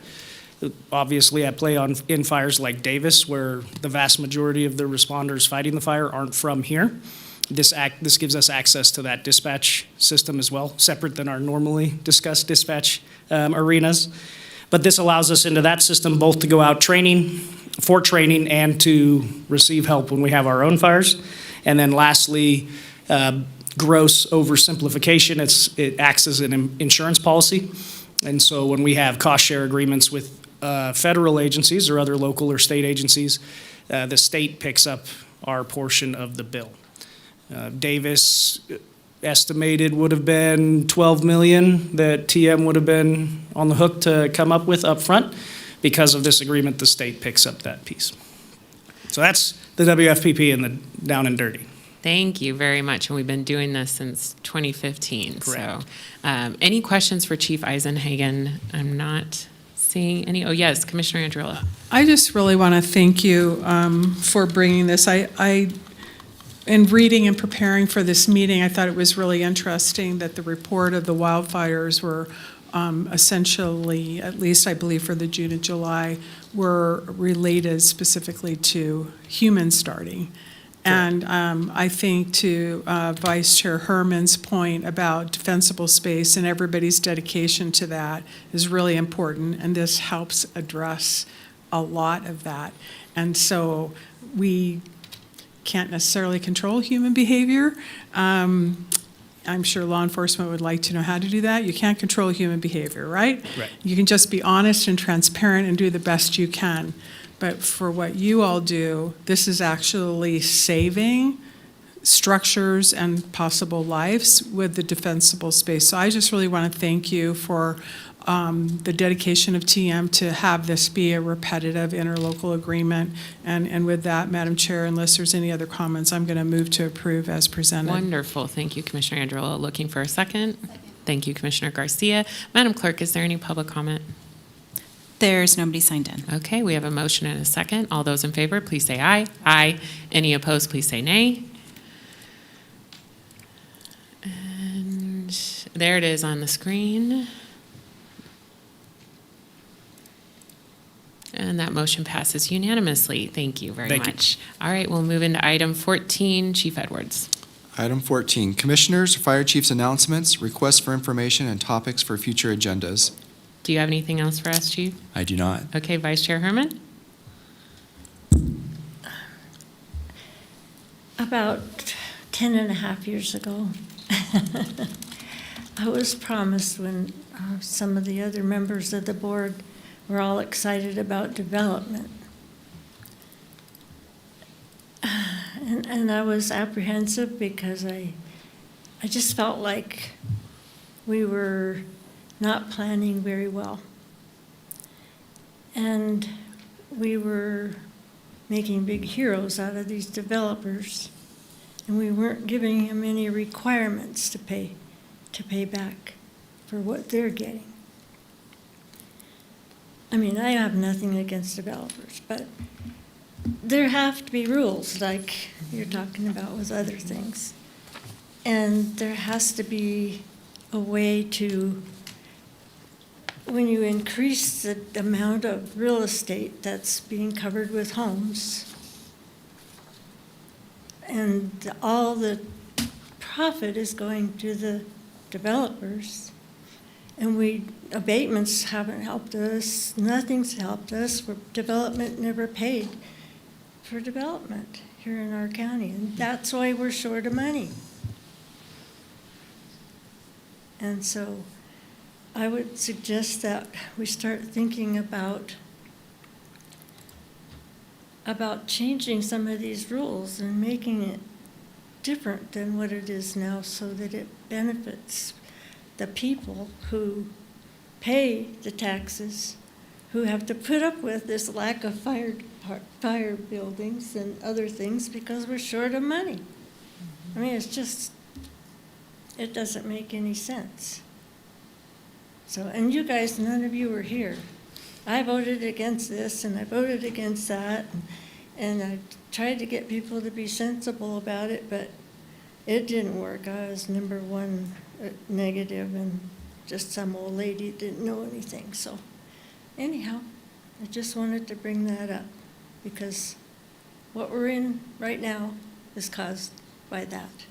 Obviously, I play in fires like Davis, where the vast majority of the responders fighting the fire aren't from here. This gives us access to that dispatch system as well, separate than our normally discussed dispatch arenas. But this allows us into that system both to go out for training and to receive help when we have our own fires. And then lastly, gross oversimplification, it acts as an insurance policy. And so when we have cost share agreements with federal agencies or other local or state agencies, the state picks up our portion of the bill. Davis estimated would have been $12 million that TM would have been on the hook to come up with up front. Because of this agreement, the state picks up that piece. So that's the WFPP and the down and dirty. Thank you very much. And we've been doing this since 2015. Correct. So any questions for Chief Eisenhagen? I'm not seeing any. Oh, yes, Commissioner Andriola. I just really want to thank you for bringing this. In reading and preparing for this meeting, I thought it was really interesting that the report of the wildfires were essentially, at least I believe for the June and July, were related specifically to human starting. And I think to Vice Chair Herman's point about defensible space and everybody's dedication to that is really important, and this helps address a lot of that. And so we can't necessarily control human behavior. I'm sure law enforcement would like to know how to do that. You can't control human behavior, right? Right. You can just be honest and transparent and do the best you can. But for what you all do, this is actually saving structures and possible lives with the defensible space. So I just really want to thank you for the dedication of TM to have this be a repetitive interlocal agreement. And with that, Madam Chair, unless there's any other comments, I'm going to move to approve as presented. Wonderful. Thank you, Commissioner Andriola. Looking for a second? Thank you, Commissioner Garcia. Madam Clerk, is there any public comment? There's nobody signed in. Okay, we have a motion and a second. All those in favor, please say aye. Aye. Any opposed, please say nay. And there it is on the screen. And that motion passes unanimously. Thank you very much. All right, we'll move into item 14, Chief Edwards. Item 14, Commissioners, Fire Chief's announcements, requests for information, and topics for future agendas. Do you have anything else for us, Chief? I do not. Okay, Vice Chair Herman? About 10 and a half years ago, I was promised when some of the other members of the board were all excited about development. And I was apprehensive because I just felt like we were not planning very well. And we were making big heroes out of these developers, and we weren't giving them any requirements to pay back for what they're getting. I mean, I have nothing against developers, but there have to be rules like you're talking about with other things. And there has to be a way to, when you increase the amount of real estate that's being covered with homes, and all the profit is going to the developers, and abatements haven't helped us, nothing's helped us, development never paid for development here in our county, and that's why we're short of money. And so I would suggest that we start thinking about changing some of these rules and making it different than what it is now so that it benefits the people who pay the taxes, who have to put up with this lack of fire buildings and other things because we're short of money. I mean, it's just, it doesn't make any sense. So, and you guys, none of you were here. I voted against this and I voted against that, and I tried to get people to be sensible about it, but it didn't work. I was number one negative, and just some old lady didn't know anything. So anyhow, I just wanted to bring that up because what we're in right now is caused by that.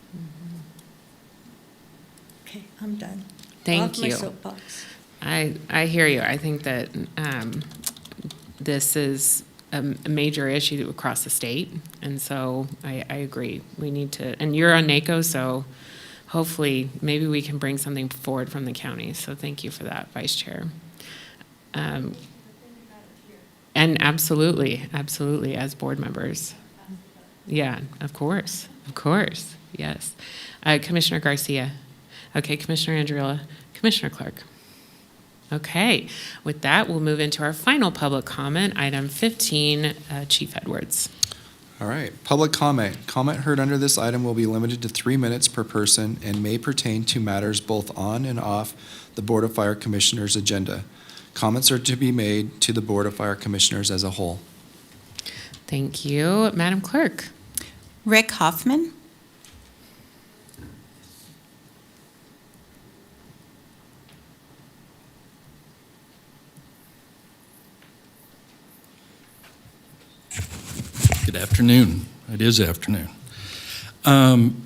Okay, I'm done. Thank Off you. my soapbox. I hear you. I think that this is a major issue across the state, and so I agree. We need to, and you're on NACO, so hopefully maybe we can bring something forward from the county. So thank you for that, Vice Chair. And absolutely, as board members. Yeah, of course, yes. Commissioner Garcia. Okay, Commissioner Andriola. Commissioner Clark. Okay, with that, we'll move into our final public comment, item 15, Chief Edwards. All right, public comment. Comment heard under this item will be limited to 3 minutes per person and may pertain to matters both on and off the Board of Fire Commissioners' agenda. Comments are to be made to the Board of Fire Commissioners as a whole. Thank you. Madam Clerk. Rick Hoffman. Good afternoon. It is afternoon.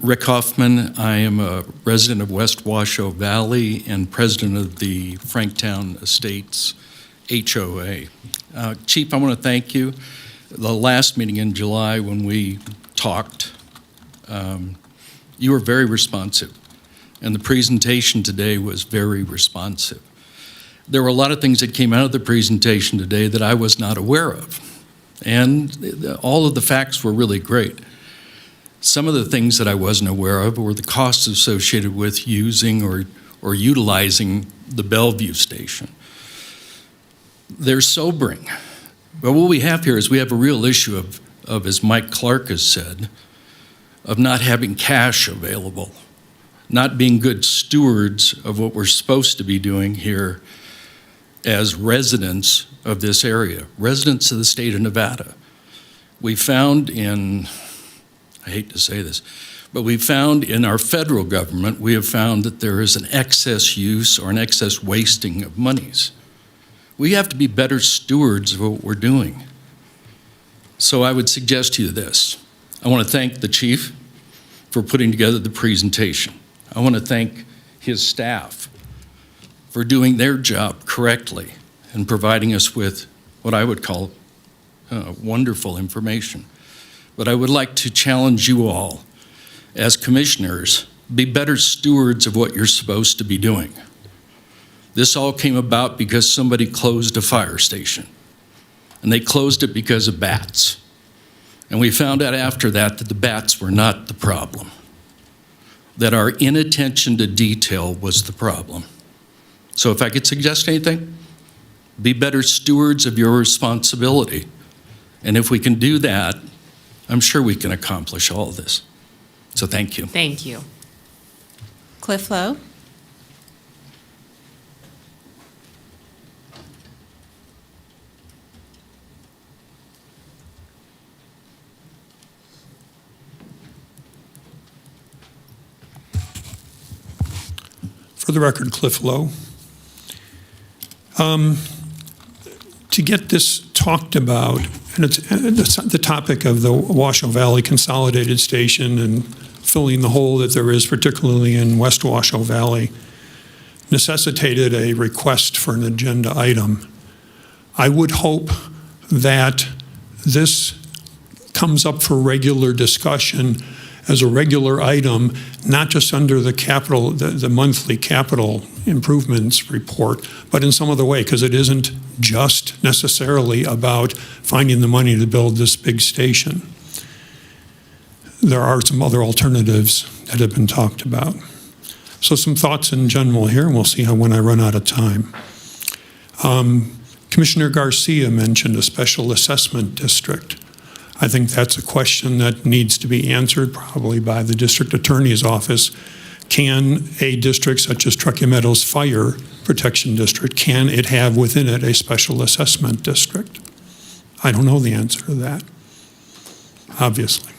Rick Hoffman. I am a resident of West Washoe Valley and president of the Franktown Estates HOA. Chief, I want to thank you. The last meeting in July when we talked, you were very responsive, and the presentation today was very responsive. There were a lot of things that came out of the presentation today that I was not aware of. And all of the facts were really great. Some of the things that I wasn't aware of were the costs associated with using or utilizing the Bellevue station. They're sobering. But what we have here is we have a real issue of, as Mike Clark has said, of not having cash available, not being good stewards of what we're supposed to be doing here as residents of this area, residents of the state of Nevada. We found in, I hate to say this, but we found in our federal government, we have found that there is an excess use or an excess wasting of monies. We have to be better stewards of what we're doing. So I would suggest to you this. I want to thank the chief for putting together the presentation. I want to thank his staff for doing their job correctly and providing us with what I would call wonderful information. But I would like to challenge you all, as commissioners, be better stewards of what you're supposed to be doing. This all came about because somebody closed a fire station, and they closed it because of bats. And we found out after that that the bats were not the problem, that our inattention to detail was the problem. So if I could suggest anything, be better stewards of your responsibility. And if we can do that, I'm sure we can accomplish all of this. So thank you. Thank you. Cliff Lowe. For the record, Cliff Lowe. To get this talked about, and it's the topic of the Washoe Valley Consolidated Station and filling the hole that there is, particularly in West Washoe Valley, necessitated a request for an agenda item. I would hope that this comes up for regular discussion as a regular item, not just under the capital, the monthly capital improvements report, but in some other way, because it isn't just necessarily about finding the money to build this big station. There are some other alternatives that have been talked about. So some thoughts in general here, and we'll see how when I run out of time. Commissioner Garcia mentioned a special assessment district. I think that's a question that needs to be answered probably by the district attorney's office. Can a district such as Truckee Meadows Fire Protection District, can it have within it a special assessment district? I don't know the answer to that, obviously.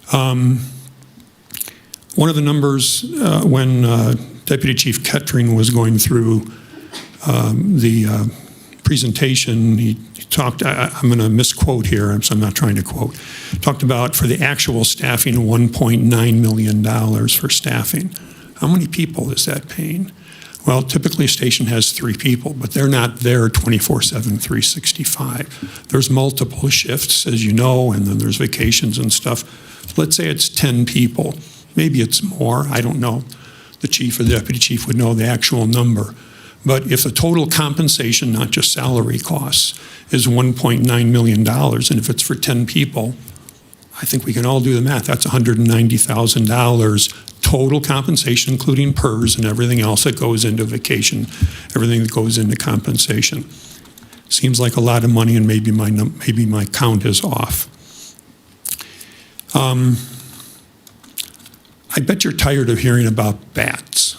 One of the numbers when Deputy Chief Kettering was going through the presentation, he talked, I'm going to misquote here, so I'm not trying to quote, talked about for the actual staffing, $1.9 million for staffing. How many people is that paying? Well, typically a station has 3 people, but they're not there 24/7, 365. There's multiple shifts, as you know, and then there's vacations and stuff. Let's say it's 10 people. Maybe it's more, I don't know. The chief or the deputy chief would know the actual number. But if the total compensation, not just salary costs, is $1.9 million, and if it's for 10 people, I think we can all do the math. That's $190,000 total compensation, including PERS and everything else that goes into vacation, everything that goes into compensation. Seems like a lot of money, and maybe my count is off. I bet you're tired of hearing about bats.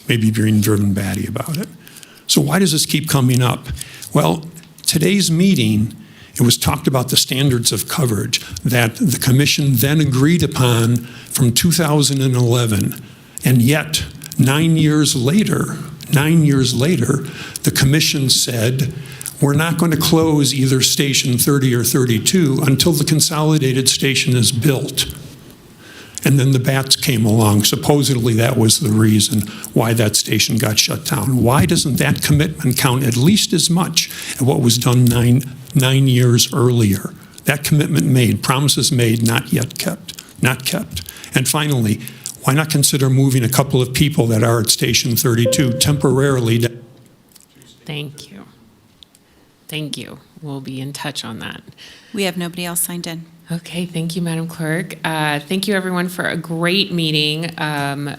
Maybe being driven batty about it. So why does this keep coming up? Well, today's meeting, it was talked about the standards of coverage that the commission then agreed upon from 2011, and yet 9 years later, the commission said, we're not going to close either Station 30 or 32 until the consolidated station is built. And then the bats came along. Supposedly that was the reason why that station got shut down. Why doesn't that commitment count at least as much as what was done nine years earlier? That commitment made, promises made, not yet kept, not kept. And finally, why not consider moving a couple of people that are at Station 32 temporarily? Thank you. Thank you. We'll be in touch on that. We have nobody else signed in. Okay, thank you, Madam Clerk. Thank you, everyone, for a great meeting. I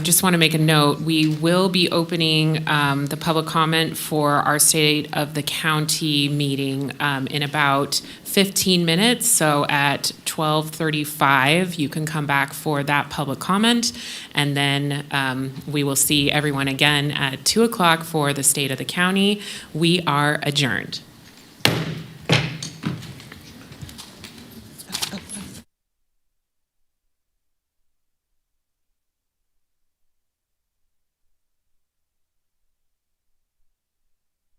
just want to make a note. We will be opening the public comment for our State of the County meeting in about 15 minutes. So at 12:35, you can come back for that public comment. And then we will see everyone again at 2 o'clock for the State of the County. We are adjourned.